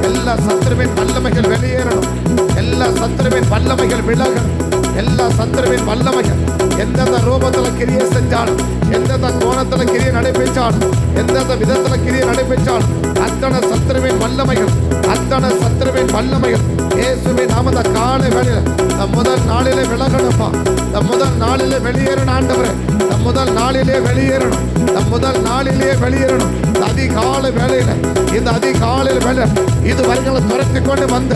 எல்லா சத்துருவின் வல்லமைகள் வெளியேறணும். எல்லா சத்துருவின் வல்லமைகள் விலகணும். எல்லா சத்துருவின் வல்லமைகள் எந்தெந்த ரூபத்துல கிரியை செஞ்சாலும், எந்தெந்த கோணத்துல கிரியை நடைபெற்றாலும், எந்தெந்த விதத்துல கிரியை நடைபெற்றாலும் அத்தனை சத்துருவின் வல்லமைகள், அத்தனை சத்துருவின் வல்லமைகள் இயேசுவின் நாமத்தை காலை வேளையில முதல் நாளிலே விலகணும்ப்பா. முதல் நாளிலே வெளியேறணும் ஆண்டவரே. முதல் நாளிலே வெளியேறணும். முதல் நாளிலே வெளியேறணும். அதிகாலை வேளையில, இந்த அதிகாலை வேலை இதுவரைகளை துரத்தி கொண்டு வந்த,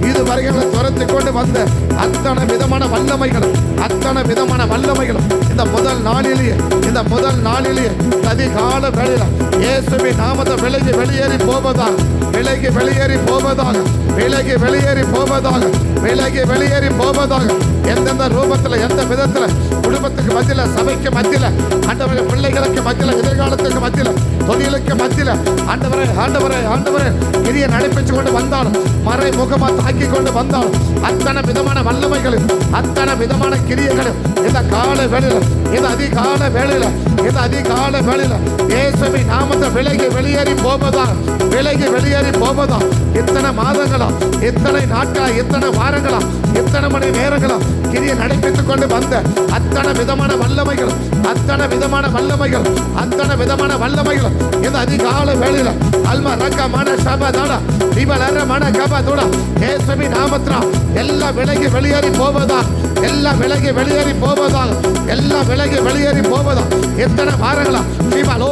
இதுவரைகளை துரத்தி கொண்டு வந்த அத்தனை விதமான வல்லமைகளும், அத்தனை விதமான வல்லமைகளும் இந்த முதல் நாளிலேயே, இந்த முதல் நாளிலேயே அதிகால வேளையில இயேசுவின் நாமத்தை விலகி வெளியேறி போவதாக, விலகி வெளியேறி போவதாக, விலகி வெளியேறி போவதாக, விலகி வெளியேறி போவதாக. எந்தெந்த ரூபத்தில், எந்த விதத்தில் குடும்பத்துக்கு மத்தியில, சபைக்கு மத்தியில, ஆண்டவரே பிள்ளைகளுக்கு மத்தியில, எதிர்காலத்துக்கு மத்தியில, தொழிலுக்கு மத்தியில ஆண்டவரே ஆண்டவரே ஆண்டவரே கிரியை நடைபெற்று கொண்டு வந்தாலும், மறைமுகமா தாக்கி கொண்டு வந்தாலும் அத்தனை விதமான வல்லமைகளும், அத்தனை விதமான கிரியைகளும் இந்த கால வேளையில, இந்த அதிகால வேளையில, இந்த அதிகால வேளையில இயேசுவின் நாமத்தை விலகி வெளியேறி போவதா, விலகி வெளியேறி போவதா. இத்தனை மாதங்களா, இத்தனை நாட்களா, இத்தனை வாரங்களா, இத்தனை மணி நேரங்களா கிரியை நடைபெற்றுக் கொண்டு வந்த அத்தனை விதமான வல்லமைகள், அத்தனை விதமான வல்லமைகள், அத்தனை விதமான வல்லமைகள் இந்த அதிகால வேளையில அல்மா ரக்க மன சபதட இவலர மன கபதுட இயேசுவின் நாமத்தினால் எல்லா எல்லாம் விலகி வெளியேறி போவதாக, எல்லாம் விலகி வெளியேறி போவதாக, எல்லாம் விலகி வெளியேறி போவதாக. எத்தனை வாரங்களா ஸ்ரீமாலோ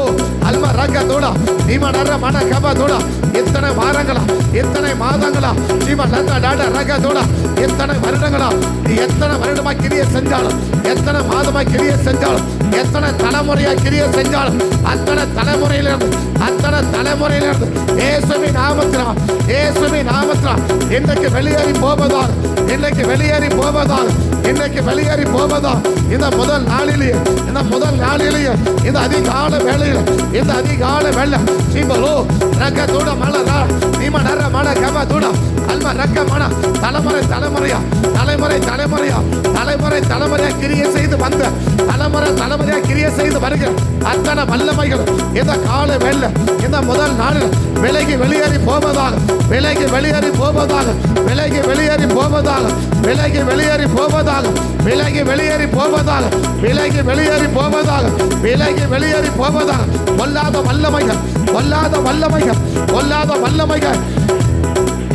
அல்மா ரக தோடா நீமா நர மன கப தோடா, எத்தனை வாரங்களா, எத்தனை மாதங்களா ஸ்ரீமா லந்த டாடா ரக தோடா, எத்தனை வருடங்களா, நீ எத்தனை வருடமா கிரியை செஞ்சாலும், எத்தனை மாதமா கிரியை செஞ்சாலும், எத்தனை தலைமுறையா கிரியை செஞ்சாலும், அத்தனை தலைமுறையிலிருந்து, அத்தனை தலைமுறையிலிருந்து இயேசுவின் நாமத்தினால், இயேசுவின் நாமத்தினால் இன்றைக்கு வெளியேறி போவதாக, இன்றைக்கு வெளியேறி போவதாக, இன்றைக்கு வெளியேறி போவதாக. இந்த முதல் நாளிலேயே, இந்த முதல் நாளிலேயே, இந்த அதிகால வேளையில், இந்த அதிகால வேளை சீம்பலோ ரக்க தூட மலரா நீம நர மன கம தூட அல்ம ரக்க மன தலைமுறை தலைமுறையா, தலைமுறை தலைமுறையா, தலைமுறை தலைமுறையா கிரியை செய்து வந்த, தலைமுறை தலைமுறையா கிரியை செய்து வருகிற அத்தனை வல்லமைகள் இந்த கால வேளை, இந்த முதல் நாளில் விலகி வெளியேறி போவதாக, விலகி வெளியேறி போவதாக, விலகி வெளியேறி போவதாக, விலகி வெளியேறி போவதாக, விலகி வெளியேறி போவதாக, விலகி வெளியேறி போவதாக, விலகி வெளியேறி போவதாக. பொல்லாத வல்லமைகள், பொல்லாத வல்லமைகள், பொல்லாத வல்லமைகள்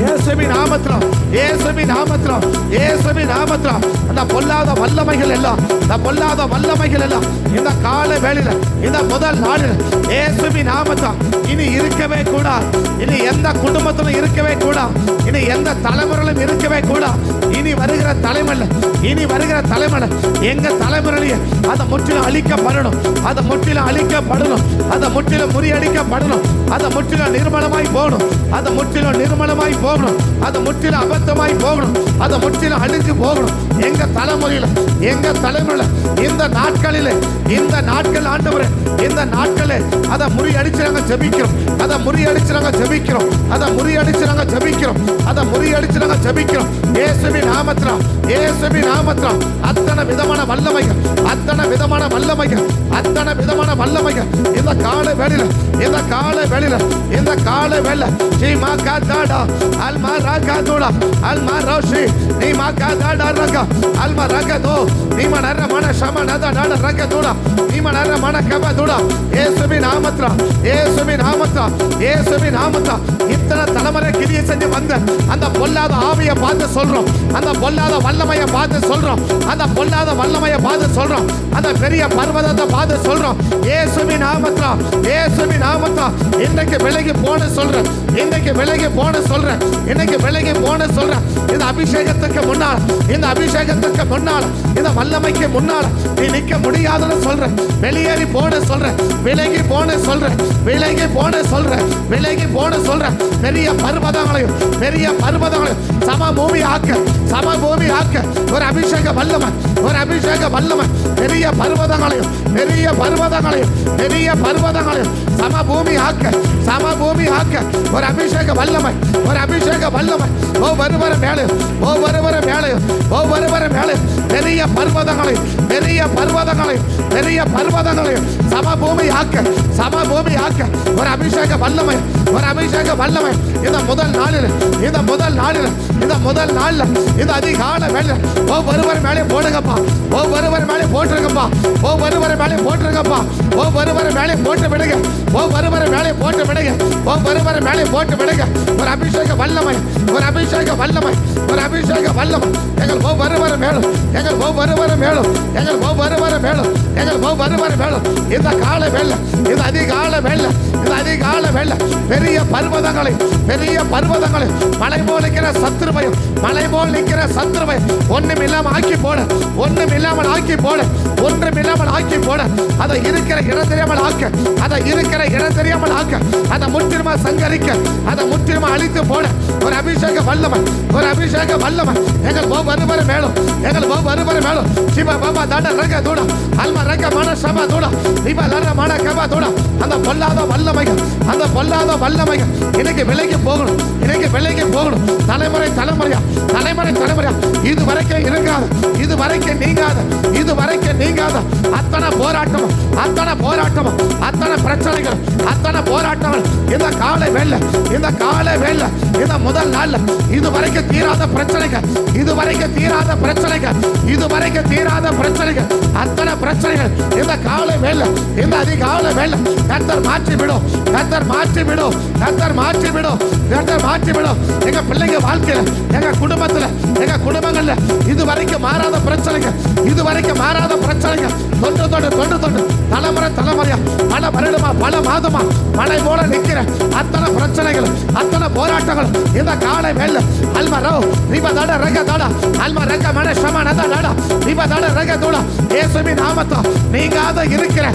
இயேசுவின் நாமத்தினால், இயேசுவின் நாமத்தினால், இயேசுவின் நாமத்தினால் அந்த பொல்லாத வல்லமைகள் எல்லாம், இந்த பொல்லாத வல்லமைகள் எல்லாம் இந்த கால வேளையில, இந்த முதல் நாளில் இயேசுவின் நாமத்தால் இனி இருக்கவே கூடாது. இனி எந்த குடும்பத்திலும் இருக்கவே கூடாது. இனி எந்த தலைமுறையிலும் இருக்கவே கூடாது. இனி வருகிற தலைமுறை, இனி வருகிற தலைமுறை எங்க தலைமுறையிலேயே அதை முற்றிலும் அழிக்கப்படணும், அதை முற்றிலும் அழிக்கப்படணும், அதை முற்றிலும் முறியடிக்கப்படணும், அதை முற்றிலும் நிர்மலமாய் போகணும், அதை முற்றிலும் நிர்மலமாய் போகணும், அது முற்றிலும் அபத்தமாய் போகணும், அது முற்றிலும் அழிஞ்சு போகணும். எங்க தலைமுறையில, எங்க தலைமுறையில இந்த நாட்களிலே, இந்த நாட்கள் ஆண்டவரே, இந்த நாட்களே அதை முறியடிச்சு நாங்க ஜெபிக்கிறோம், அதை முறியடிச்சு நாங்க ஜெபிக்கிறோம், அதை முறியடிச்சு நாங்க ஜெபிக்கிறோம், அதை முறியடிச்சு நாங்க ஜெபிக்கிறோம். இயேசுவின் நாமத்தினால், இயேசுவின் நாமத்தினால் அத்தனை விதமான வல்லமைகள், அத்தனை விதமான வல்லமைகள், அத்தனை விதமான வல்லமைகள் இந்த கால வேளையில, இந்த கால வேளையில, இந்த கால வேளை சீமா காதாடா அல்மா ராகா தோடா அல்மா ரோஷி நீமா காதாடா ரகா அல்மா ரகா தோ நீமா நர மன ஷம நதா டாடா ரகா தோடா நீமா நர மன கப தோடா. இயேசுவின் நாமத்தினால், இயேசுவின் நாமத்தினால், இயேசுவின் நாமத்தினால் இத்தனை தலைமுறை கிரியை செஞ்சு வந்த அந்த பொல்லாத ஆவியை பார்த்து சொல்றோம், அந்த பொல்லாத வல்லமையை பார்த்து சொல்றோம், அந்த பொல்லாத வல்லமையை பார்த்து சொல்றோம், அந்த பெரிய பர்வதத்தை பார்த்து சொல்றோம். இயேசுவின் நாமத்தினால், இயேசுவின் நாமத்தினால் இன்றைக்கு விலகி போன சொல்றேன், இன்னைக்கு விலகி போன சொல்றேன், இன்னைக்கு விலகி போன சொல்றேன். இந்த அபிஷேகத்துக்கு முன்னால், இந்த அபிஷேகத்துக்கு முன்னால், இந்த வல்லமைக்கு முன்னால் நீ நிற்க முடியாதுன்னு சொல்றேன். வெளியேறி போன சொல்றேன், விலகி போன சொல்றேன், விலகி போன சொல்றேன், விலகி போன சொல்றேன். பெரிய பர்வதங்களையும், பெரிய பர்வதங்களையும் சம பூமி ஆக்க, சம பூமி ஆக்க ஒரு அபிஷேக வல்லமை, ஒரு அபிஷேக வல்லமை. பெரிய பர்வதங்களையும், பெரிய பர்வதங்களையும், பெரிய பர்வதங்களையும் சம பூமி ஆக்க, சம பூமி ஆக்க ஒரு அபிஷேக வல்லமை, ஒரு அபிஷேக வல்லமை. ஒவ்வொருவர மேலே, ஒவ்வொருவர மேலே, ஒவ்வொருவர மேலே பெரிய பர்வதங்களை, பெரிய பர்வதங்களை, பெரிய பர்வதங்களை சம பூமி ஆக்க, சம பூமி ஆக்க ஒரு அபிஷேக வல்லமை, ஒரு அபிஷேக வல்லமை. இந்த முதல் நாளில், இந்த முதல் நாளில், இந்த முதல் நாளில், இந்த அதிகால வேலை ஒவ்வொருவர் மேலே போடுங்கப்பா, ஒவ்வொருவர் மேலே போட்டுருங்கப்பா, ஒவ்வொருவர் மேலே போட்டுருங்கப்பா, ஒவ்வொருவர் மேலே போட்டு விடுங்க, ஒவ்வொருவர் மேலே போட்டு விடுங்க, ஒவ்வொருவர் மேலே போட்டு விடுங்க. ஒரு அபிஷேக வல்லமை, ஒரு அபிஷேக வல்லமை, ஒரு அபிஷேக வல்லமை. எங்கள் ஒவ்வொருவர் மேலும், எங்கள் ஒவ்வொருவர் மேலும், எங்கள் ஒவ்வொருவர் மேலும், எங்கள் ஒவ்வொருவர் மேலும் இந்த கால வேலை, இந்த அதிகால வேலை, இந்த அதிகால வேலை பெரிய பர்வதங்களை, பெரிய பர்வதங்களை மலை போல் நிற்கிற சத்துருவையும், மலை போல் நிற்கிற சத்துருவை ஒன்றும் இல்லாமல் ஆக்கி போட, ஒன்றும் இல்லாமல் ஆக்கி போட, ஒன்றும் இல்லாமல் ஆக்கி போட. அதை இருக்கிற இடம் தெரியாமல் ஆக்க, அதை இருக்கிற இடம் தெரியாமல் ஆக்க, அதை முற்றிலுமா சங்கரிக்க, அதை முற்றிலுமா அழித்து போட ஒரு அபிஷேக வல்லமை, ஒரு அபிஷேக வல்லமை. எங்கள் ஒவ்வொருவர் மேலும், எங்கள் ஒவ்வொருவர் மேலும் சிவ பாபா தாண்ட ரக தூடா அல்மா ரக மன சபா தூடா இவ லர மன கபா தூடா. அந்த பொல்லாத வல்லமைகள், அந்த பொல்லாத வல்லமைகள் இன்னைக்கு விலைக்கு போகணும், இன்னைக்கு விலைக்கு போகணும். தலைமுறை தலைமுறையா, தலைமுறை தலைமுறையா இது வரைக்கும் இருக்காது, இது வரைக்கும் நீங்காத, இது வரைக்கும் நீங்காத அத்தனை போராட்டமும், அத்தனை போராட்டமும், அத்தனை பிரச்சனைகள், அத்தனை போராட்டங்கள் இந்த காலை வேலை, இந்த காலை வேலை, இந்த முதல் நாள்ல இது வரைக்கும் தீராத பிரச்சனைகள், இது வரைக்கும் தீராத பிரச்சனைகள், இது வரைக்கும் தீராத பிரச்சனைகள், அத்தனை பிரச்சனைகள் இந்த காலை வேலை, இந்த அதிகாலை வேலை கர்த்தர் மாற்றி விடும், விடும், கர்த்தர் மாற்றி விடும், கர்த்தர் மாற்றி விடும், கர்த்தர் மாற்றி விடும். எங்க பிள்ளைங்க வாழ்க்கையில, எங்க குடும்பத்துல, எங்க குடும்பங்கள்ல இதுவரைக்கும் மாறாத பிரச்சனைங்க, இதுவரைக்கும் மாறாத பிரச்சனைங்க, தொன்று தொன்று தொன்று தொன்று தலைமுறை தலைமுறையா பல வருடமா பல மாதமா மழை போல நிக்கிற அத்தனை பிரச்சனைகள், அத்தனை போராட்டங்கள் இந்த காலை வேலை அல்மரோ விபதாட ரகதாடா அல்மரக மன சமனதாடா விபதாட ரகதோடா இயேசுவின் நாமத்தில் நீங்காத இருக்கிற,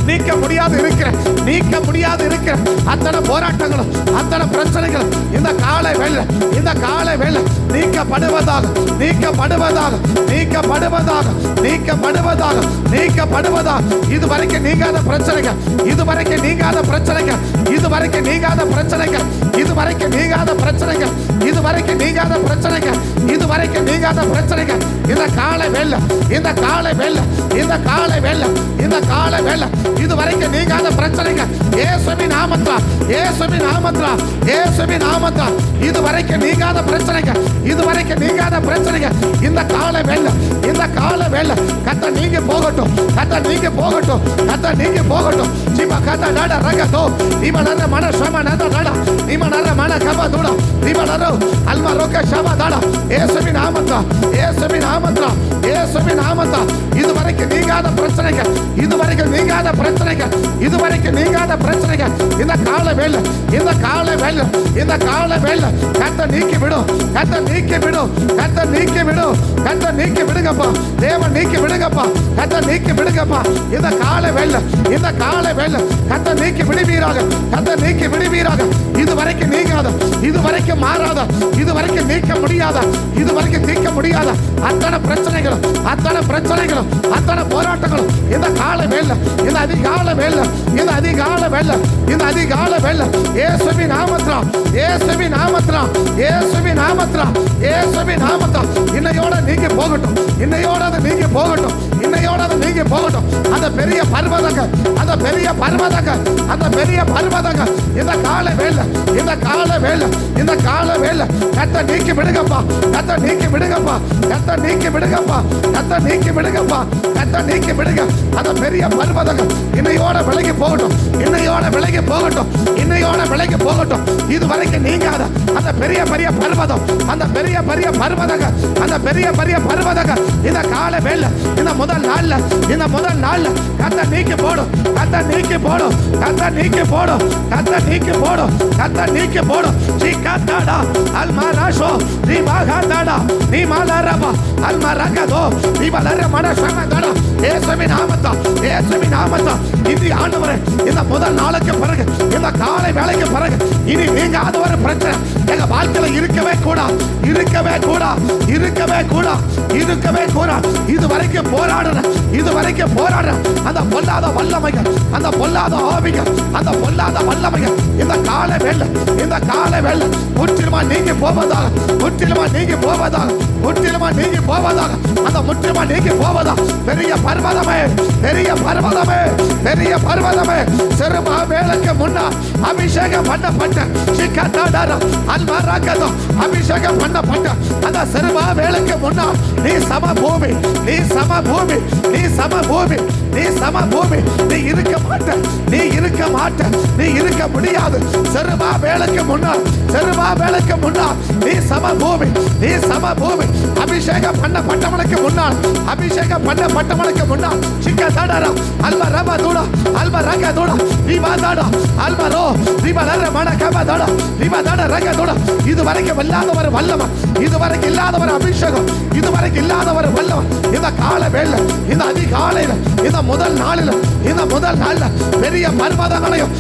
நீக்க முடியாது இருக்கிற, நீக்க முடியாது இருக்கிற அத்தனை போராட்டங்களும் அத்தனை பிரச்சனைகளும் இந்த காலை வேலை, இந்த காலை வேலை நீக்கப்படுவதாக, நீக்கப்படுவதாக, நீக்கப்படுவதாக, நீக்கப்படுவதாக, நீக்கப்படுவதாக. இதுவரைக்கும் நீங்காத பிரச்சனைகள், இதுவரைக்கும் நீங்காத பிரச்சனைகள், இதுவரைக்கும் நீங்காத பிரச்சனைகள், இதுவரைக்கும் நீங்காத பிரச்சனைகள், இதுவரைக்கும் நீங்காத பிரச்சனைகள், இதுவரைக்கும் நீங்காத பிரச்சனைகள் இந்த காலை வேலை, இந்த காலை வேலை, இந்த காலை வேலை, இந்த காலை வேலை இதுவரைக்கும் நீங்காத பிரச்சனைகள் இயேசுவின் நாமத்தில், இயேசுவின் நாமத்தில், இயேசுவின் நாமத்தில் இதுவரைக்கும் நீங்காத பிரச்சனைகள், இதுவரைக்கும் நீங்காத பிரச்சனைகள் இந்த காலை வேலை, இந்த காலை வேலை கர்த்தர் நீங்க போகட்டும், கர்த்தர் நீங்க போகட்டும், கர்த்தர் நீங்க போகட்டும். ஜீவ கர்த்தர் நட ரகதோ இவனர மன சம நட நட இவனர மன கபதுடா இவனர அல்மா ரோக சபதாடா இயேசுவின் நாமத்தில், இயேசுவின் நாமத்தில், இயேசுவின் நாமத்தில் இதுவரைக்கும் நீங்காத பிரச்சனைகள், இதுவரைக்கும் நீங்காத பிரச்சனைகள், இதுவரைக்கும் நீங்காத பிரச்சனைகள் இந்த காலை வேலை, இந்த காலை வேலை, இந்த காலை வேலை கர்த்தர் நீக்கி விடும், கர்த்தர் நீக்கி விடும், கர்த்தர் நீக்கி விடும், கர்த்தர் நீக்கி விடுங்கப்பா, தேவன் நீக்கி விடுங்கப்பா, கர்த்தர் நீக்கி விடுங்கப்பா. இந்த காலை வேலை, இந்த காலை வேலை கர்த்தர் நீக்கி விடுவீராக, கர்த்தர் நீக்கி விடுவீராக. இதுவரைக்கும் நீங்காத, இதுவரைக்கும் மாறாத, இதுவரைக்கும் நீக்க முடியாத, இதுவரைக்கும் தீர்க்க முடியாத அத்தனை பிரச்சனைகளும், அத்தனை பிரச்சனைகளும், அத்தனை போராட்டங்களும் இந்த காலை வேலை, இந்த அதிகாலை வேலை, இந்த அதிகாலை வேலை, இந்த அதிகாலை வேலை இயேசுவின் நாமத்தில், இயேசுவின் நாமத்தில், இயேசுவின் நாமத்தில், இயேசுவின் நாமத்தில் இன்னையோட நீங்க போகட்டும், இன்னையோட அது நீங்க போகட்டும், இன்னையோட அது நீங்க போகட்டும். அந்த பெரிய பர்வதங்க, அந்த பெரிய பர்வதங்க, அந்த பெரிய பர்வதங்க இந்த காலை வேலை, இந்த காலை வேலை, இந்த காலை வேலை கர்த்தர் நீக்கி விடுங்கப்பா, கர்த்தர் நீக்கி விடுங்கப்பா, கர்த்தர் நீக்கி விடுங்கப்பா, கர்த்தர் நீக்கி விடுங்கப்பா, கர்த்தர் நீக்கி விடுங்க. அந்த பெரிய பர்வதங்க இன்னையோட விலகி போகட்டும், இன்னையோட விலகி போகட்டும், இன்னையோட விலகி போகட்டும். இதுவரைக்கும் நீங்காத அந்த பெரிய பெரிய பர்வதம், அந்த பெரிய பெரிய பர்வதங்க, அந்த பெரிய பெரிய பர்வதங்க இந்த காலை வேலை, இந்த முதல் நாள்ல, இந்த முதல் நாள்ல கர்த்தர் நீக்கி போடும், கர்த்தர் நீக்கி போடும், கர்த்தர் நீக்கி போடும், கர்த்தர் நீக்கி போடும், கர்த்தர் நீக்கி போடும். சிக்கத்தாடா அல்மாராஷோ ரிபாகாடாடா நிமாலரபா அல்மரகதோ ரிபலர மனசமதாடா இயேசுவின் நாமத்தில், இயேசுவின் நாமத்தில் இந்த ஆண்டவரே இந்த முதல் நாளுக்கு பிறகு, இந்த காலை வேளைக்கு பிறகு இனி நீங்காத ஒரு பிரச்சனை எங்க வாழ்க்கையில இருக்கவே கூடாது, இருக்கவே கூடாது, இருக்கவே கூடாது, இருக்கவே கூடாது. இதுவரைக்கும் போராடுற, இதுவரைக்கும் போராடுற அந்த பொல்லாத வல்லமைகள், அந்த பொல்லாத ஆவிகள், அந்த பொல்லாத வல்லமைகள் இந்த காலை வேலை, இந்த காலை வேலை முற்றிலுமா நீங்கி போவதாக, முற்றிலுமா நீங்கி போவதாக, முற்றிலுமா நீங்கி போவதாக, அந்த முற்றிலுமா நீங்கி போவதா. பெரிய பர்வதமே, பெரிய பர்வதமே, பெரிய பர்வதமே செருபா வேலைக்கு முன்னால் அபிஷேகம் பண்ணப்பட்ட சிக்கத்தாடா அல்மரகதோ அபிஷேகம் பண்ணப்பட்ட அந்த செருபா வேலைக்கு முன்னால் நீ சம பூமி, நீ சம பூமி, நீ சம பூமி, நீ சம பூமி, நீ இருக்க மாட்ட, நீ இருக்க மாட்ட, நீ இருக்க முடியாது. செருபா வேலைக்கு முன்னால், செருபா வேலைக்கு முன்னால் நீ சம பூமி, நீ சம பூமி. அபிஷேகம் பண்ணப்பட்டவனுக்கு முன்னால், அபிஷேகம் பண்ணப்பட்டவனுக்கு முன்னால் சிக்கத்தாடா அல்மரபா தூடா அல்மரக தூடா விவாதாடா அல்மரோ விவலர மனகபதாடா விவாதாடா ரக தூடா. இதுவரைக்கும் இல்லாத ஒரு வல்லமை, இதுவரைக்கும் இல்லாத ஒரு அபிஷேகம், இதுவரைக்கும் இல்லாத ஒரு வல்லமை இந்த கால வேளை, இந்த அதிகாலையில, இந்த முதல் நாளில், இந்த முதல் நாள்ல பெரிய பர்வதங்களையும்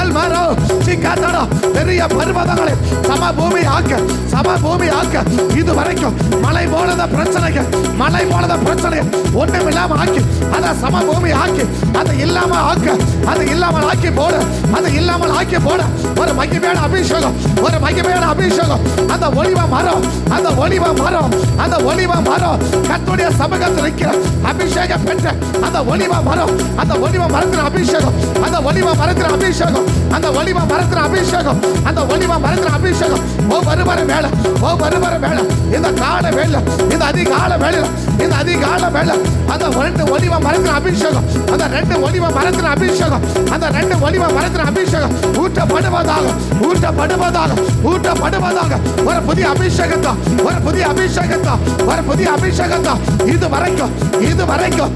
அல்மரோ சிக்கத்தாடா பெரிய பர்வதங்களை சமபூமி ஆக்க, சமபூமி ஆக்க. இதுவரைக்கும் மலை போலத பிரச்சனைகள், மலை போலத பிரச்சனைகள் ஒன்றும் இல்லாம ஆக்கி அதை சமபூமி ஆக்கி, அதை இல்லாம ஆக்க, அதை இல்லாமல் ஆக்கி போட, அதை இல்லாமல் ஆக்கி போட ஒரு மகிமையான அபிஷேகம், ஒரு மகிமையான அபிஷேகம். அந்த ஒலிவ மரம், அந்த ஒலிவ மரம், அந்த ஒலிவ மரம் கர்த்தருடைய சமூகத்தில் இருக்கிற அபிஷேகம் பெற்ற அந்த ஒலிவ மரம், அந்த ஒலிவ மரத்தின் அபிஷேகம், அந்த ஒலிவ மரத்தின் அபிஷேகம், அந்த ஒலிவ மரத்தின் அபிஷேகம், அந்த ஒலிவ மரத்தின் அபிஷேகம். ஓ வருவர வேலை, ஓ வருவர வேலை, இந்த கால வேலை, இந்த அதிகால வேலை, இந்த அதிகால வேலை, அந்த ரெண்டு ஒலிவ மரத்தின் அபிஷேகம், அந்த ரெண்டு ஒலிவ மரத்தின் அபிஷேகம், அந்த ரெண்டு ஒலிவ மரத்தின் அபிஷேகம் ஊற்றப்படுவதாக, ஊற்றப்படுவதாக, ஊற்றப்படுவதாக. ஒரு புதிய அபிஷேகத்தா, ஒரு புதிய அபிஷேகத்தா, ஒரு புதிய அபிஷேகத்தா. இது வரைக்கும், இது வரைக்கும்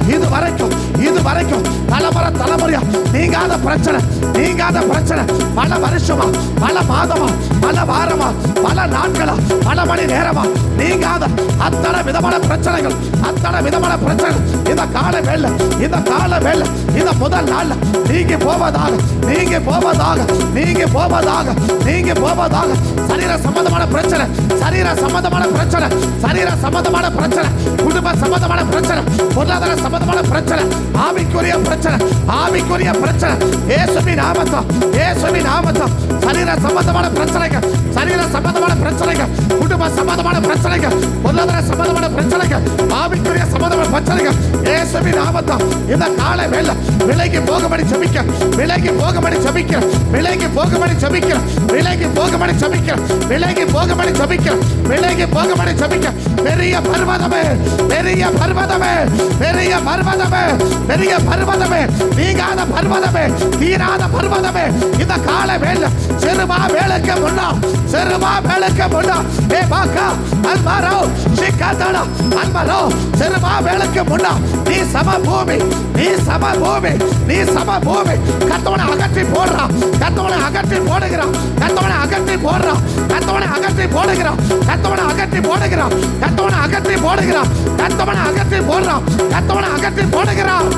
இது வரைக்கும், இது வரைக்கும் தலைமுறை தலைமுறையா நீங்காத பிரச்சனை, நீங்காத பிரச்சனை. பல வருஷமா, பல மாதமா, பல வாரமா, பல நாட்களா, பல மணி நேரமா நீங்காத அத்தனை விதமான பிரச்சனைகள், அத்தனை விதமான பிரச்சனைகள் இந்த கால வேலை, இந்த கால வேலை, இந்த முதல் நாள்ல நீங்க போவதாக, நீங்க போவதாக, நீங்க போவதாக, நீங்க போவதாக. சரீர சம்பந்தமான பிரச்சனை, சரீர சம்பந்தமான பிரச்சனை, சரீர சம்பந்தமான பிரச்சனை, குடும்ப சம்பந்தமான பிரச்சனை, பொருளாதார சம்பந்தமான பிரச்சனை, ஆவிக்குரிய பிரச்சனை, ஆவிக்குரிய பிரச்சனை, இயேசுவின் நாமத்தில், இயேசுவின் நாமத்தில். சரீர சம்பந்தமான பிரச்சனைகள், சரீர சம்பந்தமான பிரச்சனைகள், குடும்ப சம்பந்தமான பிரச்சனைகள், பொருளாதார சம்பந்தமான பிரச்சனைகள், ஆவிக்குரிய சம்பந்தமான பிரச்சனைகள், இயேசுவின் நாமத்தில் இந்த கால வேலை விலைக்கு போகும்படி ஜெபிக்க, விலைக்கு போகும்படி ஜெபிக்க, விலைக்கு போகும்படி ஜெபிக்க, விலைக்கு போகும்படி ஜெபிக்க, விலைக்கு போகும்படி ஜெபிக்க, விலைக்கு போகும்படி ஜெபிக்க. பெரிய பர்வதமே, பெரிய பர்வதமே, பெரிய பர்வதமே, பெரிய பர்வதமே, நீங்காத பர்வதமே, தீராத பர்வதமே. இந்த கால வேலை சிறுமா வேலைக்கு முன்னா, சிறுமா வேலைக்கு முன்னா ஏ பாக்கா அல்மாரோ சிக்காதடா அல்மாரோ சிறுமா வேலைக்கு முன்னா நீ சமபூமி, நீ சமபூமி, நீ சமபூமி. கர்த்தவனை அகற்றி போடுறான், கர்த்தவனை அகற்றி போடுகிறான், கர்த்தவனை அகற்றி போடுறான், கர்த்தவனை அகற்றி போடுகிறான், கர்த்தவனை அகற்றி போடுகிறான், கர்த்தவனை அகற்றி போடுகிறான், கர்த்தவனை அகற்றி போடுறான், கர்த்தவனை அகற்றி போடுகிறான்.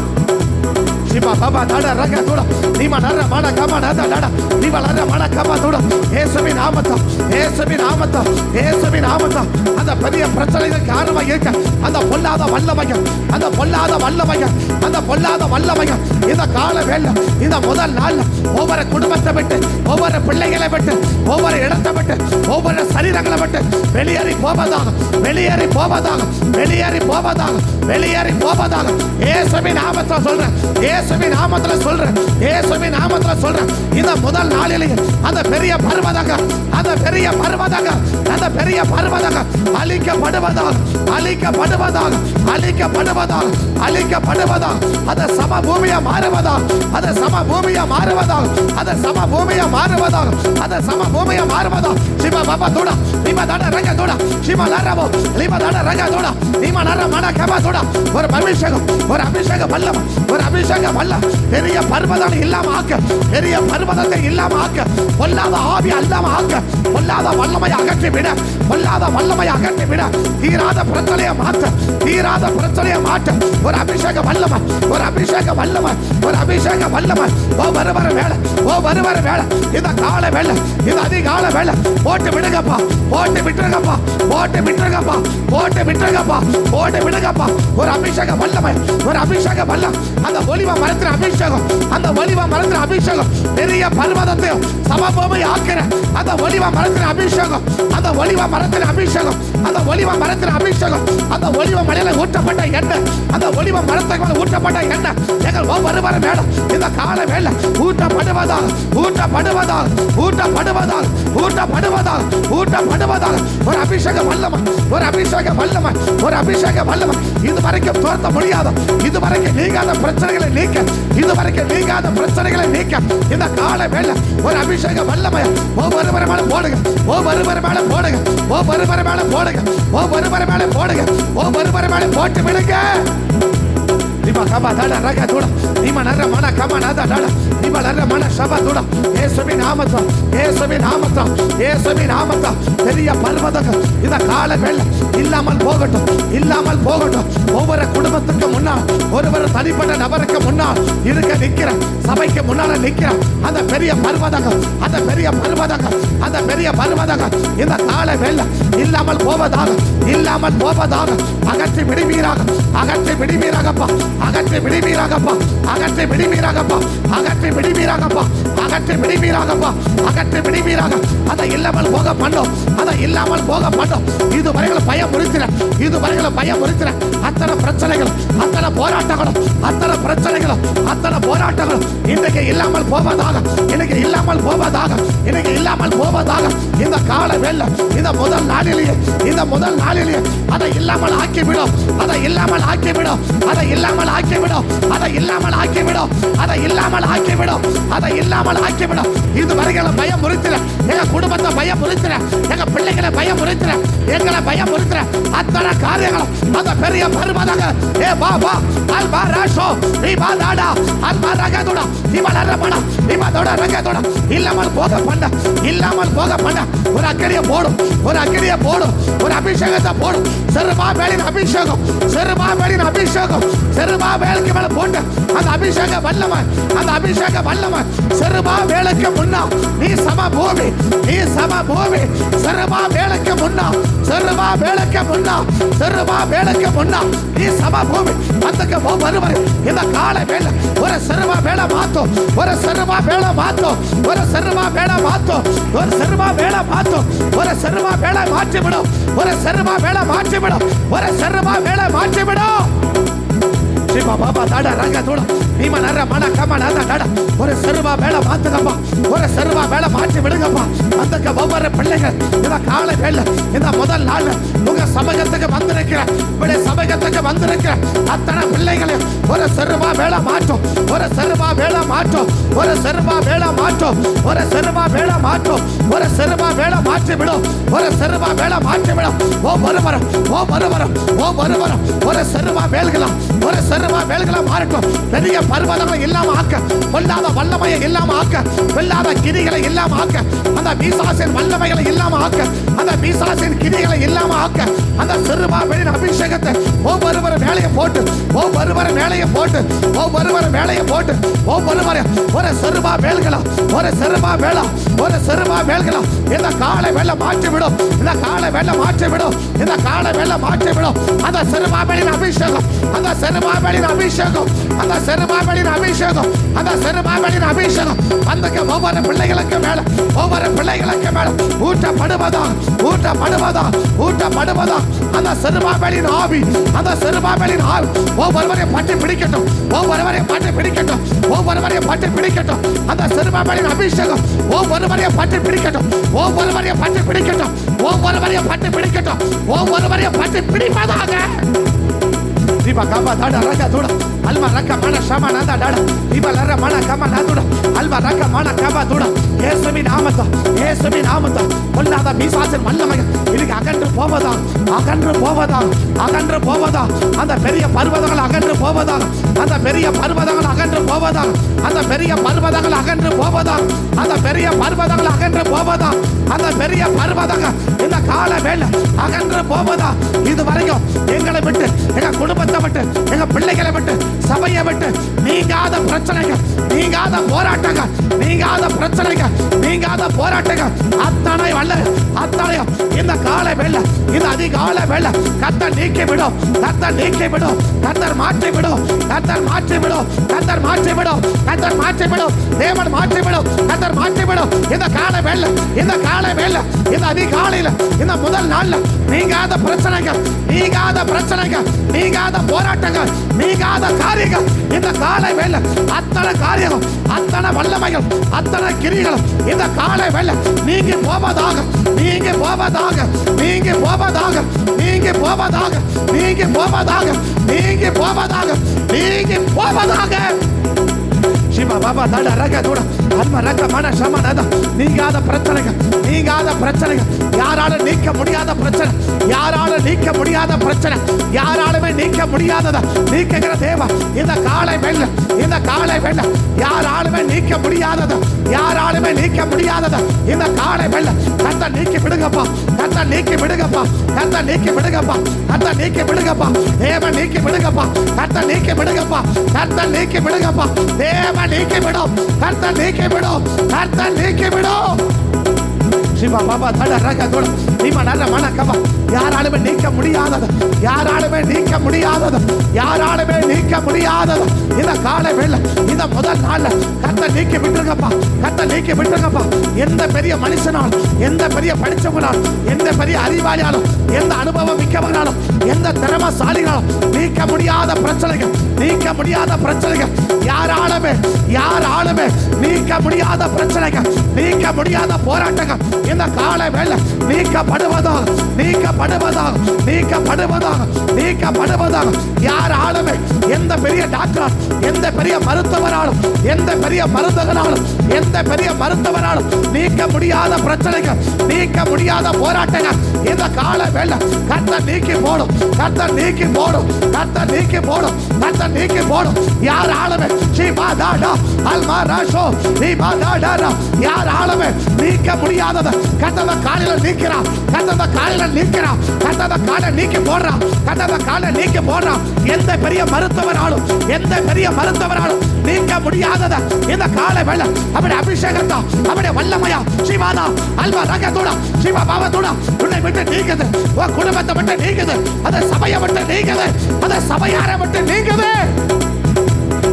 சிபா பாபா தட ரக தூட நீமா நர மட கமா நட நட நீமா நர மட கமா தூட இயேசுவின் நாமத்தில், இயேசுவின் நாமத்தில், இயேசுவின் நாமத்தில். அந்த பெரிய பிரச்சனைகள் காரணமாக இருக்க அந்த பொல்லாத வல்லமைகள், அந்த பொல்லாத வல்லமைகள், அந்த பொல்லாத வல்லமைகள் இந்த கால வேலை, இந்த முதல் நாள் ஒவ்வொரு குடும்பத்தை விட்டு, ஒவ்வொரு பிள்ளைகளை விட்டு, ஒவ்வொரு இடத்தை விட்டு, ஒவ்வொரு சரீரங்களை விட்டு வெளியேறி போவதாக, வெளியேறி போவதாக, வெளியேறி போவதாக, வெளியேறி போவதாக. இயேசுவின் நாமத்தில் சொல்றேன், இயேசுவின் நாமத்தில் சொல்றேன், இயேசுவின் நாமத்தில் சொல்றேன். இந்த முதல் நாளிலேயே அந்த பெரிய பர்வதங்க, அந்த பெரிய பர்வதங்க, அந்த பெரிய பர்வதங்க அழிக்கப்படுவதாக, அழிக்கப்படுவதாக, அழிக்கப்படுவதாக, அழிக்கப்படுவதாக. அந்த சம பூமியா மாறுவதாக, அந்த சம பூமியா மாறுவதாக, அந்த சம பூமியா மாறுவதாக, அந்த சம பூமியா மாறுவதாக. சிவ பாபா தோட நீமா தட ரங்க தோட சிவ லரவோ நீமா தட ரங்க தோட நீமா நர மன கபா தோட. ஒரு அபிஷேகம், ஒரு அபிஷேகம் வல்லம், ஒரு அபிஷேகம் வல்லம். பெரிய பர்வதம் இல்லாம ஆக்க, பெரிய பர்வதத்தை இல்லாம ஆக்க, பொல்லாத ஆவி அல்லாம ஆக்க, பொல்லாத வல்லமையை அகற்றி விட, பொல்லாத வல்லமையை அகற்றி விட, தீராத பிரச்சனையை மாற்ற, தீராத பிரச்சனையை மாற்ற. ஒரு அபிஷேக வல்லமை, ஒரு அபிஷேக வல்லமை, ஒரு அபிஷேக வல்லமை. ஓ வருவர வேலை, ஓ வருவர வேலை, இந்த கால வேலை, இந்த அதிகால வேலை போட்டு விடுங்கப்பா, போட்டு விட்டுருங்கப்பா, போட்டு விட்டுருங்கப்பா, போட்டு விட்டுருங்கப்பா, போட்டு விடுங்கப்பா. ஒரு அபிஷேக வல்லமை, ஒரு அபிஷேக வல்லம். அந்த ஒலிவ மரத்தின் அபிஷேகம், அந்த ஒலிவ மரத்தின் அபிஷேகம் பெரிய பர்வதத்தையும் சமபூமி ஆக்கிற அந்த ஒலிவ மரத்தின் அபிஷேகம், அந்த ஒலிவ மரத்தின் அபிஷேகம், அந்த ஒலிவ மரத்தின் அபிஷேகம், அந்த ஒலிவ மலையில ஊற்றப்பட்ட எண்ணெய், அந்த ஒலிவ மரத்துக்கு ஊற்றப்பட்ட எண்ணெய் எங்கள் ஒவ்வொரு வேடம் இந்த கால வேலை ஊற்றப்படுவதாக, ஊற்றப்படுவதாக, ஊற்றப்படுவதாக, ஊற்றப்படுவதாக, ஊற்றப்படுவதாக. ஒரு அபிஷேக வல்லமை, ஒரு அபிஷேக வல்லமை, ஒரு அபிஷேக வல்லமை. இதுவரைக்கும் தோர்த்த முடியாத, இதுவரைக்கும் நீங்காத பிரச்சனைகளை நீக்க, இதுவரைக்கும் நீங்காத பிரச்சனைகளை நீக்க இந்த கால வேலை ஒரு அபிஷேக வல்லமை ஒவ்வொரு மேல போடுங்க, ஒவ்வொரு மேல போடுங்க, ஒவ்வொரு மேல போடுங்க, ஒவ்வொரு மேல போடுங்க, ஒவ்வொரு மேல போட்டு விடுங்க. நீமா கபா தட ரக தூட இமனர மன கமனத டட இமலர மன சபதுட இயேசுவின் நாமத்தில் இயேசுவின் நாமத்தில் இயேசுவின் நாமத்தில் பெரிய பர்வதங்கள் இந்த கால வேளை இல்லாமல் போகட்டும் இல்லாமல் போகட்டும். ஒவ்வொரு குடும்பத்துக்கு முன்னால் ஒருவர் தனிப்பட்ட நபருக்கு முன்னால் இருக்க நிற்கிற சபைக்கு முன்னால நிற்கிற அந்த பெரிய பர்வதங்கள் அந்த பெரிய பர்வதங்கள் அந்த பெரிய பர்வதங்கள் இந்த கால வேளை இல்லாமல் போவதாக இல்லாமல் போவதாக அகற்றி விடுவீராக அகற்றி விடுவீராகப்பா அகற்றி விடுவீராகப்பா அகற்றி விடுவீராகப்பா அகற்றி விடுவீராகப்பா அகற்றி விடுவீராகப்பா அகற்றி விடுவீராக. அதை இல்லாமல் போக பண்ணோம் அதை இல்லாமல் போக பண்ணோம். இதுவரைகளை பயம் முறித்திர இதுவரைகளை பயம் முறித்திர அத்தனை பிரச்சனைகள் அத்தனை போராட்டங்களும் அத்தனை பிரச்சனைகளும் அத்தனை போராட்டங்களும் இன்றைக்கு இல்லாமல் போவதாக இன்னைக்கு இல்லாமல் போவதாக இன்னைக்கு இல்லாமல் போவதாக. இந்த கால வேளை இந்த முதல் நாளிலேயே அதை இல்லாமல் ஆக்கிவிடும் அதை இல்லாமல் ஆக்கிவிடும் அதை இல்லாமல் ஆக்கிவிடும் அதை இல்லாமல் ஆக்கிவிடும் அதை இல்லாமல் ஆக்கிவிடும் அதை இல்லாமல் ஆக்கிவிடும். இதுவரைகளை பயம் முறித்திர எங்க குடும்பத்தை பயம் முறித்திர எங்க பிள்ளைகளை பயம் முறித்திர எங்களை பயம் முறித்திர அத்தனை காரியங்களும் அந்த பெரிய பர்வதங்க ஏ பாபா அல்பா ராஷோ இபா தாடா அல்பா ரகதுடா இவளர பண இவதோட ரகதுடா இல்லாமல் போக பண்ண ஒரு அக்கடியை போடும் ஒரு அக்கடியை போடும் ஒரு அபிஷேகத்தை போடும். செருபாபேலின் அபிஷேகம் செருபாபேலின் அபிஷேகம் செருபாபேலுக்கு மேல போட்டு அந்த அபிஷேக வல்லமை செருபாபேலுக்கு முன்னா நீ சமபூமி செருபாபேலுக்கு முன்னா நீ சமபூமி. அதுக்கு வருவாரு இந்த கால வேளை ஒரு செருபாபேலை மாத்தும் ஒரு செருபாபேலை மாத்தும் ஒரு செருபாபேலை மாத்தும் ஒரு செருபாபேலை மாத்தும் ஒரு செருபாபேலை மாற்றிவிடும் ஒரு செருபாபேலை மாற்றிவிடும் ஒரு செருபாபேலை மாற்றிவிடும். பாபா தாடா ரங்க தூட நீம நர மன கம நத டட ஒரு செருபாபேலை மாத்துங்கப்பா ஒரு செருபாபேலை மாற்றி விடுங்கப்பா. அதுக்கு ஒவ்வொரு பிள்ளைகள் இந்த கால வேளை இந்த முதல் நாள் உங்க சமூகத்துக்கு வந்திருக்கிற இப்படி சமூகத்துக்கு வந்திருக்கிற அத்தனை பிள்ளைகளை ஒரு செருபாபேலை மாற்றும் ஒரு செருபாபேலை மாற்றும் ஒரு செருபாபேலை மாற்றும் ஒரு செருபாபேலை மாற்றும் ஒரு செருபாபேலை மாற்றி விடும் ஒரு செருபாபேலை மாற்றி விடும். ஒரு செருபாபேல்களா ஒரு செருபாபேல்களா மாறட்டும். பெரிய பர்வதங்களை இல்லாம ஆக்க கொள்ளாத வல்லமையை இல்லாம ஆக்க கொள்ளாத கிரிகளை இல்லாம ஆக்க அந்த பிசாசின் வல்லமைகளை இல்லாம ஆக்க அந்த பிசாசின் கிரிகளை இல்லாம ஆக்க அந்த செருபாபேலின் அபிஷேகத்தை ஒவ்வொருவரும் வேலையை போட்டு ஒரு செருபாபேல்களா இந்த காலை வேலை மாற்றி விடும் இந்த காலை வேலை மாற்றி விடும் இந்த காலை வேலை மாற்றி விடும். அந்த செருபாபேலின் அபிஷேகம் அந்த செருபாபேலின் அபிஷேகம் அந்த செருபாபேலின் அபிஷேகம் அந்த செருபாபேலின் அபிஷேகம் அந்த ஒவ்வொரு பிள்ளைகளுக்கு மேல ஊற்றப்படுவதா அந்த செருபாபேலின் ஆவி ஒவ்வொருவரையும் பற்றி பிடிக்கட்டும் அந்த செருபாபேலின் அபிஷேகம் ஒவ்வொருவரையும் பற்றி பிடிக்கட்டும் ஒவ்வொருவரையும் பற்றி பிடிப்பதாக. Riba kama dada raka dura alma raka mana shama nada dada riba lara mana kama nadura alma raka mana kama dura இயேசுவின் நாமத்தில் கொல்லாத பிசாசின் வல்லமை இதுக்கு அகன்று போவதா அந்த பெரிய பர்வதங்கள் அகன்று போவதா அந்த பெரிய பர்வதங்கள் அகன்று போவதா அந்த பெரிய பர்வதங்கள் அகன்று போவதா அந்த பெரிய பர்வதங்கள் அகன்று போவதா அந்த பெரிய பர்வதங்கள் இந்த கால வேளை அகன்று போவதா. இதுவரைக்கும் எங்களை விட்டு எங்க குடும்பத்தை விட்டு எங்க பிள்ளைகளை விட்டு சபையை விட்டு நீங்காத பிரச்சனைகள் நீங்காத போராட்டங்கள் நீங்காத போராட்டங்கள் அத்தனையும் இந்த கால வேளை இந்த அதிகால வேளை கர்த்தர் நீக்கி விடும் கர்த்தர் மாற்றி விடும் தேவன் மாற்றி விடும் கர்த்தர் மாற்றி விடும். இந்த கால வேளை இந்த இந்த அதிகாலையில இந்த முதல் நாள்ல நீங்காத பிரச்சனைகள் நீங்காத போராட்டங்கள் நீங்காத காரியங்கள் இந்த காலை வேளை அத்தனை காரியங்கள் அத்தனை வல்லமைகள் அத்தனை கிரிகளும் இந்த காலை வேளை நீங்கி போவதாக சிவ பாபா தட ரக தூட அல்ம ரக மன சமனத நீங்காத பிரச்சனைகள் நீங்காத பிரச்சனைகள், யாராலும் நீக்க முடியாத பிரச்சனை, யாராலும் நீக்க முடியாத பிரச்சனை, யாராலுமே நீக்க முடியாததா நீக்குகிற தேவன் இந்த காலை வெள்ள, இந்த காலை வெள்ள, யாராலுமே நீக்க முடியாததா, யாராலுமே நீக்க முடியாததா இந்த காலை வெள்ள கர்த்தர் நீக்கி விடுங்கப்பா, கர்த்தர் நீக்கி விடுங்கப்பா, கர்த்தர் நீக்கி விடுங்கப்பா, கர்த்தர் நீக்கி விடுங்கப்பா, தேவன் நீக்கி விடுங்கப்பா, கர்த்தர் நீக்கி விடுங்கப்பா, கர்த்தர் நீக்கி விடுங்கப்பா, தேவன் நீக்கி விடும், கர்த்தர் நீக்கி விடும், கர்த்தர் நீக்கி விடும். சிவா பாபா தட ரக தோட நீமா நல்ல மனக்கவா, யாராலுமே நீக்க முடியாதது, யாராலுமே நீக்க முடியாதது, யாராலுமே நீக்க முடியாதது இந்த காலை வேளை, இந்த முதல் நாள்ல கர்த்தர் நீக்கி விட்டுருங்கப்பா, கர்த்தர் நீக்கி விட்டுருங்கப்பா. எந்த பெரிய மனுஷனாலும், எந்த பெரிய படிச்சவனாலும், எந்த பெரிய அறிவாளியாலும், எந்த அனுபவம் மிக்கவனாலும், எந்த திறமசாலிகளாலும் நீக்க முடியாத பிரச்சனைகள், நீக்க முடியாத பிரச்சனைகள், யாராலுமே யாராலுமே நீக்க முடியாத பிரச்சனைகள், நீக்க முடியாத போராட்டங்கள் இந்த காலை வேளை நீக்கப்படுவதாக, நீக்கப்படுவதாக, நீக்கப்படுவதாக, நீக்கப்படுவதாக. யாராலுமே எந்த பெரிய டாக்டர், எந்த பெரிய மருத்துவராலும், எந்த பெரிய மருந்துகளாலும், எந்த பெரிய மருத்துவராலும் நீக்க முடியாத பிரச்சனைகள், நீக்க முடியாத போராட்டங்கள் இந்த காலை வேளை கர்த்தர் நீக்கி போடும், கர்த்தர் நீக்கி போடும், கர்த்தர் நீக்கி போடும், கர்த்தர் நீக்கி போடும். யாராலுமே ஸ்ரீபாதாடா அல்மாராஷோ ஸ்ரீபாதாடா யாராலுமே நீக்க முடியாதது கர்த்தர் காலையில நீக்கிறான், கர்த்தர் காலையில நீக்கிறான், கர்த்தர் காலை நீக்கி போடுறான், கர்த்தர் காலை நீக்கி போடுறான். எந்த பெரிய மருத்துவராலும், எந்த பெரிய மருத்துவராலும் நீக்க முடியாதத இந்த காலை வேளை அவருடைய அபிஷேகத்தா, அவருடைய வல்லமையா சிவாதா அல்வா ரகத்தோட சிவா பாவத்தோட உன்னை விட்டு நீக்குது, உன் குடும்பத்தை விட்டு நீக்குது, அதை சபையை விட்டு நீக்குது, அதை சபையாரை விட்டு நீக்குது.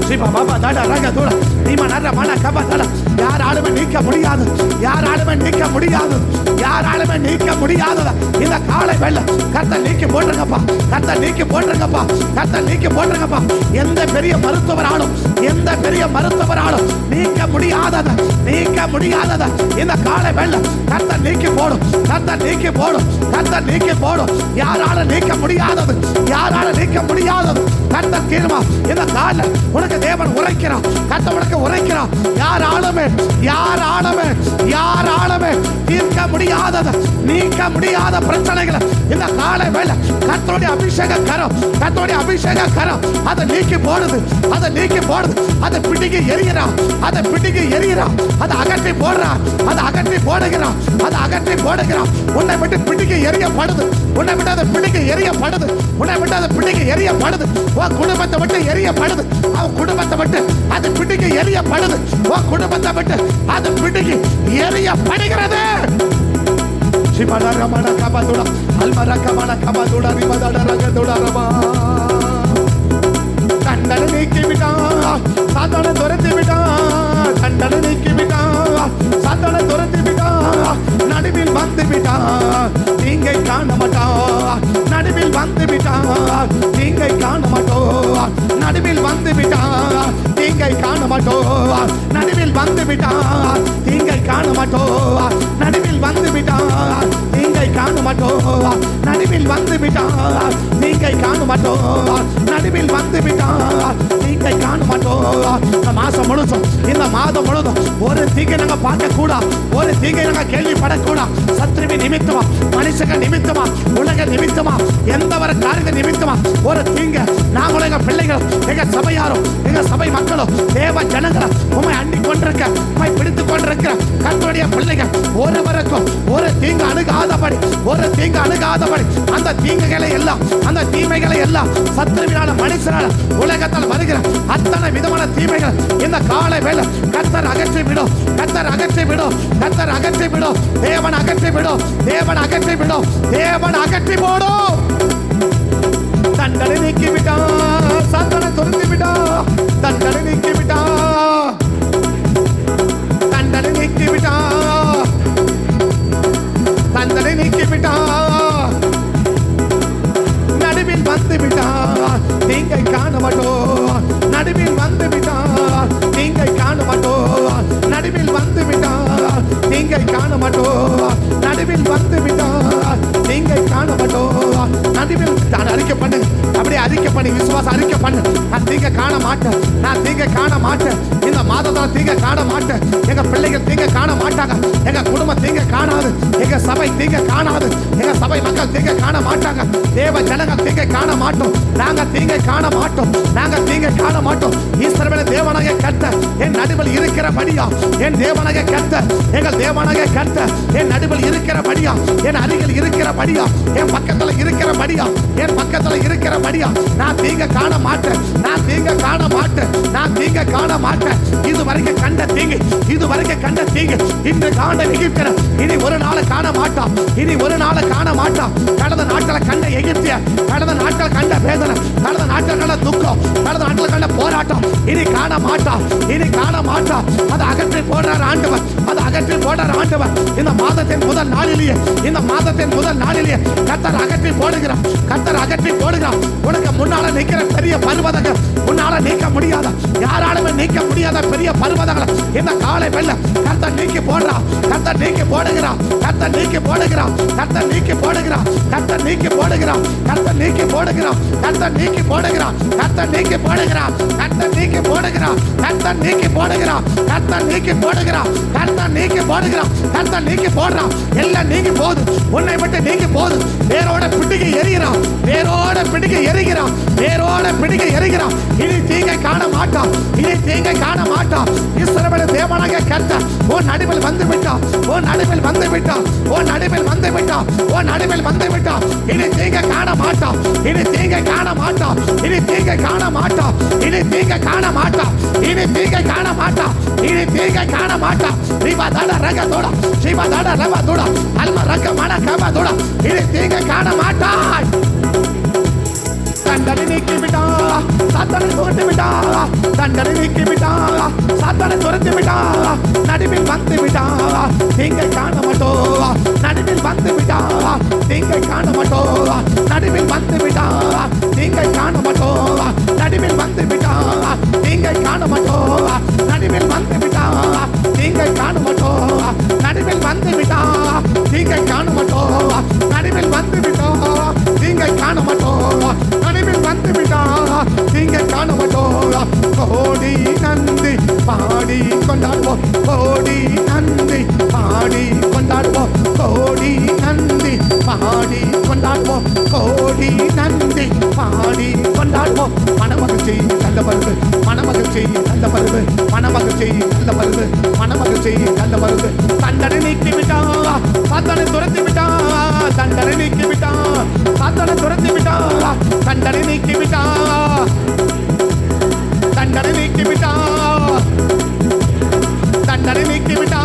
சிவா பாபா தட ரகத்தோட நீமா நல்ல மனக்கவா தட யாராலுமே நீக்க முடியாது, யாராலுமே நீக்க முடியாது, யாராலுமே நீக்க முடியாதத இந்த காலை வேளை கர்த்தர் நீக்கி போட்டுருங்கப்பா, கர்த்தர் நீக்கி போட்டுருங்கப்பா, கர்த்தர் நீக்கி போட்டுருங்கப்பா. எந்த பெரிய மருத்துவராலும், எந்த பெரிய மருத்துவராலும் நீக்க முடியாதத, நீக்க முடியாதத இந்த காலை வேளை கர்த்தர் நீக்கி போடும், கர்த்தர் நீக்கி போடும், கர்த்தர் நீக்கி போடும். யாராலும் நீக்க முடியாதது, யாராலும் நீக்க முடியாதது கர்த்தர் தீர்மா இந்த காலை உனக்கு தேவன் உரைக்கிறான், கர்த்தர் உனக்கு உரைக்கிறான். யாராலுமே யாராலுமே யாராலுமே தீர்க்க முடியாதது, நீக்க முடியாத பிரச்சனைகளை இந்த காலை வேளை கர்த்தருடைய அபிஷேக கரம், கர்த்தருடைய அபிஷேக கரம் அதை நீக்கி போடுது, அதை நீக்கி போடுது, அதை பிடிக்கி எரிகிறான், அதை பிடிக்கி எரிகிறான், அதை அகற்றி போடுறான், அதை அகற்றி போடுகிறான், அதை அகற்றி போடுகிறான். உன்னை விட்டு பிடிக்கி எரியப்படுது, உன்னை விட்டு அதை பிடிக்கி எரியப்படுது, உன்னை விட்டு அதை பிடிக்கி எரியப்படுது, உன் குடும்பத்தை விட்டு எரியப்படுது, அவன் குடும்பத்தை விட்டு அது பிடிக்கி எரியப்படுது, உன் குடும்பத்தை விட்டு அது பிடிக்கி எரியப்படுகிறது. சிவனரமண கபதுட அல்மரகமண கபதுட ரிமதட ரகதுட ரமா கண்டன நீக்கி விட்டான், சாத்தான துரத்தி விட்டான், கண்டன நீக்கி விட்டான், சாத்தான துரத்தி விட்டான், நடுவில் வந்து விட்டான், தீங்கை காண மாட்டான், நடுவில் வந்து விட்டான், தீங்கை காண மாட்டோம், நடுவில் வந்து விட்டான், தீங்கை காண மாட்டோம், நடுவில் வந்து விட்டான், தீங்கை காண மாட்டோம், நடுவில் வந்து விட்டான், தீங்கை காண மாட்டோம், நடுவில் வந்து விட்டான், தீங்கை காண மாட்டோம், நடுவில் வந்து விட்டான், தீங்கை காண மாட்டோம். இந்த மாசம் முழுதும், இந்த மாதம் முழுதும் ஒரு தீங்கை நாங்க பார்க்க கூடா, ஒரு தீங்கை நாங்க கேள்விப்படக்கூடா. சத்ருவி நிமித்தமா, மனுஷங்க நிமித்தமா, உலக நிமித்தமா, எந்த ஒரு காரியத்தை நிமித்தமா ஒரு தீங்க நாங்களும் எங்க பிள்ளைகளும், எங்க சபையாரும், எங்க சபை மக்களும், தேவ ஜனங்களும் உண்மை அண்டி கொண்டிருக்க, உண்மை பிடித்துக் கொண்டிருக்கிற கர்த்தருடைய பிள்ளைகள் ஒருவருக்கும் ஒரு தீங்கு அணுகாதபடி, ஒரு தீங்கு அணுகாதபடி அந்த தீங்குகளை எல்லாம், அந்த தீமைகளை எல்லாம் சத்ருவினால, மனுஷனால, உலகத்தால் வருகிற அத்தனை விதமான தீமைகள் இந்த காலை வேளை கர்த்தர் அகற்றி விடும், கர்த்தர் அகற்றி விடும், கர்த்தர் அகற்றி விடும், தேவன் அகற்றி விடும், தேவன் அகற்றி விடும், தேவன் அகற்றி போடும். தண்டனை நீக்கி விட்டான், சாத்தானை துரத்தி விட்டான், தண்டனை நீக்கி விட்டான், தண்டனை நீக்கி விட்டான், தண்டனை நீக்கி விட்டான், நடுவில் வந்து விட்டான், தீங்கை காண மாட்டோம், நடுவில் வந்து விட்டான், தீங்கை காண மாட்டோம், நடுவில் வந்து விட்டான், தீங்கை காண மாட்டோம், நடுவில் வந்து விட்டான், தீங்கை காண மாட்டோம், நடுவில் அறிக்கை பண்ணு, அப்படியே அறிக்கை பண்ணி விசுவாசம் அறிக்கை பண்ணு. நான் தீங்க காண மாட்டேன், நான் தீங்க காண மாட்டேன், இந்த மாதத்தால் தீங்க காண மாட்டேன், எங்க பிள்ளைகள் தீங்க காண மாட்டாங்க, எங்க குடும்பம் தீங்க காணாது, மாட்டோம், நாங்க தீங்கை காண மாட்டோம், நாங்க தீங்கை காண மாட்டோம். இஸ்ரவேலின் தேவனாகிய கர்த்தர் என் நடுவில் இருக்கிறபடியா, என் தேவனாகிய கர்த்தர், எங்கள் தேவனாகிய கர்த்தர் என் நடுவில் இருக்கிறபடியா, என் அருகில் இருக்கிறபடியா, என் பக்கத்துல இருக்கிறபடியா, என் பக்கத்துல இருக்கிறபடியா, நான் தீங்கை காண மாட்டேன், நான் தீங்கை காண மாட்டேன், நான் தீங்கை காண மாட்டேன். இதுவரைக்கும் கண்ட தீங்கு, இதுவரைக்கும் கண்ட தீங்கு இன்று காண எகிப்தியர் இனி ஒரு நாள் காண மாட்டான், இனி ஒரு நாள் காண மாட்டான். கடந்த நாட்கள் கண்ட எகிப்திய, கடந்த நாட்கள் கண்ட வேதனை, கடந்த நாட்கள் கண்ட துக்கம், கடந்த நாட்கள் கண்ட போராட்டம் இனி காண மாட்டான், இனி காண மாட்டான். அதை அகற்றி போடுறார் ஆண்டவர், அதை அகற்றி போடுறார் ஆண்டவர். இந்த மாதத்தின் முதல் நாளிலேயே, இந்த மாதத்தின் முதல் நாளிலேயே கர்த்தர் அகற்றி போடுகிறார், கர்த்தர் அகற்றி போடுகிறார். உனக்கு முன்னால நிற்கிற பெரிய பர்வதங்கள், உன்னால நீக்க முடியாத, யாராலுமே நீக்க முடியாத பெரிய பர்வதங்களை இந்த காலை வெள்ள கர்த்தர் நீக்கி போடுறார், கர்த்தர் நீக்கி போடுகிறார், கர்த்தர் நீக்கி போடுகிறார், கர்த்தர் நீக்கி போடுகிறார், கர்த்தர் நீக்கி போடுகிறார், கர்த்தர் நீக்கி போடுகிறார், கர்த்தர் நீக்கி போடுகிறார், கர்த்தர் நீக்கி போடுகிறார், கர்த்தர் நீக்கி போடுகிறார், கர்த்தர் நீக்கி போடுகிறார், கர்த்தர் நீக்கி போடுகிறார், கர்த்தர் நீக்கி போடுகிறார், கர்த்தர் நீக்கி போடுறான். எல்லாம் நீங்கி போகுது, உன்னை விட்டு நீங்கி போகுது. வேரோட பிடிக்க எரிகிறான், வேரோட பிடிக்க எரிகிறான், வேரோட பிடிக்க எரிகிறான். இனி தீங்கை காண மாட்டான், இனி தீங்கை காண மாட்டான். இஸ்ரவேலின் தேவனாகிய கர்த்தர் உன் நடுவில் வந்து விட்டான், உன் நடுவில் வந்து விட்டான், உன் நடுவில் வந்து விட்டான், உன் நடுவில் வந்து விட்டான். இனி தீங்கை காண மாட்டான், இனி தீங்கை காண மாட்டான், இனி தீங்கை காண மாட்டான், இனி தீங்கை காண மாட்டான், இனி தீங்கை காண மாட்டான், இனி தீங்கை காண மாட்டான். சிவதட ரகதோட, சிவதட ரவதோட, அல்ம ரக மன கவதோட, இனி தீங்கை காண மாட்டான். தண்டனை நீக்கி விட்டா, சாத்தானை துரத்தி விட்டா, தண்டனை நீக்கி விட்டா, சாத்தானை துரத்தி விட்டா, நடுவில் வந்து விட்டா, தீங்கை காண மாட்டோம், நடுவில் வந்து விட்டா, தீங்கை காண மாட்டோம், நடுவில் வந்து விட்டா, தீங்கை காண மாட்டோம், நடுவில் வந்து விட்டா, தீங்கை காண மாட்டோம், நடுவில் வந்து விட்டா, தீங்கை காண மாட்டோம், நடுவில் வந்து விட்டா, தீங்கை காண மாட்டோம், நடுவில் வந்து விட்டா, தீங்கை காண மாட்டோம், நடுவில் வந்து விட்டா, தீங்கை காண மாட்டோம். கோடி நன்றி பாடி கொண்டாடுவோம், கோடி நன்றி பாடி கொண்டாடுவோம், கோடி நன்றி பாடி கொண்டாடுவோம், கோடி நன்றி பாடி கொண்டாடுவோம். மனமகிழ்ச்சி நல்ல வருது, மனமகிழ்ச்சி நல்ல வருது, மனமகிழ்ச்சி நல்ல வருது, மனமகிழ்ச்சி நல்ல வருது. தண்டனை நீக்கி விட்டா, சாத்தானை துரத்தி விட்டா, தண்டனை நீக்கி விட்டா, சாத்தானை துரத்தி விட்டா, தண்டனை நீக்கி விட்டா, தண்டனை நீக்கி விட்டா, தண்டனை நீக்கி விட்டா,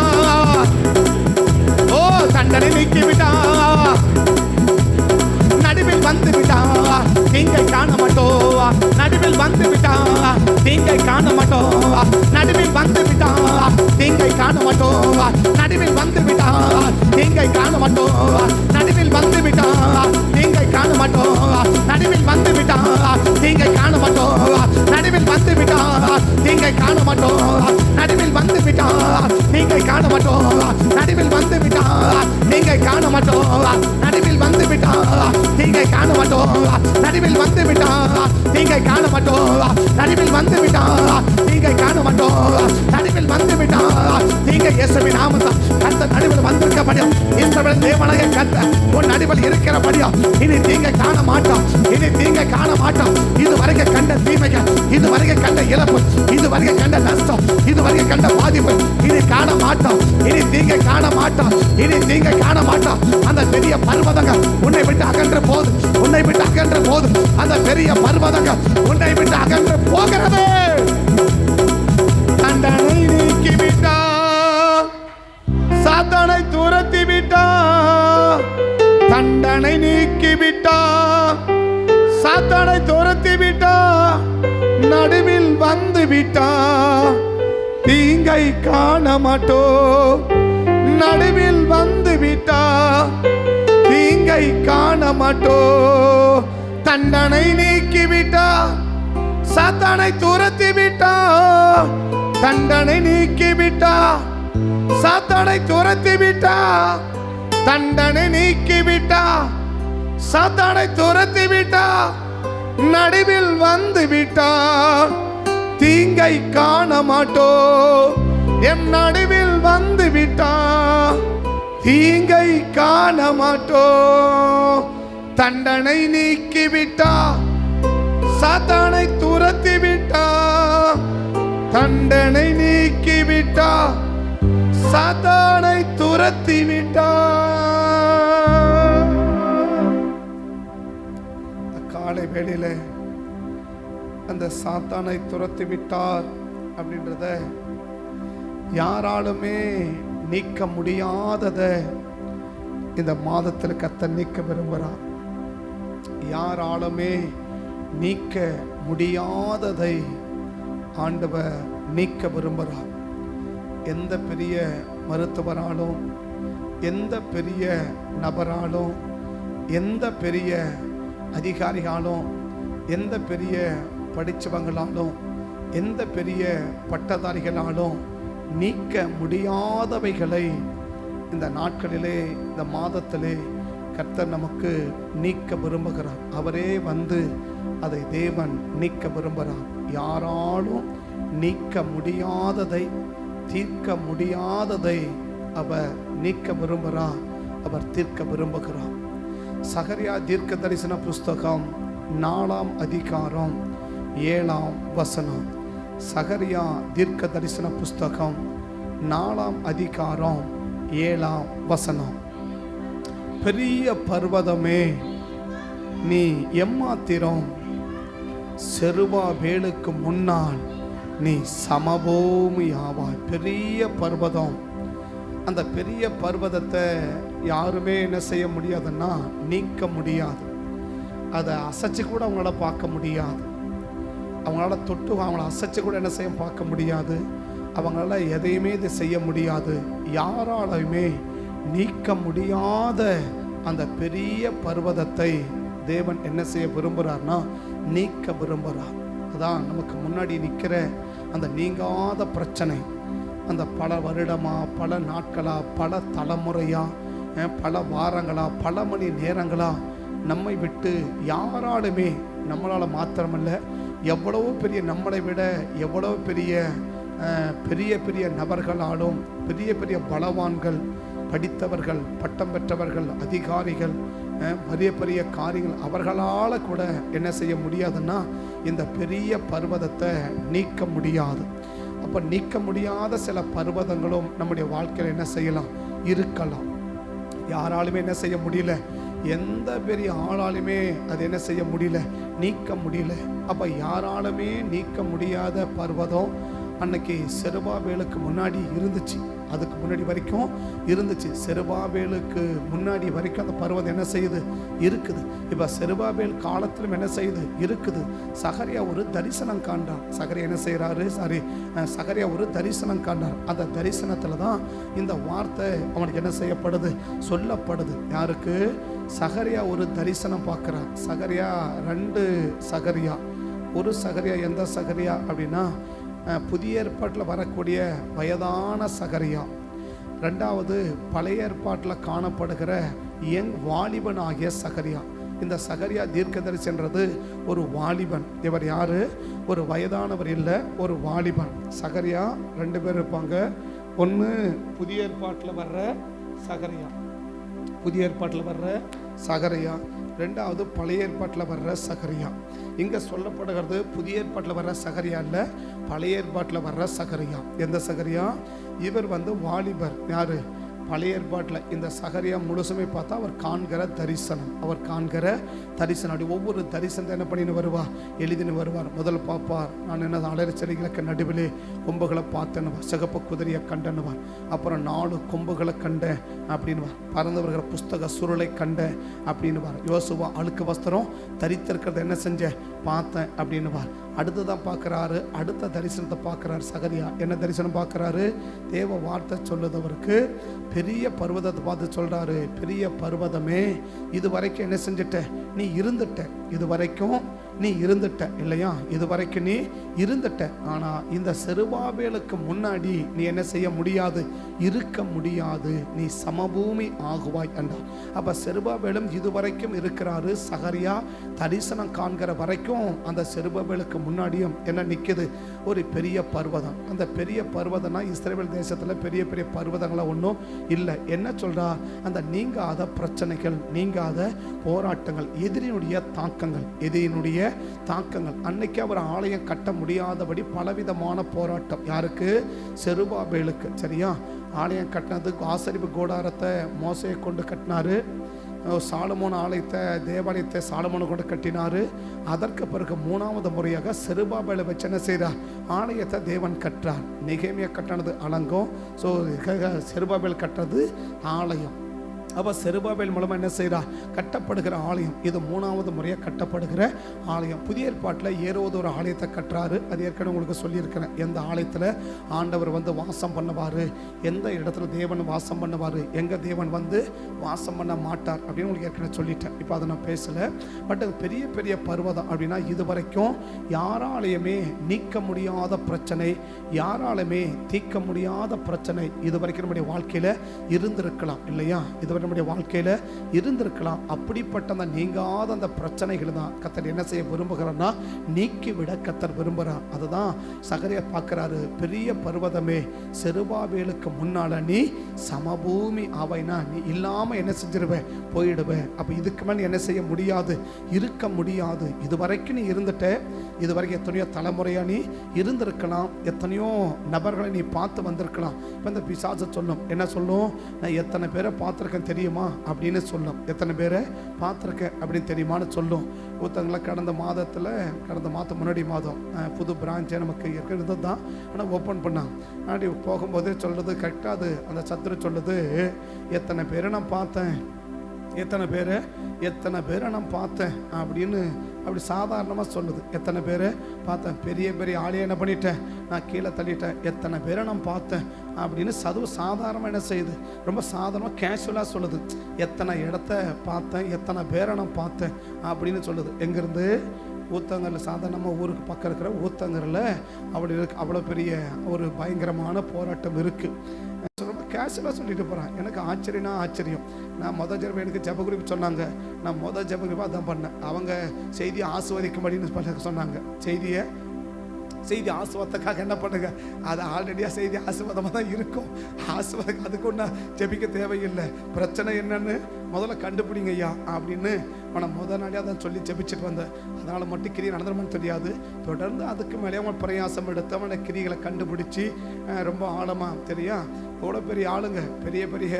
ஓ தண்டனை நீக்கி விட்டா, நடுவில் வந்து விட்டா, தீங்கை காண மாட்டோம், நடுவில் வந்து விட்டா, தீங்கை காண மாட்டோம், நடுவில் வந்து விட்டா, தீங்கை காண மாட்டோம், நடுவில் வந்து விட்டா, தீங்கை காண மாட்டோம், நடுவில் வந்து விட்டா, தீங்கை காண மாட்டோம், நடுவில் வந்து விட்டா, தீங்கை காண மாட்டோம், நடுவில் வந்து விட்டா, தீங்கை காண மாட்டோம், நடுவில் வந்து விட்டா, தீங்கை காண மாட்டோம், நடுவில் வந்து விட்டா, தீங்கை காண மாட்டோம், நடுவில் வந்து விட்டா, தீங்கை காண மாட்டோம், நடுவில் வந்து விட்டா, தீங்கை காண மாட்டோம், நடுவில் வந்து விட்டா, தீங்கை காண மாட்டோம், நடுவில் வந்து விட்டா, தீங்கை இயேசுவின் நாமத்தில் கர்த்தர் நடுவில் வந்திருக்கபடியா, இஸ்ரவேலின் தேவனாகிய கர்த்தர் உன் நடுவில் இருக்கிறபடியா, இனி தீங்கை காண மாட்டான், இனி தீங்கை காண மாட்டான். இதுவரைக்கும் கண்ட தீமைகள், இதுவரைக்கும் கண்ட இழப்பு, இதுவரைக்கும் கண்ட நஷ்டம், இதுவரைக்கும் கண்ட பாதிப்பு இனி காண மாட்டான், இனி தீங்கை காண மாட்டான், இனி தீங்கை காண மாட்டான். அந்த பெரிய பர்வதங்கள் உன்னை விட்டு அகன்று போது, உன்னை விட்டு அகன்று போது, அந்த பெரிய பர்வதங்கள் உன்னை விட்டு அகன்று போகிறது. தண்டனை நீக்கி விட்டா, சாத்தானை துரத்தி விட்டா, தண்டனை நீக்கி விட்டா, சாத்தானை துரத்தி விட்டா, நடுவில் வந்து விட்டா, தீங்கை காண மாட்டோம், நடுவில் வந்து விட்டா, தீங்கை காண மாட்டோம். தண்டனை நீக்கி விட்டா, சாத்தானை துரத்தி விட்டா, தண்டனை நீக்கி விட்டா, சாத்தானை துரத்தி விட்டா, தண்டனை நீக்கி விட்டா, சாத்தானை துரத்தி விட்டா, நடுவில் வந்து விட்டா, தீங்கை காண மாட்டோம், எம் நடுவில் வந்து விட்டா, தீங்கை காண மாட்டோம். தண்டனை நீக்கி விட்டா, சாத்தானை துரத்தி விட்டா, தண்டனை நீக்கி விட்டா, சாத்தானை துரத்தி விட்டா. காலை வேளையில அந்த சாத்தானை துரத்தி விட்டார் அப்படின்றத யாராலுமே நீக்க முடியாதத இந்த மாதத்தில் கர்த்தர் நீக்க விரும்புகிறார். யாராலுமே நீக்க முடியாததை ஆண்டவர் நீக்க விரும்புகிறார். எந்த பெரிய மருத்துவராலும், எந்த பெரிய நபராலும், எந்த பெரிய அதிகாரிகளும், எந்த பெரிய படித்தவங்களாலும், எந்த பெரிய பட்டதாரிகளாலும் நீக்க முடியாதவைகளை இந்த நாட்களிலே, இந்த மாதத்திலே கர்த்தர் நமக்கு நீக்க விரும்புகிறார். அவரே வந்து அதை தேவன் நீக்க விரும்புகிறார். யாராலும் நீக்க முடியாததை, தீர்க்க முடியாததை அவர் நீக்க விரும்புகிறார், அவர் தீர்க்க விரும்புகிறார். சகரியா தீர்க்க தரிசன புஸ்தகம் 4ஆம் அதிகாரம் 7ஆம் வசனம். சகரியா தீர்க்க தரிசன புஸ்தகம் 4ஆம் அதிகாரம் 7ஆம் வசனம். பெரிய பர்வதமே நீ எம்மாத்திரம், செருபாபேலுக்கு முன்னால் நீ சமபூமி ஆவாய். பெரிய பர்வதம். அந்த பெரிய பர்வதத்தை யாருமே என்ன செய்ய முடியாதுன்னா நீக்க முடியாது. அதை அசைச்சு கூட அவங்களால பார்க்க முடியாது. அவங்களால தொட்டு அவங்கள அசைச்சு கூட என்ன செய்ய பார்க்க முடியாது. அவங்களால எதையுமே இது செய்ய முடியாது. யாராலுமே நீக்க முடியாத அந்த பெரிய பர்வதத்தை தேவன் என்ன செய்ய விரும்புகிறார்னா நீக்க விரும்புகிறார். அதான் நமக்கு முன்னாடி நிற்கிற அந்த நீங்காத பிரச்சனை, அந்த பல வருடமா, பல நாட்களா, பல தலைமுறையா, பல வாரங்களா, பல மணி நேரங்களா நம்மை விட்டு யாராலுமே, நம்மளால் மாத்திரமல்ல, எவ்வளவோ பெரிய, நம்மளை விட எவ்வளோ பெரிய பெரிய பெரிய நபர்களாலும், பெரிய பெரிய பலவான்கள், படித்தவர்கள், பட்டம் பெற்றவர்கள், அதிகாரிகள், பெரிய பெரிய காரியங்கள், அவர்களால் கூட என்ன செய்ய முடியாதுன்னா இந்த பெரிய பர்வதத்தை நீக்க முடியாது. அப்போ நீக்க முடியாத சில பர்வதங்களும் நம்முடைய வாழ்க்கையில் என்ன செய்யலாம், இருக்கலாம். யாராலுமே என்ன செய்ய முடியல, எந்த பெரிய ஆளாலுமே அது என்ன செய்ய முடியல, நீக்க முடியல. அப்போ யாராலுமே நீக்க முடியாத பர்வதம் அன்னைக்கு செருபாபேலுக்கு முன்னாடி இருந்துச்சு. அதுக்கு முன்னாடி வரைக்கும் இருந்துச்சு. செருபாபேலுக்கு முன்னாடி வரைக்கும் அந்த பர்வதம் என்ன செய்யுது, இருக்குது. இப்போ செருபாபேல் காலத்திலும் என்ன செய்யுது, இருக்குது. சகரியா ஒரு தரிசனம் காண்றார். சகரியா என்ன செய்கிறாரு, சகரியா ஒரு தரிசனம் காண்றார். அந்த தரிசனத்தில் தான் இந்த வார்த்தை அவனுக்கு என்ன செய்யப்படுது, சொல்லப்படுது. யாருக்கு? சகரியா ஒரு தரிசனம் பார்க்குறார். சகரியா 2 சகரியா. ஒரு சகரியா எந்த சகரியா அப்படின்னா புதிய ஏற்பாட்டில் வரக்கூடிய வயதான சகரியா. 2வது பழைய ஏற்பாட்டில் காணப்படுகிற யங் வாலிபன் ஆகிய சகரியா. இந்த சகரியா தீர்க்கதரிசின்றது ஒரு வாலிபன். இவர் யாரு? ஒரு வயதானவர் இல்லை, ஒரு வாலிபன். சகரியா 2 பேர் இருப்பாங்க. ஒன்று புதிய ஏற்பாட்டில் வர்ற சகரியா, புதிய ஏற்பாட்டில் வர்ற சகரியா. 2வது பழைய ஏற்பாட்டில் வர்ற சகரியா. இங்கே சொல்லப்படுகிறது புதிய ஏற்பாட்டில் வர்ற சகரியா இல்லை, பழைய ஏற்பாட்டில் வர்ற சகரியா. எந்த சகரியா? இவர் வாலிபர். யாரு? பழைய ஏற்பாட்டில் இந்த சகரியா முழுசுமே பார்த்தா அவர் காண்கிற தரிசனம், அவர் காண்கிற தரிசனம். அப்படி ஒவ்வொரு தரிசனத்தை என்ன பண்ணின்னு வருவார், எழுதின்னு வருவார். முதல் பார்ப்பார், நான் என்ன அலரிச்சலைகளுக்கு நடுவிலே கொம்புகளை பார்த்தேன்னுவார், சிகப்பு குதிரையை கண்டனுவார். அப்புறம் 4 கொம்புகளை கண்டேன் அப்படின்வார். பறந்து வருகிற புஸ்தக சுருளை கண்டேன் அப்படின்னுவார். யோசுவா அழுக்கு வஸ்திரம் தரித்திருக்கிறத என்ன செஞ்சேன், பார்த்தேன் அப்படின்னுவார். அடுத்ததான் பார்க்குறாரு, அடுத்த தரிசனத்தை பார்க்குறாரு சகரியா. என்ன தரிசனம் பார்க்குறாரு? தேவ வார்த்தை சொல்லுதவருக்கு பெரிய பர்வதத்தை பார்த்து சொல்கிறாரு, பெரிய பர்வதமே, இது வரைக்கும் என்ன செஞ்சிட்ட, நீ இருந்துட்ட. இது வரைக்கும் நீ இருந்துட்ட இல்லையா, இது வரைக்கும் நீ இருந்துட்ட. ஆனால் இந்த செருபாபேலுக்கு முன்னாடி நீ என்ன செய்ய முடியாது, இருக்க முடியாது. நீ சமபூமி ஆகுவாய் என்றார். அப்போ செருபாபேலும் இதுவரைக்கும் இருக்கிறாரு. சகரியா தரிசனம் காண்கிற வரைக்கும் அந்த செருபாபேலுக்கு முன்னாடியும் என்ன நிற்குது, ஒரு பெரிய பர்வதம். அந்த பெரிய பர்வதம்னா இஸ்ரவேல் தேசத்தில் பெரிய பெரிய பர்வதங்களா ஒன்றும் இல்லை. என்ன சொல்றா, அந்த நீங்காத பிரச்சனைகள், நீங்காத போராட்டங்கள், எதிரினுடைய தாக்கங்கள், எதிரினுடைய தாக்கங்கள். அன்னைக்கு அவர் ஆலயம் கட்ட முடியாதபடி பலவிதமான போராட்டம். யாருக்கு? செருபாபேலுக்கு. சரியா? ஆலயம் கட்டினதுக்கு ஆசரிப்பு கூடாரத்தை மோசையை கொண்டு கட்டினாரு. சாலமோன் ஆலயத்தை, தேவாலயத்தை சாலமோனை கொண்டு கட்டினாரு. அதற்கு பிறகு 3வது முறையாக செருபாபேலை வச்சு என்ன செய்கிறார்? ஆலயத்தை தேவன் கட்டுறார். நெகேமியா கட்டினது அலங்கம். ஸோ செருபாபேல் கட்டுறது ஆலயம். அப்போ செருபாபேல் மூலமாக என்ன செய்கிறா? கட்டப்படுகிற ஆலயம். இது 3வது முறையாக கட்டப்படுகிற ஆலயம். புதிய ஏற்பாட்டில் ஏரோது ஒரு ஆலயத்தை கட்டுறாரு. அது ஏற்கனவே உங்களுக்கு சொல்லியிருக்கிறேன். எந்த ஆலயத்தில் ஆண்டவர் வந்து வாசம் பண்ணுவார், எந்த இடத்துல தேவன் வாசம் பண்ணுவார், எங்கே தேவன் வந்து வாசம் பண்ண மாட்டார் அப்படின்னு உங்களுக்கு ஏற்கனவே சொல்லிட்டேன். இப்போ அதை நான் பேசலை. பட் அது பெரிய பெரிய பர்வதம். அப்படின்னா இது வரைக்கும் யாராலையுமே நீக்க முடியாத பிரச்சனை, யாராலுமே தீர்க்க முடியாத பிரச்சனை இது வரைக்கும் நம்முடைய வாழ்க்கையில் இருந்திருக்கலாம் இல்லையா? இதுவரை நம்முடைய வாழ்க்கையில் இருந்திருக்கலாம். அப்படிப்பட்ட அந்த நீங்காத அந்த பிரச்சனைகள் தான் கர்த்தர் என்ன செய்ய விரும்புகிறார்னா நீக்கிவிட கர்த்தர் விரும்புகிறார். அதுதான் சகரியா பார்க்குறாரு. பெரிய பர்வதமே, செருபாபேலுக்கு முன்னால நீ சமபூமி ஆவைனா நீ இல்லாமல் என்ன செஞ்சிருவேன்? போயிடுவேன். அப்போ இதுக்கு மேலே என்ன செய்ய முடியாது? இருக்க முடியாது. இது வரைக்கும் நீ இருந்துட்ட. இது வரைக்கும் எத்தனையோ தலைமுறையாக நீ இருந்திருக்கலாம். எத்தனையோ நபர்களை நீ பார்த்து வந்திருக்கலாம். இப்போ இந்த பிசாசு சொல்லும், என்ன சொல்லும்? நான் எத்தனை பேரை பார்த்துருக்கேன் தெரியுமா அப்படின்னு சொல்லும். எத்தனை பேரை பார்த்துருக்கேன் அப்படின்னு தெரியுமான்னு சொல்லும். ஒருத்தங்களை கடந்த மாதம் முன்னாடி மாதம் புது பிரான்ச்சே நமக்கு இருக்கிறது தான். ஆனால் ஓப்பன் பண்ணாங்க. அப்படி போகும்போதே சொல்கிறது கரெக்டாக அந்த சத்துரு சொல்லுது, எத்தனை பேரை நான் பார்த்தேன், எத்தனை பேரை நான் பார்த்தேன் அப்படின்னு அப்படி சாதாரணமாக சொல்லுது. எத்தனை பேரை பார்த்தேன், பெரிய பெரிய ஆளையை என்ன பண்ணிட்டேன், நான் கீழே தள்ளிட்டேன், எத்தனை பேரை நான் பார்த்தேன் அப்படின்னு சாதாரணமாக என்ன செய்யுது? ரொம்ப சாதாரணமாக கேஷுவலாக சொல்லுது. எத்தனை இடத்த பார்த்தேன், எத்தனை பேரை நான் பார்த்தேன் அப்படின்னு சொல்லுது. எங்கேருந்து? ஊத்தங்கரில். சாதாரணமாக ஊருக்கு பக்கம் இருக்கிற ஊத்தங்கரில் அவ்வளோ பெரிய ஒரு பயங்கரமான போராட்டம் இருக்குது. ரொம்ப கேஷுவலாக சொல்லிட்டு போகிறேன். எனக்கு ஆச்சரியம். நான் எனக்கு ஜெப குறிப்பு சொன்னாங்க. நான் ஜெப குறிப்பாக அதான் பண்ணேன். அவங்க செய்தியை ஆசுவதிக்கும்படின்னு சொன்னாங்க. செய்தி ஆசுவாதத்துக்காக என்ன பண்ணுங்க, அது ஆல்ரெடியாக செய்தி ஆசுவாதமாக தான் இருக்கும். ஆசுவாதம் அதுக்கு ஒன்றா ஜெபிக்க தேவையில்லை. பிரச்சனை என்னன்னு முதல்ல கண்டுபிடிங்க ஐயா அப்படின்னு அவனை முதல் நாடியாக தான் சொல்லி ஜெபிச்சுட்டு வந்தேன். அதனால் மட்டும் கிரியை நடந்துருமான்னு தெரியாது. தொடர்ந்து அதுக்கு மேலே அவன் பிரயாசம் எடுத்து அவனை கிரிகளை கண்டுபிடிச்சி ரொம்ப ஆழமாக தெரியா எவ்வளோ பெரிய ஆளுங்க, பெரிய பெரிய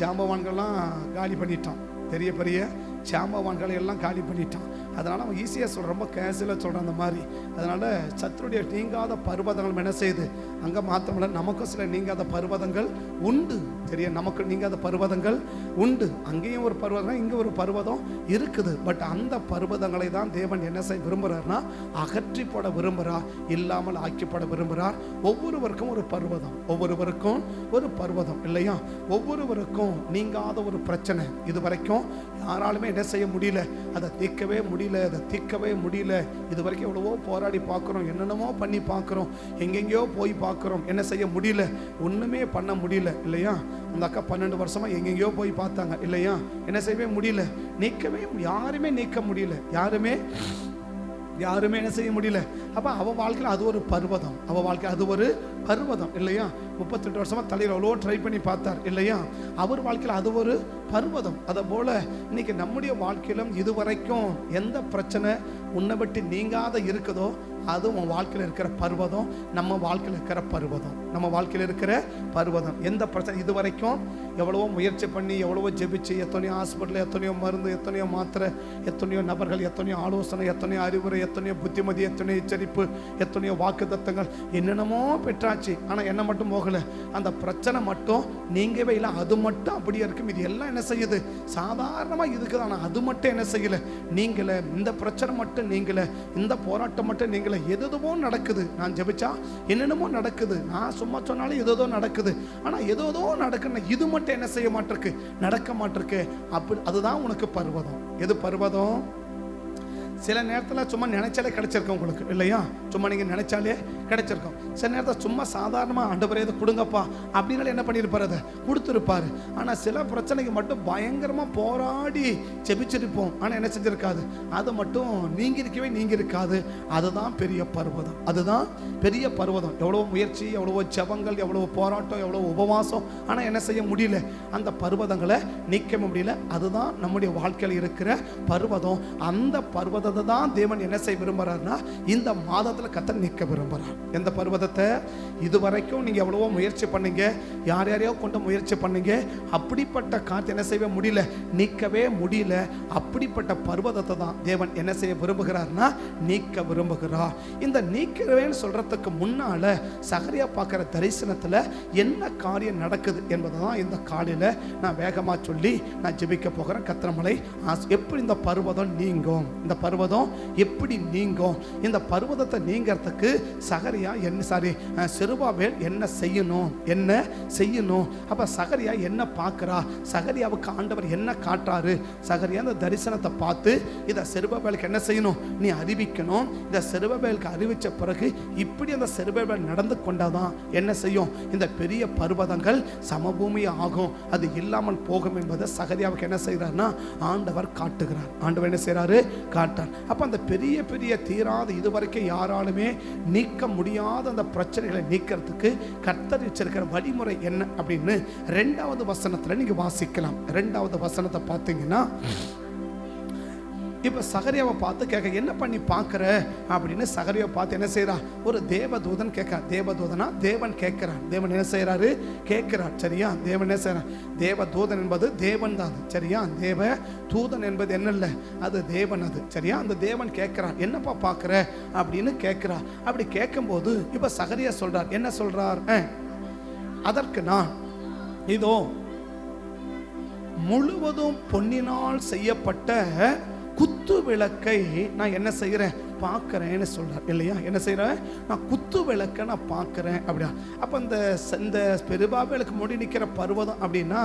ஜாம்பவான்கள்லாம் காலி பண்ணிட்டான். பெரிய ஜாம்பவான்களை எல்லாம் காலி பண்ணிட்டான். அதனால் அவன் ஈஸியாக சொல்கிறான், ரொம்ப கேஷுவலாக சொல்கிறான் அந்த மாதிரி. அதனால் சத்துருடைய நீங்காத பர்வதங்கள் என்ன செய்யுது? அங்கே மாத்திரமில்ல, நமக்கும் சில நீங்காத பர்வதங்கள் உண்டு. சரியா? நமக்கு நீங்காத பர்வதங்கள் உண்டு. அங்கேயும் ஒரு பர்வதம், இங்கே ஒரு பர்வதம் இருக்குது. பட் அந்த பர்வதங்களை தான் தேவன் என்ன செய்ய விரும்புகிறார்னா அகற்றி போட விரும்புகிறார், இல்லாமல் ஆக்கிப்பட விரும்புகிறார். ஒவ்வொருவருக்கும் ஒரு பர்வதம், ஒவ்வொருவருக்கும் ஒரு பர்வதம் இல்லையா? ஒவ்வொருவருக்கும் நீங்காத ஒரு பிரச்சனை இது வரைக்கும் யாராலுமே என்ன செய்ய முடியல, அதை தீர்க்கவே முடியல. இது வரைக்கும் எவ்வளவோ போராடி பார்க்குறோம், என்னென்னமோ பண்ணி பார்க்குறோம், எங்கெங்கேயோ போய் பார்க்குறோம், என்ன செய்ய முடியல, ஒன்றுமே பண்ண முடியல இல்லையா? அந்த அக்கா 12 வருஷமாக எங்கெங்கேயோ போய் பார்த்தாங்க இல்லையா? என்ன செய்யவே முடியல, யாருமே நீக்க முடியல, யாருமே என்ன செய்ய முடியல. அப்போ அவள் வாழ்க்கையில் அது ஒரு பர்வதம் இல்லையா? 32 வருஷமாக தலையில் அவ்வளோ ட்ரை பண்ணி பார்த்தார் இல்லையா? அவர் வாழ்க்கையில் அது ஒரு பர்வதம். அதை போல் இன்னைக்கு நம்முடைய வாழ்க்கையிலும் இதுவரைக்கும் எந்த பிரச்சனை உன்னை விட்டு நீங்காத இருக்குதோ அது உன் வாழ்க்கையில் இருக்கிற பர்வதம், நம்ம வாழ்க்கையில் இருக்கிற பர்வதம். எந்த பிரச்சனை இது வரைக்கும் எவ்வளவோ முயற்சி பண்ணி, எவ்வளவோ ஜெபிச்சு, எத்தனையோ ஹாஸ்பிட்டல், எத்தனையோ மருந்து, எத்தனையோ மாத்திரை, எத்தனையோ நபர்கள், எத்தனையோ ஆலோசனை, எத்தனையோ அறிவுரை, எத்தனையோ புத்திமதி, எத்தனையோ எச்சரிப்பு, எத்தனையோ வாக்கு தத்தங்கள், என்னென்னமோ பெற்றாச்சு. ஆனால் என்ன மட்டும் போகலை, அந்த பிரச்சனை மட்டும் நீங்கவே இல்லை. அது மட்டும் அப்படியே இருக்கும். இது எல்லாம் என்ன செய்யுது? சாதாரணமாக இருக்குது. ஆனால் அது மட்டும் என்ன செய்யலை, நீங்களே. இந்த பிரச்சனை மட்டும் நீங்களே, இந்த போராட்டம் மட்டும் நீங்களே. எதுவோ நடக்குது, நான் ஜெபிச்சா என்னென்னமோ நடக்குது, நான் சும்மா சொன்னாலும் எதோ நடக்குது. ஆனால் எதோ நடக்குன்னு இது மட்டும் என்ன செய்ய மாட்டிருக்கு, நடக்க மாட்டிருக்கு. அப்படி அதுதான் உனக்கு பர்வதம். எது பர்வதம்? சில நேரத்தில் சும்மா நினைச்சாலே கிடைச்சிருக்கும் உங்களுக்கு இல்லையா? சும்மா நீங்கள் நினைச்சாலே கிடைச்சிருக்கும். சில நேரத்தில் சும்மா சாதாரணமாக ஆண்டவரே இதை கொடுங்கப்பா அப்படின்னாலும் என்ன பண்ணியிருப்பார், அதை கொடுத்துருப்பார். ஆனால் சில பிரச்சனைக்கு மட்டும் பயங்கரமாக போராடி ஜெபிச்சிருப்போம், ஆனால் என்ன செஞ்சிருக்காது, அது மட்டும் நீங்கிருக்காது. அதுதான் பெரிய பர்வதம். எவ்வளோ முயற்சி, எவ்வளவோ ஜெபங்கள், எவ்வளவோ போராட்டம், எவ்வளோ உபவாசம், ஆனால் என்ன செய்ய முடியல, அந்த பர்வதங்களை நீக்க முடியல. அதுதான் நம்முடைய வாழ்க்கையில் இருக்கிற பர்வதம். அந்த பர்வதம் பர்வதத்தை தான் தேவன் என்ன செய்ய விரும்புறாருன்னா இந்த மாதத்துல கர்த்தர் நீக்க விரும்புறார். எந்த பர்வதத்தை? இதுவரைக்கும் நீங்க எவ்வளவோ முயற்சி பண்ணீங்க, யார் யாரையோ கொண்டு முயற்சி பண்ணீங்க, அப்படிப்பட்ட காத்து என்ன செய்ய முடியல, நீக்கவே முடியல. அப்படிப்பட்ட பர்வதத்தை தான் தேவன் என்ன செய்ய விரும்புகிறார்னா நீக்க விரும்புகிறார். இந்த நீக்கிறவேன்னு சொல்றதுக்கு முன்னால சகரியா பார்க்கிற தரிசனத்துல என்ன காரியம் நடக்குது என்பதை தான் இந்த காலையில நான் வேகமா சொல்லி நான் ஜெபிக்க போகிறேன். கத்திரமலை எப்படி இந்த பர்வதம் நீங்கும், இந்த பர்வதம் எப்படி நீங்கும், இந்த பர்வதத்தை நீங்கிறதுக்கு சகரியா செருபாபேல் என்ன செய்யணும், என்ன செய்யணும். அப்ப சகரியா என்ன பார்க்கிறா, சகரியாவுக்கு ஆண்டவர் என்ன காட்டுறாரு, சகரியா இந்த தரிசனத்தை பார்த்து இதை செருபாபேலுக்கு என்ன செய்யணும், நீ அறிவிக்கணும். இந்த செருபாபேலுக்கு அறிவிச்ச பிறகு இப்படி அந்த செருபாபேல் நடந்து கொண்டாதான் என்ன செய்யும், இந்த பெரிய பர்வதங்கள் சமபூமி ஆகும், அது இல்லாமல் போகும் என்பதை சகரியாவுக்கு என்ன செய்யறாருன்னா ஆண்டவர் காட்டுகிறார். ஆண்டவர் என்ன செய்யறாரு, காட்டார். அப்ப அந்த பெரிய பெரிய தீராத இதுவரைக்கும் யாராலுமே நீக்க முடியாத அந்த பிரச்சனைகளை நீக்கிறதுக்கு கர்த்தர் வச்சிருக்கிற வழிமுறை என்ன அப்படின்னு 2வது வசனத்துல நீங்க வாசிக்கலாம். 2வது வசனத்தை பார்த்தீங்கன்னா, இப்ப சகரியாவை பார்த்து கேட்க, என்ன பண்ணி பார்க்கிற அப்படின்னு சகரியாவை பார்த்து என்ன செய்யறா, ஒரு தேவதூதன் கேட்க. தேவதூதனா தேவன் கேட்கிறார். தேவன் என்ன செய்யறாரு, கேட்கிறார். சரியா? தேவன் என்ன செய்யறார், தேவதூதன் என்பது தேவன் தான். சரியா? தேவ தூதன் என்பது என்ன இல்லை, அது தேவன். அது சரியா? அந்த தேவன் கேட்கிறார், என்னப்பா பார்க்கிற அப்படின்னு கேட்கிறார். அப்படி கேட்கும்போது இப்ப சகரியா சொல்றார், என்ன சொல்றார், அதற்கு நான் இதோ முழுவதும் பொன்னினால் செய்யப்பட்ட குத்து விளக்கை நான் என்ன செய்யறேன், பார்க்கிறேன்னு சொல்றார். இல்லையா? என்ன செய்யறேன், நான் குத்து விளக்கை நான் பார்க்கிறேன் அப்படியா. அப்ப இந்த பெருபாபேலுக்கு முடி நிற்கிற பர்வதம் அப்படின்னா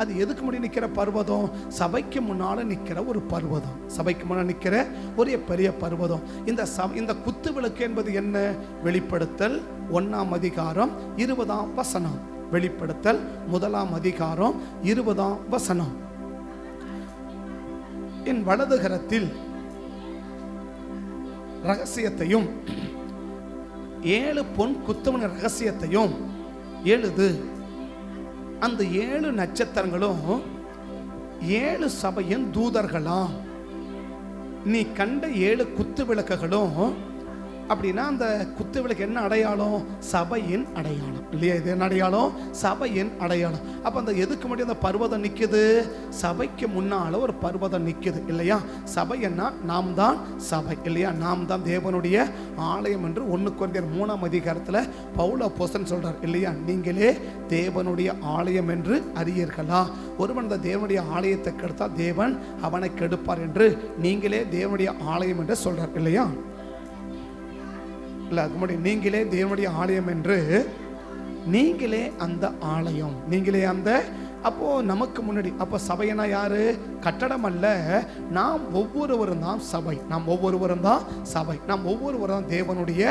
அது எதுக்கு முடி நிற்கிற பர்வதம், சபைக்கு முன்னால நிற்கிற ஒரு பர்வதம், சபைக்கு முன்னாடி நிற்கிற ஒரு பெரிய பர்வதம். இந்த குத்து விளக்கு என்பது என்ன, வெளிப்படுத்தல் 1ஆம் அதிகாரம் 20ஆம் வசனம். வெளிப்படுத்தல் 1ஆம் அதிகாரம் 20ஆம் வசனம். என் வலது கரத்தில் ரகசியத்தையும் 7 பொன் குத்தவன ரகசியத்தையும் எழுது. அந்த 7 நட்சத்திரங்களும் 7 சபையின் தூதர்களாம். நீ கண்ட 7 குத்து விளக்குகளும் அப்படின்னா அந்த குத்து விளக்கு என்ன அடையாளம், சபையின் அடையாளம். இல்லையா? இது என்ன அடையாளம், சபையின் அடையாளம். அப்ப அந்த எதுக்கு முன்னாடி அந்த பர்வதம் நிக்குது, சபைக்கு முன்னால ஒரு பர்வதம் நிக்குது. இல்லையா? சபை என்ன, நாம் தான் சபை. இல்லையா? நாம் தான் தேவனுடைய ஆலயம் என்று 1 கொரிந்தியர் 3ஆம் அதிகாரத்துல பவுல் அப்போஸ்தலன் சொல்றார். இல்லையா? நீங்களே தேவனுடைய ஆலயம் என்று அறியீர்களா, ஒருவன் அந்த தேவனுடைய ஆலயத்தை கெடுத்தா தேவன் அவனை கெடுப்பார் என்று நீங்களே தேவனுடைய ஆலயம் என்று சொல்றார். இல்லையா? நீங்களே தேவனுடைய ஆலயம் என்று, நீங்களே அந்த ஆலயம், நீங்களே அந்த. அப்போ நமக்கு முன்னாடி அப்போ சபைனா யாரு, கட்டடம் அல்ல, நாம் ஒவ்வொருவரும் தான் சபை, நாம் ஒவ்வொருவரும் தான் சபை, நாம் ஒவ்வொருவரும் தான் தேவனுடைய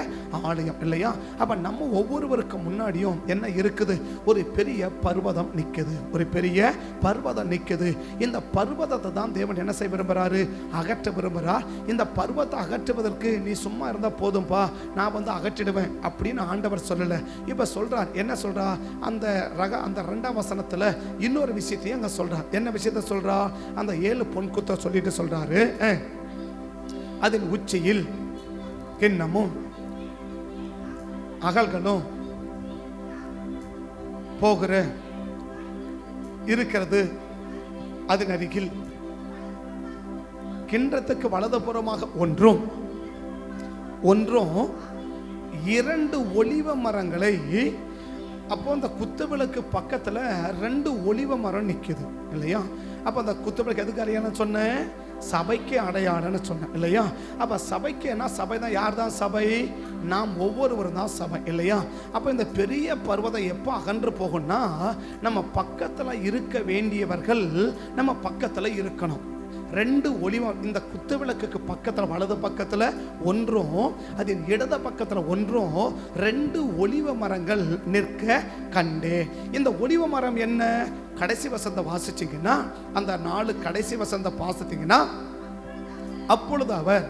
ஆலயம். இல்லையா? அப்ப நம்ம ஒவ்வொருவருக்கு முன்னாடியும் என்ன இருக்குது, ஒரு பெரிய பர்வதம் நிக்குது, ஒரு பெரிய பர்வதம் நிக்குது. இந்த பர்வதத்தை தான் தேவன் என்ன செய்ய விரும்புறாரு, அகற்ற விரும்புறார். இந்த பர்வத்தை அகற்றுவதற்கு நீ சும்மா இருந்தா போதும்பா, நான் அகற்றிடுவேன் அப்படின்னு ஆண்டவர் சொல்லல. இப்ப சொல்றார், என்ன சொல்றார், அந்த 2ஆம் வசனத்துல இன்னொரு விஷயத்தையும் அங்க சொல்றார். என்ன விஷயத்தை சொல்றா, அந்த 7 பொன் குத்த சொல்லிட்டு சொல்றாரு, அதன் உச்சியில் கிண்ணமும் அகல்களும் போகிற இருக்கிறது. அதன் அருகில் கிண்ணத்துக்கு வலதுபுறமாக ஒன்றும் 2 ஒலிவ மரங்களை. அப்போ அந்த குத்து விளக்கு பக்கத்துல 2 ஒலிவ மரம் நிக்குது. இல்லையா? அப்ப அந்த குத்து விளக்கு எதுக்கு அடையாளம் சொன்னேன், சபைக்கு அடையாளம்னு சொன்னேன். இல்லையா? அப்ப சபைக்கு என்ன, சபை தான். யார் தான் சபை, நாம் ஒவ்வொருவரும் தான் சபை. இல்லையா? அப்ப இந்த பெரிய பர்வதம் எப்போ அகன்று போகும்னா, நம்ம பக்கத்துல இருக்க வேண்டியவர்கள் நம்ம பக்கத்துல இருக்கணும். 2 ஒளிவ, இந்த குத்து விளக்குக்கு பக்கத்துல வலது பக்கத்துல ஒன்றும் அதன் இடது பக்கத்துல ஒன்றும் 2 ஒலிவ மரங்கள் நிற்க கண்டே. இந்த ஒலிவ மரம் என்ன, கடைசி வசந்த வாசிச்சீங்கன்னா, அந்த 4 கடைசி வசந்த வாசித்தீங்கன்னா, அப்பொழுது அவர்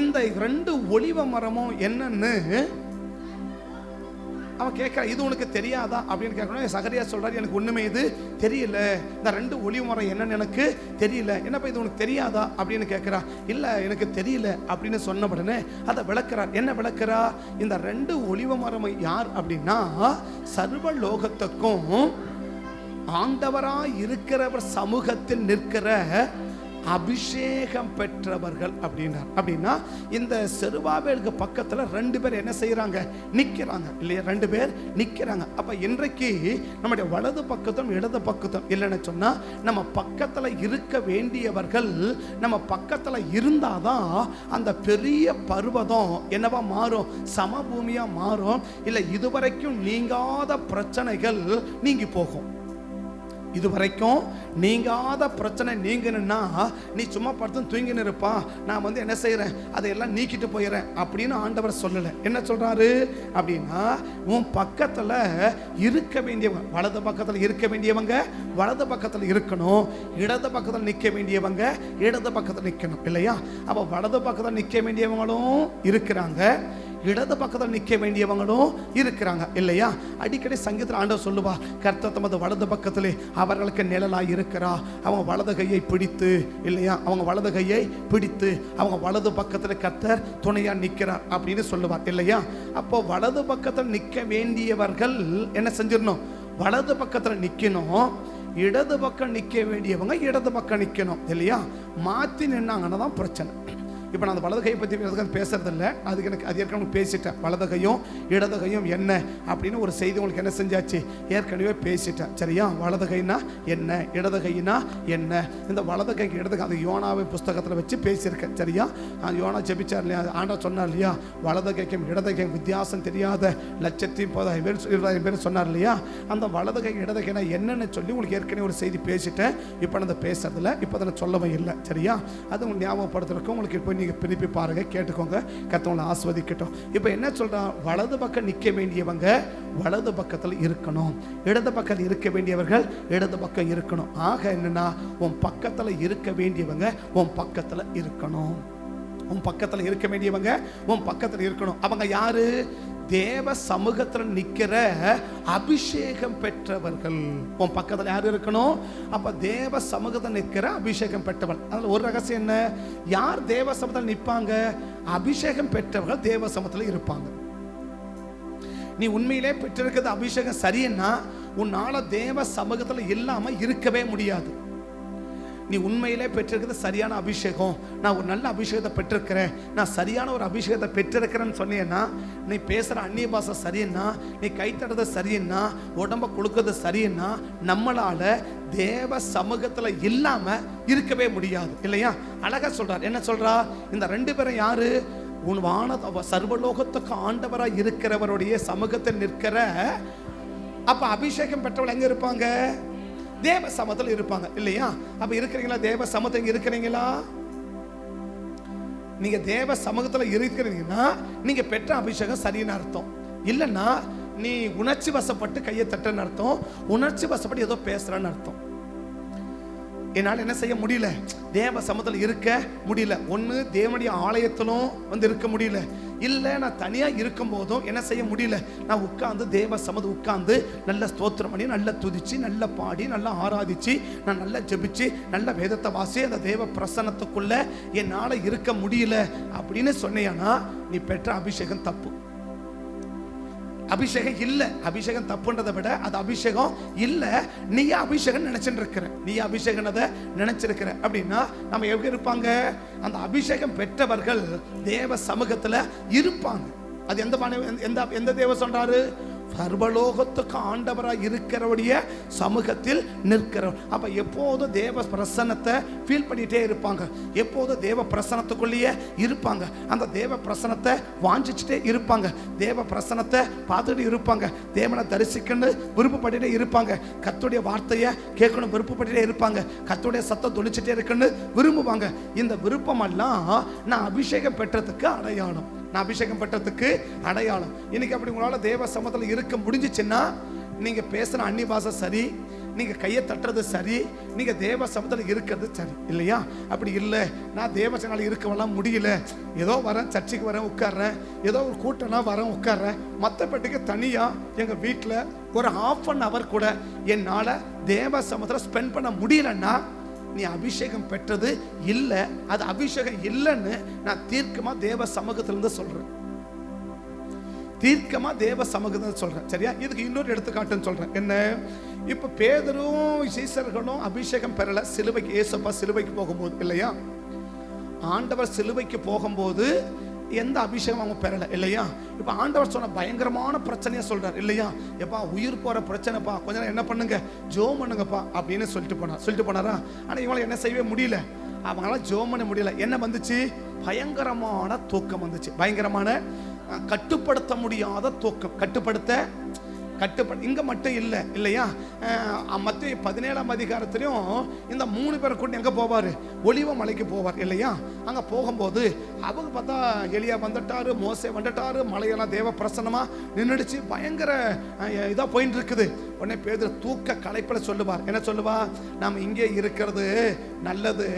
இந்த 2 ஒலிவ மரமும் என்னன்னு அவன் கேட்கிறான், இது உனக்கு தெரியாதா அப்படின்னு கேட்கணும். சகரியா சொல்றாரு, எனக்கு ஒண்ணுமே இது தெரியல, இந்த 2 ஒளிவு மரம் என்னன்னு எனக்கு தெரியல. என்னப்பா இது உனக்கு தெரியாதா அப்படின்னு கேட்கிறா. இல்ல எனக்கு தெரியல அப்படின்னு சொன்ன உடனே அதை விளக்குறார். என்ன விளக்குறா? இந்த 2 ஒளிவு மரம் யார் அப்படின்னா, சர்வ லோகத்துக்கும் ஆண்டவராய் இருக்கிறவர் சமூகத்தில் நிற்கிற அபிஷேகம் பெற்றவர்கள் அப்படின்னார். அப்படின்னா இந்த செருபாபேலுக்கு பக்கத்துல 2 பேர் என்ன செய்யறாங்க? நிக்கிறாங்க இல்லையா? 2 பேர் நிக்கிறாங்க. அப்ப இன்றைக்கு நம்முடைய வலது பக்கத்தும் இடது பக்கத்தும் இல்லைன்னு சொன்னா, நம்ம பக்கத்துல இருக்க வேண்டியவர்கள் நம்ம பக்கத்துல இருந்தாதான் அந்த பெரிய பர்வதம் என்னவா மாறும்? சமபூமியா மாறும். இல்லை இதுவரைக்கும் நீங்காத பிரச்சனைகள் நீங்கி போகும். இதுவரைக்கும் நீங்காத பிரச்சனை நீங்கணும்னா, நீ சும்மா படுத்து தூங்கின்னு இருப்பா, நான் என்ன செய்யறேன், அதையெல்லாம் நீக்கிட்டு போயிடுறேன் அப்படின்னு ஆண்டவர் சொல்லலை. என்ன சொல்றாரு அப்படின்னா, உன் பக்கத்துல இருக்க வேண்டியவங்க, வலது பக்கத்துல இருக்க வேண்டியவங்க வலது பக்கத்துல இருக்கணும், இடது பக்கத்துல நிற்க வேண்டியவங்க இடது பக்கத்துல நிற்கணும் இல்லையா? அப்ப வலது பக்கத்துல நிற்க வேண்டியவங்களும் இருக்கிறாங்க, இடது பக்கத்தில் நிற்க வேண்டியவங்களும் இருக்கிறாங்க இல்லையா? அடிக்கடி சங்கீதத்தில் ஆண்டவர் சொல்லுவா, கர்த்தர் தமது வலது பக்கத்திலே அவர்களுக்கு நிழலாய் இருக்கிறா. அவங்க வலது கையை பிடித்து இல்லையா, அவங்க வலது கையை பிடித்து அவங்க வலது பக்கத்தில் கர்த்தர் துணையா நிற்கிறார் அப்படின்னு சொல்லுவார் இல்லையா? அப்போ வலது பக்கத்தில் நிற்க வேண்டியவர்கள் என்ன செஞ்சிடணும்? வலது பக்கத்தில் நிற்கணும். இடது பக்கம் நிற்க வேண்டியவங்க இடது பக்கம் நிற்கணும் இல்லையா? மாற்றி நின்னாங்கன்னா தான் பிரச்சனை. இப்போ நான் அந்த வலது கையை பற்றி பேசுறதில்ல, அதுக்கு எனக்கு அது ஏற்கனவே பேசிட்டேன். வலது கையும் இடது கையும் என்ன அப்படின்னு ஒரு செய்தி உங்களுக்கு என்ன செஞ்சாச்சு, ஏற்கனவே பேசிட்டேன் சரியா? வலது கைனா என்ன, இடது கைனா என்ன, இந்த வலது கைக்கு இடது கை அது யோனாவை புஸ்தகத்தில் வச்சு பேசியிருக்கேன் சரியா? யோனா ஜெபிச்சார் இல்லையா, ஆண்டவர் சொன்னார் இல்லையா, வலது கைக்கும் இடது கைக்கும் வித்தியாசம் தெரியாத 1,30,000 பேர் சொன்னார் இல்லையா? அந்த வலது கை இடது கைனா என்னன்னு சொல்லி உங்களுக்கு ஏற்கனவே ஒரு செய்தி பேசிட்டேன். இப்போ நான் அதை பேசுறதில்ல, இப்போ அதை சொல்லவே இல்லை சரியா? அது உங்களுக்கு ஞாபகப்படுத்துறதுக்கும் உங்களுக்கு இப்போ நீங்க திருப்பி பாருங்க, கேட்டுக்கோங்க, கர்த்தர் ஆசீர்வதிக்கட்டும். இப்போ என்ன சொல்றா, வலது பக்கம் நிற்க வேண்டியவங்க வலது பக்கத்தில் இருக்கணும், இடது பக்கத்தில் இருக்க வேண்டியவர்கள் இடது பக்கம் இருக்கணும். ஆக என்னன்னா, உன் பக்கத்தில் இருக்க வேண்டியவங்க உன் பக்கத்தில் இருக்கணும், உன் பக்கத்தில் இருக்க வேண்டியவங்க உன் பக்கத்தில் இருக்கணும். அவங்க யாரு? தேவ சமூகத்தில் நிற்கிற அபிஷேகம் பெற்றவர்கள் உன் பக்கத்தில் யார் இருக்கணும்? அப்ப தேவ சமூகத்தில் நிற்கிற அபிஷேகம் பெற்றவர்கள். அதில் ஒரு ரகசியம் என்ன? யார் தேவ சமூகத்தில் நிற்பாங்க? அபிஷேகம் பெற்றவர்கள் தேவ சமூகத்தில் இருப்பாங்க. நீ உண்மையிலே பெற்றிருக்கிறது அபிஷேகம் சரின்னா, உன்னால தேவ சமூகத்தில் இல்லாம இருக்கவே முடியாது. நீ உண்மையிலே பெற்றிருக்கிறது சரியான அபிஷேகம், நான் ஒரு நல்ல அபிஷேகத்தை பெற்றிருக்கிறேன், நான் சரியான ஒரு அபிஷேகத்தை பெற்றிருக்கிறேன்னு சொன்னேன்னா, நீ பேசுகிற அந்நிய பாஷை சரின்னா, நீ கைத்தடுறது சரின்னா, உடம்ப கொடுக்கறது சரின்னா, நம்மளால தேவ சமூகத்தில் இல்லாம இருக்கவே முடியாது இல்லையா? அழகா சொல்றார். என்ன சொல்றா? இந்த 2 பேரும் யாரு? உன் வான சர்வலோகத்துக்கு ஆண்டவராக இருக்கிறவருடைய சமூகத்தில் நிற்கிற, அப்ப அபிஷேகம் பெற்றவள் எங்க இருப்பாங்க? தேவ சமூகத்தில் இருப்பாங்க இல்லையா? அப்ப இருக்கிறீங்களா? தேவ சமூகத்தில் இருக்கிறீங்களா? நீங்க தேவ சமூகத்தில் இருக்கிறீங்கன்னா நீங்க பெற்ற அபிஷேகம் சரின்னு அர்த்தம். இல்லைன்னா நீ உணர்ச்சி வசப்பட்டு கையை தட்டுன்னு அர்த்தம், உணர்ச்சி வசப்பட்டு ஏதோ பேசுறன்னு அர்த்தம். என்னால் என்ன செய்ய முடியல? தேவ சமூகத்தில் இருக்க முடியல. ஒன்று தேவனுடைய ஆலயத்திலும் இருக்க முடியல, இல்லை நான் தனியாக இருக்கும் போதும் என்ன செய்ய முடியல, நான் உட்கார்ந்து தேவ சமூகம் உட்கார்ந்து நல்ல ஸ்தோத்திரம் பண்ணி நல்ல துதிச்சு நல்ல பாடி நல்லா ஆராதிச்சு நான் நல்லா ஜெபிச்சு நல்ல வேதத்தை வாசி அந்த தேவ பிரசன்னத்துக்குள்ள என்னால் இருக்க முடியல அப்படின்னு சொன்னேன்னா, நீ பெற்ற அபிஷேகம் தப்பு. அபிஷேகம் இல்ல. அபிஷேகம் தப்புன்றதை விட அது அபிஷேகம் இல்ல, நீ அபிஷேகம் நினைச்சுட்டு இருக்கிற, நீ அபிஷேகம் நினைச்சிருக்கிற அப்படின்னா நம்ம எப்படி இருப்பாங்க? அந்த அபிஷேகம் பெற்றவர்கள் தேவ சமூகத்துல இருப்பாங்க. அது எந்த தேவ சொல்றாரு? சர்வலோகத்துக்கு ஆண்டவராக இருக்கிறவருடைய சமூகத்தில் நிற்கிறவர். அப்ப எப்போதும் தேவ பிரசன்னத்தை ஃபீல் பண்ணிட்டே இருப்பாங்க, எப்போதும் தேவ பிரசன்னத்துக்குள்ளேயே இருப்பாங்க, அந்த தேவ பிரசன்னத்தை வாஞ்சிச்சுட்டே இருப்பாங்க, தேவ பிரசன்னத்தை பார்த்துட்டு இருப்பாங்க, தேவனை தரிசிக்கணும் விருப்பப்பட்டுட்டே இருப்பாங்க, கர்த்தருடைய வார்த்தையை கேட்கணும் விருப்பப்பட்டுட்டே இருப்பாங்க, கர்த்தருடைய சத்தம் தொழிச்சிட்டே இருக்குன்னு விரும்புவாங்க. இந்த விருப்பமெல்லாம் நான் அபிஷேகம் பெற்றதுக்கு அடையாளம், நான் அபிஷேகம் பெற்றதுக்கு அடையாளம். இன்னைக்கு அப்படி உங்களால தேவ சமூகத்தில் இருக்க முடிஞ்சிச்சுன்னா, நீங்க பேசுற அந்நிய பாஷை சரி, நீங்க கையை தட்டுறது சரி, நீங்க தேவ சமூகத்தில் இருக்கிறது சரி இல்லையா? அப்படி இல்லை, நான் தேவ சமூகத்தில் இருக்கவெல்லாம் முடியல, ஏதோ வரேன், சர்ச்சுக்கு வரேன், உட்கார்றேன், ஏதோ ஒரு கூட்டம்னா வரேன், உட்கார்றேன், மற்றபடிக்கு தனியா எங்க வீட்டில் ஒரு 1/2 hour கூட என்னால தேவ சமூகத்தில் ஸ்பெண்ட் பண்ண முடியலன்னா நீ அபிஷேகம் பெற்றது இல்லை. அது அபிஷேகம் இல்லைன்னு நான் தீர்க்கமா தேவ சமூகத்திலிருந்து சொல்றேன். தீர்க்கமா தேவ சமூகத்தை சொல்றேன். சரியா? இதுக்கு இன்னொரு எடுத்துக்காட்டுன்னு சொல்றேன். என்ன? இப்ப பேதுருவும் சீசர்களும் அபிஷேகம் பெறல. சிலுவைக்கு, இயேசுப்பா சிலுவைக்கு போகும்போது இல்லையா, ஆண்டவர் சிலுவைக்கு போகும்போது எந்த அபிஷேகம் அவங்க பெறல இல்லையா? இப்ப ஆண்டவர் சொன்ன பயங்கரமான பிரச்சனையை சொல்றார் இல்லையா? எப்பா உயிர் போற பிரச்சனைப்பா, கொஞ்ச நேரம் என்ன பண்ணுங்க, ஜெபம் பண்ணுங்கப்பா அப்படின்னு சொல்லிட்டு போனாரா? ஆனா இவங்களை என்ன செய்யவே முடியல, அவங்களால ஜெபம் பண்ண முடியல. என்ன வந்துச்சு? பயங்கரமான தூக்கம் வந்துச்சு. பயங்கரமான கட்டுப்படுத்த முடியாத தூக்கம். கட்டுப்படுத்த இங்க மட்டும் இல்லை இல்லையா? மத்திய 17ஆம் அதிகாரத்திலையும் இந்த 3 பேர் கூட எங்க போவாரு? ஒலிவ மலைக்கு போவார் இல்லையா? அங்க போகும்போது அவங்க பார்த்தா எலியா வந்துட்டாரு, மோசே வந்துட்டாரு, மலையெல்லாம் தேவ பிரசன்னமா நின்றுடுச்சு, பயங்கர இதா போயிட்டு இருக்குது. உடனே பேதுரு தூக்க களைப்பில் சொல்லுவார். என்ன சொல்லுவார்? நாம் இங்கே இருக்கிறது நல்லது,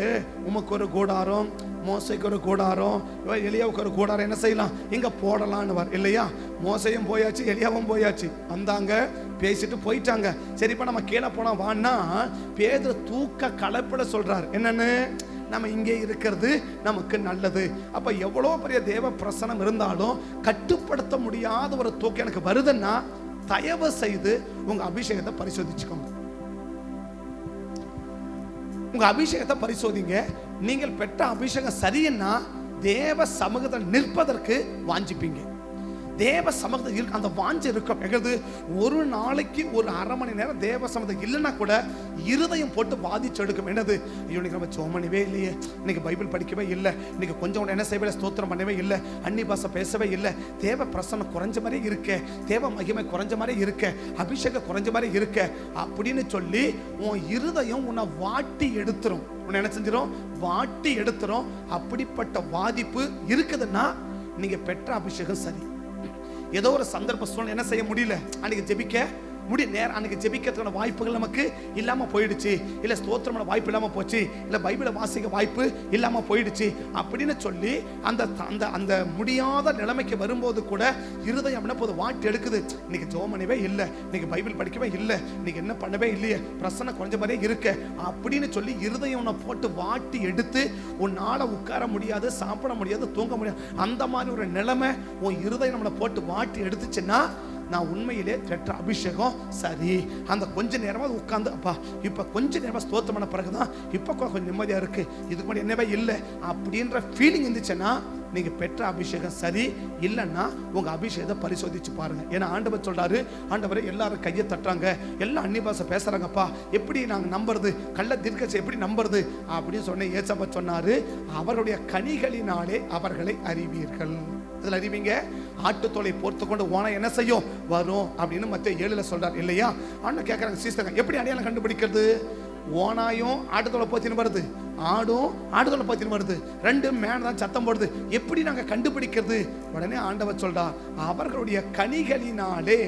உமக்கு ஒரு கூடாரம், மோசைக்கு ஒரு கூடாரம், எலியாவுக்கு ஒரு கூடாரம், என்ன செய்யலாம், இங்க போடலான்னு இல்லையா? மோசையும் போயாச்சு, எலியாவும் போயாச்சு, வந்தாங்க, பேசிட்டு போயிட்டாங்க. சரிப்பா நம்ம கீழே போனா வான்னா பேதுரு தூக்க களைப்பில் சொல்றாரு. என்னன்னு? நம்ம இங்கே இருக்கிறது நமக்கு நல்லது. அப்ப எவ்வளவு பெரிய தேவ பிரசனம் இருந்தாலும் கட்டுப்படுத்த முடியாத ஒரு தூக்கம் எனக்கு வருதுன்னா தயவு செய்து உங்க அபிஷேகத்தை பரிசோதிச்சுக்கோங்க. உங்க அபிஷேகத்தை பரிசோதிங்க. நீங்கள் பெற்ற அபிஷேகம் சரின்னா தேவ சமூகத்தில் நிற்பதற்கு வாஞ்சிப்பீங்க. தேவ சமூகத்தில் அந்த வாஞ்சை இருக்கும். எங்கிறது? ஒரு நாளைக்கு ஒரு 1/2 மணி நேரம் தேவ சமூகத்தில் இல்லைன்னா கூட இருதயம் போட்டு பாதிச்சு எடுக்கும். என்னது? ஐயோ இன்னைக்கு நம்ம ஜெபம் பண்ணவே இல்லையே, இன்னைக்கு பைபிள் படிக்கவே இல்லை, இன்னைக்கு கொஞ்சம் என்ன செய்யவே, ஸ்தோத்திரம் பண்ணவே இல்லை, அன்னி பாஷை பேசவே இல்லை, தேவ பிரசன்னம் குறைஞ்ச மாதிரி இருக்க, தேவ மகிமை குறைஞ்ச மாதிரி இருக்க, அபிஷேகம் குறைஞ்ச மாதிரி இருக்க அப்படின்னு சொல்லி உன் இருதயம் உன்னை வாட்டி எடுத்துரும். உன்னை என்ன செஞ்சிடும்? வாட்டி எடுத்துரும். அப்படிப்பட்ட பாதிப்பு இருக்குதுன்னா நீங்க பெற்ற அபிஷேகம் சரி. ஏதோ ஒரு சந்தர்ப்ப சூழ்நிலை என்ன செய்ய முடியல, அன்னைக்கு ஜெபிக்க நேரம், அன்னைக்கு ஜெபிக்கிறதுக்கான வாய்ப்புகள் நமக்கு இல்லாம போயிடுச்சு, இல்ல ஸ்தோத்திரமான வாய்ப்பு இல்லாம போச்சு, இல்ல பைபிளை வாசிக்க வாய்ப்பு இல்லாம போயிடுச்சு அப்படின்னு சொல்லி அந்த அந்த அந்த முடியாத நிலைமைக்கு வரும்போது கூட இருதயம் என்ன போது வாட்டி எடுக்குது. இன்னைக்கு ஜெபம் பண்ணவே இல்லை, இன்னைக்கு பைபிள் படிக்கவே இல்லை, இன்னைக்கு என்ன பண்ணவே இல்லையே, பிரசன்னம் கொஞ்ச மாதிரியே இருக்க அப்படின்னு சொல்லி இருதயம் உன்னை போட்டு வாட்டி எடுத்து உன்னால உட்கார முடியாது, சாப்பிட முடியாது, தூங்க முடியாது. அந்த மாதிரி ஒரு நிலைமை உன் இருதயம் நம்மளை போட்டு வாட்டி எடுத்துச்சுன்னா நான் உண்மையிலே பெற்ற அபிஷேகம் சரி. அந்த கொஞ்ச நேரமா உட்கார்ந்து அப்பா இப்ப கொஞ்ச நேரமா ஸ்தோத்திரம் பண்ண பிறகுதான் இப்ப கொஞ்சம் நிம்மதியா இருக்கு, இதுக்கு முன்னாடி என்னவே இல்லை அப்படின்ற ஃபீலிங் இருந்துச்சுன்னா நீங்க பெற்ற அபிஷேகம் சரி. இல்லைன்னா உங்க அபிஷேகத்தை பரிசோதிச்சு பாருங்க. ஏன்னா ஆண்டவர் சொல்றாரு, ஆண்டவரே எல்லாரும் கையை தட்டுறாங்க, எல்லாம் அந்நிய பாஷை பேசுறாங்கப்பா, எப்படி நாங்க நம்புறது, கள்ள தீர்க்கதரிசி எப்படி நம்புறது அப்படின்னு சொன்ன ஏசப்பா சொன்னாரு, அவருடைய கனிகளினாலே அவர்களை அறிவீர்கள். இதுல அறிவீங்க, ஆட்டுத்தோலை போர்த்து கொண்டு ஓனா என்ன செய்யும், வரும் அப்படின்னு மத்திய 7 சொல்றாரு இல்லையா? ஆனா கேட்கறாங்க சீஸ்தங்க, எப்படி அடையாளம் கண்டுபிடிக்கிறது? ஓனாயும் ஆட்டுத்தோலை போத்தின்னு வருது, ஆடும் ஆடுதோலை பத்தின்னு வருது, ரெண்டும் மேல தான் சத்தம் போடுது, எப்படி நாங்க கண்டுபிடிக்கிறது? உடனே ஆண்டவர் சொல்றா, அவர்களுடைய கனிகளினாலே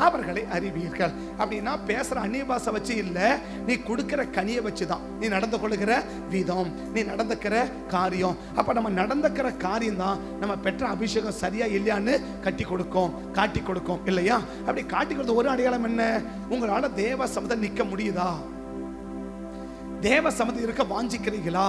அவர்களை அறிவீர்கள். அப்படின்னா பேசுற அந்நிய பாஷை வச்சு இல்ல, நீ கொடுக்கிற கனியை வச்சுதான், நீ நடந்து கொள்ளுகிற விதம், நீ நடந்துக்கிற காரியம். அப்ப நம்ம நடந்துக்கிற காரியம் தான் நம்ம பெற்ற அபிஷேகம் சரியா இல்லையான்னு காட்டி கொடுக்கும் இல்லையா? அப்படி காட்டி கொடுத்த ஒரு அடையாளம் என்ன? உங்களால தேவ சமூகத்தில் நிற்க முடியுதா? தேவ சமூகத்தில் இருக்க வாஞ்சிக்கிறீங்களா?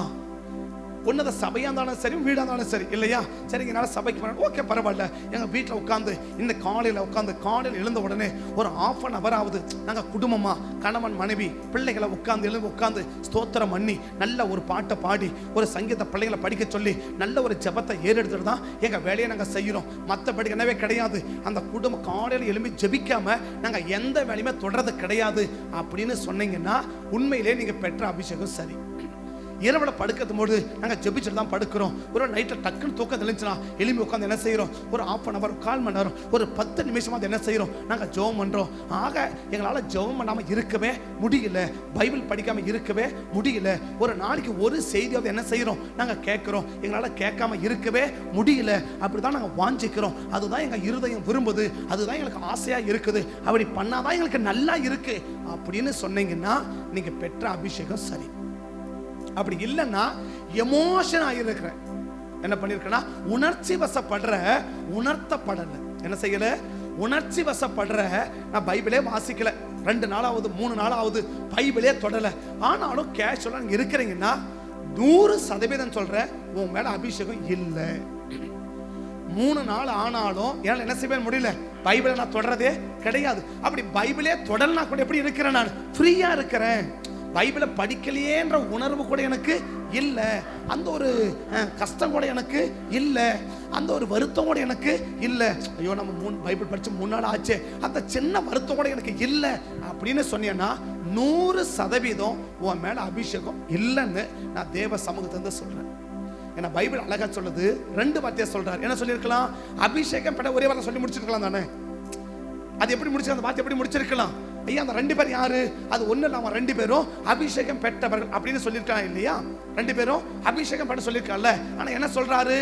உன்னத சபையா இருந்தாலும் சரி, வீடா இருந்தாலும் சரி இல்லையா? சரிங்க, என்னால் சபைக்கு போறேன், ஓகே பரவாயில்ல, எங்கள் வீட்டில் உட்காந்து இந்த காலையில் எழுந்த உடனே ஒரு 1/2 hour ஆகுது நாங்கள் குடும்பமா கணவன் மனைவி பிள்ளைகளை உட்காந்து ஸ்தோத்திரம் பண்ணி நல்ல ஒரு பாட்டை பாடி ஒரு சங்கீத பிள்ளைகளை படிக்க சொல்லி நல்ல ஒரு ஜெபத்தை ஏறெடுத்துட்டு தான் எங்கள் வேலையை நாங்கள் செய்கிறோம். மற்றபடி என்னவே கிடையாது. அந்த குடும்பம் காலையில் எழும்பி ஜெபிக்காம நாங்கள் எந்த வேலையுமே தொடர்றது கிடையாது அப்படின்னு சொன்னீங்கன்னா உண்மையிலே நீங்கள் பெற்ற அபிஷேகம் சரி. இரவுல படுக்கிறது போது நாங்கள் ஜெபிச்சுட்டு தான் படுக்கிறோம். ஒரு நைட்டில் டக்குன்னு தூக்கம் தெளிஞ்சுனா எலும்பி உட்காந்து என்ன செய்கிறோம், ஒரு 1/2 hour 1/4 மணி நேரம் ஒரு 10 நிமிஷமாக என்ன செய்கிறோம், நாங்கள் ஜெபம் பண்ணுறோம். ஆக எங்களால் ஜெபம் பண்ணாமல் இருக்கவே முடியல, பைபிள் படிக்காமல் இருக்கவே முடியல. ஒரு நாளைக்கு ஒரு செய்தியாவது என்ன செய்கிறோம், நாங்கள் கேட்குறோம். எங்களால் கேட்காம இருக்கவே முடியல. அப்படி தான் நாங்கள் வாஞ்சிக்கிறோம். அதுதான் எங்கள் இருதயம் விரும்புது, அதுதான் எங்களுக்கு ஆசையாக இருக்குது. அப்படி பண்ணாதான் எங்களுக்கு நல்லா இருக்கு அப்படின்னு சொன்னீங்கன்னா நீங்க பெற்ற அபிஷேகம் சரி. அப்படி இல்லைன்னா எமோஷன் ஆகிருக்கிறேன், என்ன பண்ணிருக்கேன்னா உணர்ச்சி வசப்படுற, உணர்த்தப்படல. என்ன செய்யல, உணர்ச்சி வசப்படுற. நான் பைபிளே வாசிக்கல, 2 நாளாவது 3 நாளாவது பைபிளே தொடல. ஆனாலும் கேஷுவலா நீங்க இருக்கிறீங்கன்னா 100% சொல்றேன், உன் மேல அபிஷேகம் இல்லை. 3 நாள் ஆனாலும் என்னால் என்ன செய்ய முடியல, பைபிளை நான் தொடரதே கிடையாது. அப்படி பைபிளே தொடர்னா கூட எப்படி இருக்கிறேன், நான் ஃப்ரீயா இருக்கிறேன். பைபிளை படிக்கலையேன்ற உணர்வு கூட எனக்கு இல்லை, அந்த ஒரு கஷ்டம் கூட எனக்கு இல்லை, அந்த ஒரு வருத்தம் கூட எனக்கு இல்லை. ஐயோ நம்ம பைபிள் படிச்சு 3 நாள் ஆச்சு, அந்த சின்ன வருத்தம் கூட எனக்கு இல்லை அப்படின்னு சொன்னீங்கன்னா 100% உன் மேல அபிஷேகம் இல்லைன்னு நான் தேவ சமூகத்தை சொல்றேன். ஏன்னா பைபிள் அழகா சொல்லுது, 2 வார்த்தையை சொல்றாரு. என்ன சொல்லியிருக்கலாம், அபிஷேகம் பெற்ற ஒரே வார்த்தை சொல்லி முடிச்சிருக்கலாம் தானே. அது எப்படி முடிச்சு, அந்த வார்த்தை எப்படி முடிச்சிருக்கலாம். ஐயா அந்த 2 பேர் யாரு, அது ஒண்ணு இல்லாம 2 பேரும் அபிஷேகம் பெற்றவர்கள் அப்படின்னு சொல்லியிருக்காங்க இல்லையா. 2 பேரும் அபிஷேகம் பெற்ற சொல்லியிருக்காங்கல்ல. ஆனா என்ன சொல்றாரு,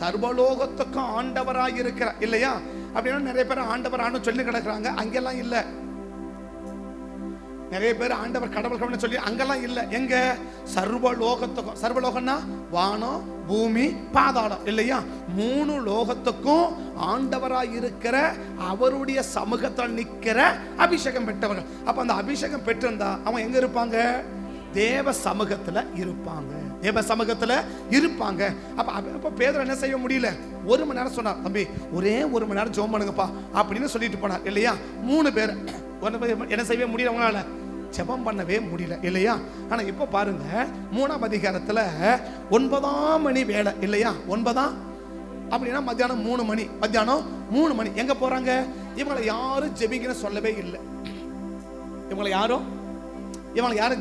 சர்வலோகத்துக்கும் ஆண்டவராக இருக்கிற இல்லையா. அப்படின்னா நிறைய பேர் ஆண்டவர் ஆண்டு சொல்லி கிடக்குறாங்க, அங்கெல்லாம் இல்லை. நிறைய பேர் ஆண்டவர் கடவுள் சொல்லி அங்கெல்லாம் இல்லை. எங்க, சர்வலோகத்துக்கும். சர்வலோகம்னா வானம் பூமி பாதாளம் இல்லையா. 3 லோகத்துக்கும் ஆண்டவராய் இருக்கிற, அவருடைய சமூகத்தில் நிற்கிற அபிஷேகம் பெற்றவர்கள். அப்ப அந்த அபிஷேகம் பெற்றிருந்தா அவன் எங்க இருப்பாங்க, தேவ சமூகத்துல இருப்பாங்க, தேவ சமூகத்துல இருப்பாங்க. அப்ப பேதுரு என்ன செய்ய முடியல, 1 மணி நேரம் சொன்னார், தம்பி ஒரே 1 மணி நேரம் ஜெபம் பண்ணுங்கப்பா அப்படின்னு சொல்லிட்டு போனார் இல்லையா. 3 பேர் என்ன செய்ய முடியல, அவங்களால ஜெபம் பண்ணவே முடியல இல்லையா. ஆனா இப்ப பாருங்க 3ஆம் அதிகாரத்துல 9ஆம் மணி வேலை இல்லையா. 9ஆம் அப்படின்னா மத்தியானம் 3 மணி, மத்தியானம் 3 மணி எங்க போறாங்க, இவங்களை யாரும் ஜெபிங்கன்னு சொல்லவே இல்லை. இவங்களை யாரும்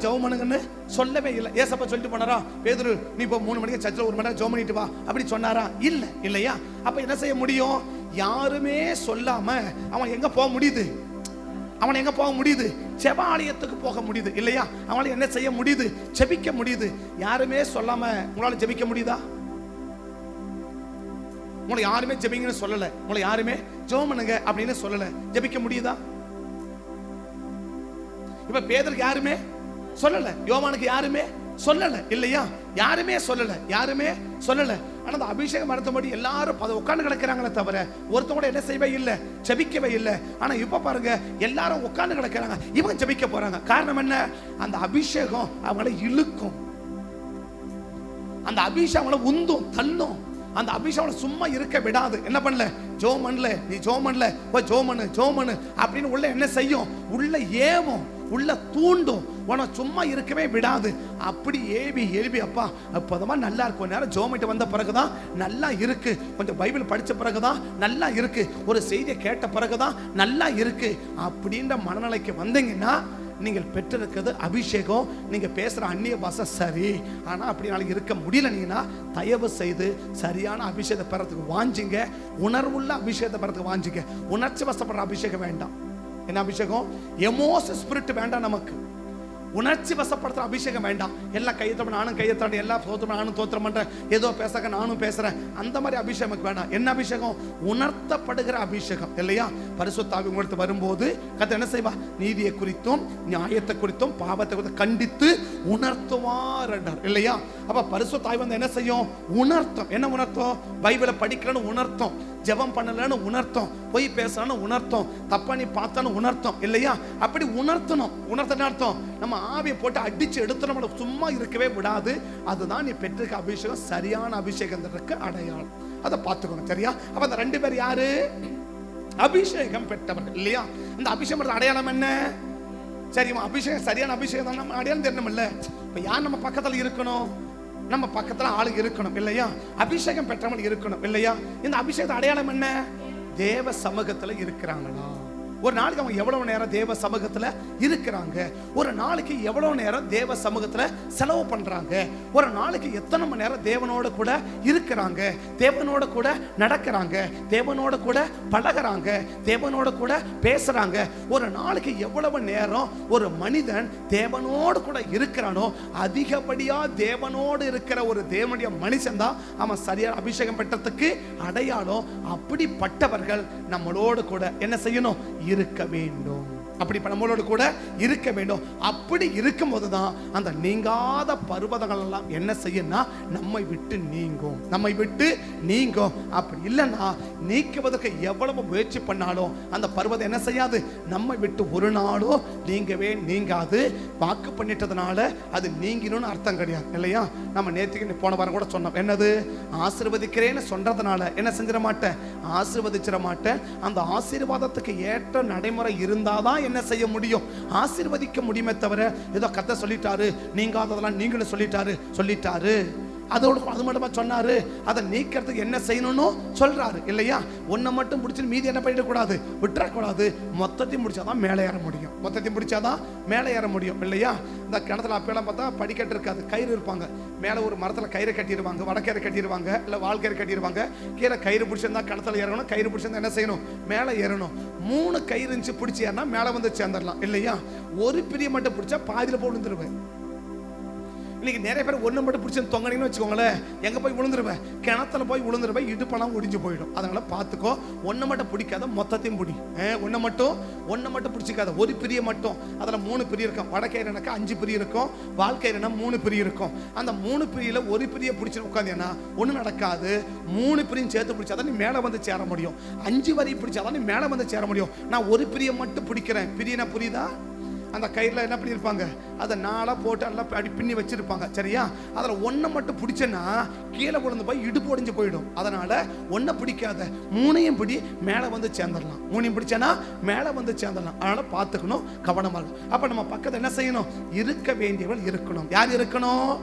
ஜெபம் பண்ணுங்கன்னு சொல்லவே இல்லை. ஏசப்பா சொல்லிட்டு போனாரா, பேதுரு நீ இப்போ 3 மணிக்கு சர்ச்சில் 1 மணி நேரம் ஜெபம் பண்ணிட்டு வா அப்படி சொன்னாரா, இல்ல இல்லையா. அப்ப என்ன செய்ய முடியும், யாருமே சொல்லாம அவன் எங்க போக முடியுது, அவன் எங்க போக முடியுது, ஜெபாலயத்துக்கு போக முடியுது இல்லையா. அவனால என்ன செய்ய முடியுது, ஜெபிக்க முடியுது. யாருமே சொல்லாம உங்களால ஜெபிக்க முடியுதா, உங்களை யாருமே ஜெபிங்கன்னு சொல்லல, உங்களை யாருமே ஜெபம் பண்ணுங்க அப்படின்னு சொல்லல, ஜெபிக்க முடியுதா. இப்ப பேதுருக்கு யாருமே சொல்லல, யோவானுக்கு யாருமே சொல்லல இல்லையா. யாருமே சொல்லல. ஆனா அந்த அபிஷேகம் நடத்தும்படி எல்லாரும் உட்கார்ந்து கிடக்கிறாங்களே தவிர ஒருத்தவங்க கூட என்ன செய்யவே இல்லை, ஜெபிக்கவே இல்லை. ஆனா இப்ப பாருங்க எல்லாரும் உட்கார்ந்து கிடக்கிறாங்க, இவங்க ஜெபிக்க போறாங்க. காரணம் என்ன, அந்த அபிஷேகம் அவங்களை இழுக்கும், அந்த அபிஷேகம் அவங்களை உந்தும் தள்ளும். அந்த அபிஷேகம் சும்மா இருக்க விடாது. என்ன பண்ணல, ஜெபம் பண்ணல, நீ ஜெபம் பண்ணல, போய் ஜெபம் பண்ணு அப்படின்னு உள்ள என்ன செய்யும், உள்ள ஏவும், உள்ள தூண்டும், உன சும்மா இருக்கவே விடாது. அப்படி ஏவி அப்பா அப்போதமா நல்லா இருக்கும், நேரம் ஜெபம் வந்த பிறகுதான் நல்லா இருக்கு, கொஞ்சம் பைபிள் படிச்ச பிறகுதான் நல்லா இருக்கு, ஒரு செய்தியை கேட்ட பிறகுதான் நல்லா இருக்கு அப்படின்ற மனநிலைக்கு வந்தீங்கன்னா நீங்கள் பெற்றிருக்கிறது அபிஷேகம். நீங்க பேசுற அந்நிய பாஷை சரி, ஆனா அப்படி நாளைக்கு இருக்க முடியலனீங்கன்னா தயவு செய்து சரியான அபிஷேகத்தை பெறத்துக்கு வாஞ்சிங்க, உணர்வுள்ள அபிஷேகத்தை பெறத்துக்கு வாஞ்சிங்க. உணர்ச்சி வசப்படுற அபிஷேகம் வேண்டாம். என்ன அபிஷேகம், எமோஷன் ஸ்பிரிட் வேண்டாம் நமக்கு. உணர்ச்சி வசப்படுத்துற அபிஷேகம் வேண்டாம். எல்லாம் கையெழுத்த நானும் கையெழுத்தாண்டு, எல்லா தோத்திரம் நானும் தோத்திரம் பண்றேன், ஏதோ பேசக்க நானும் பேசுறேன், அந்த மாதிரி அபிஷேகம் வேண்டாம். என்ன அபிஷேகம், உணர்த்தப்படுகிற அபிஷேகம் இல்லையா. பரிசுத்த ஆவி உங்களுக்கு வரும்போது கர்த்தர் என்ன செய்வா, நீதியை குறித்தும் நியாயத்தை குறித்தும் பாவத்தை குறித்தும் கண்டித்து உணர்த்துவார் என்றார் இல்லையா. அப்ப பரிசுத்த ஆவி வந்து என்ன செய்யும், உணர்த்தும். என்ன உணர்த்தும், பைபிளை படிக்கலன்னு உணர்த்தும், ஜெபம் பண்ணலன்னு உணர்த்தும், பொய் பேசலன்னு உணர்த்தும், தப்பா நீ பார்த்தான்னு உணர்த்தும் இல்லையா. அப்படி உணர்த்தணும். உணர்த்தன அர்த்தம் நம்ம ஆவியை போட்டு அடிச்சு எடுத்து நம்மளை சும்மா இருக்கவே விடாது. அதுதான் நீ பெற்றிருக்க அபிஷேகம், சரியான அபிஷேகத்திற்கு அடையாளம். அதை பார்த்துக்கணும் சரியா. அப்ப அந்த 2 பேர் யாரு, அபிஷேகம் பெற்றவர்கள் இல்லையா. அந்த அபிஷேகம் அடையாளம் என்ன, சரியா. அபிஷேகம் சரியான அபிஷேகம் தான், நம்ம அடையாளம் தெரியணும் இல்ல. இப்ப யார் நம்ம பக்கத்துல இருக்கணும், நம்ம பக்கத்துல ஆளுங்க இருக்கணும் இல்லையா. அபிஷேகம் பெற்றவங்க இருக்கணும் இல்லையா. இந்த அபிஷேகத்தை அடையாளம் என்ன, தேவ சமூகத்துல இருக்கிறாங்களா, ஒரு நாளைக்கு அவங்க எவ்வளவு நேரம் தேவ சமூகத்துல இருக்கிறாங்க, ஒரு நாளைக்கு எவ்வளவு நேரம் தேவ சமூகத்துல செலவு பண்றாங்க, ஒரு நாளைக்கு எத்தனை மணி நேரம் தேவனோட கூட இருக்கிறாங்க, தேவனோட கூட நடக்கிறாங்க, தேவனோட கூட பழகுறாங்க, தேவனோட கூட பேசுறாங்க. ஒரு நாளைக்கு எவ்வளவு நேரம் ஒரு மனிதன் தேவனோடு கூட இருக்கிறானோ அதிகப்படியா தேவனோடு இருக்கிற ஒரு தேவனுடைய மனுஷன் தான் அவன் சரியான அபிஷேகம் பெற்றதுக்கு அடையாளம். அப்படிப்பட்டவர்கள் நம்மளோடு கூட என்ன செய்யணும்? இருக்க வேண்டும். அப்படி நம்மளோடு கூட இருக்க வேண்டும். அப்படி இருக்கும் போதுதான் அந்த நீங்காத பர்வதங்கள் எல்லாம் என்ன செய்யும்னா நம்மை விட்டு நீங்கும், நம்மை விட்டு நீங்கும். அப்படி இல்லைன்னா நீக்குவதற்கு எவ்வளவு முயற்சி பண்ணாலும் அந்த பர்வதம் என்ன செய்யாது? நம்மை விட்டு ஒரு நாளும் நீங்கவே நீங்காது. வாக்கு பண்ணிட்டதுனால அது நீங்கணும்னு அர்த்தம் கிடையாது இல்லையா? நம்ம நேற்றுக்கு போன வாரம் கூட சொன்னோம், என்னது? ஆசீர்வதிக்கிறேன்னு சொல்றதுனால என்ன செஞ்சிட மாட்டேன்? ஆசீர்வதிச்சிட மாட்டேன். அந்த ஆசீர்வாதத்துக்கு ஏற்ற நடைமுறை இருந்தாதான் என்ன செய்ய முடியும்? ஆசீர்வதிக்க முடியுமே தவிர ஏதோ கர்த்தர் சொல்லிட்டாரு நீங்காததெல்லாம் நீங்களும் சொல்லிட்டாரு அதோடு அது மட்டுமா சொன்னாரு, அதை நீக்கிறதுக்கு என்ன செய்யணும்னு சொல்றாரு இல்லையா? ஒன்றை மட்டும் பிடிச்சி மீதி என்ன பண்ணிடக்கூடாது? விட்டுறக்கூடாது. மொத்தத்தையும் முடிச்சாதான் மேலே ஏற முடியும், மொத்தத்தையும் பிடிச்சாதான் மேலே ஏற முடியும் இல்லையா? இந்த கிணத்துல அப்பெல்லாம் பார்த்தா படிக்கட்டு இருக்காது, கயிறு இருப்பாங்க. மேலே ஒரு மரத்தில் கயிறு கட்டிடுவாங்க, வடக்கயிறு கட்டிடுவாங்க, இல்லை வாழ்க்கயிறு கட்டிடுவாங்க. கீழே கயிறு பிடிச்சிருந்தா கிணத்துல ஏறணும், கயிறு பிடிச்சிருந்தா என்ன செய்யணும்? மேலே ஏறணும். 3 கயிறு இருந்துச்சு பிடிச்சி ஏறினா மேலே வந்து சேர்ந்துடலாம் இல்லையா? ஒரு பிரிய மட்டும் பிடிச்சா பாதியில் போய் விழுந்துருவேன். இன்னைக்கு நிறைய பேர் ஒன்று மட்டும் பிடிச்சி தொங்கினீங்கன்னு வச்சுக்கோங்களேன், எங்கே போய் விழுந்துருவேன்? கிணத்துல போய் விழுந்துருவேன், இடுப்பெல்லாம் ஒடிஞ்சு போயிடும். அதனால பார்த்துக்கோ, ஒன்றை மட்டும் பிடிக்காத, மொத்தத்தையும் பிடி. ஒன்றை மட்டும் பிடிச்சிக்காத, ஒரு பிரிய மட்டும். அதில் 3 பிரி இருக்கும். வடக்கயிறுனாக்கா 5 பிரி இருக்கும், வாழ்க்கையினா 3 பிரி இருக்கும். அந்த 3 பிரியில் ஒரு பிரியை பிடிச்சி உட்காந்தேன்னா ஒன்றும் நடக்காது. 3 பிரியும் சேர்த்து பிடிச்சாதான் நீ மேலே வந்து சேர முடியும். 5 வரி பிடிச்சாதான் நீ மேலே வந்து சேர முடியும். நான் ஒரு பிரியை மட்டும் பிடிக்கிறேன். பிரியனா புரியுதா? அந்த கயிறில் என்ன பண்ணியிருப்பாங்க? அதை 4 போட்டு எல்லாம் அப்படி பின்னி வச்சிருப்பாங்க சரியா? அதில் ஒன்றை மட்டும் பிடிச்சேன்னா கீழே விழுந்து போய் இடுப்பு ஒடிஞ்சு போயிடும். அதனால ஒன்றை பிடிக்காத, 3ஐயும் பிடி, மேலே வந்து சேர்ந்துடலாம். 3ஐயும் பிடிச்சேன்னா மேலே வந்து சேர்ந்துடலாம். அதனால பார்த்துக்கணும், கவனமாக இருக்கும். அப்போ நம்ம பக்கத்தில் என்ன செய்யணும்? இருக்க வேண்டியவர்கள் இருக்கணும். யார் இருக்கணும்?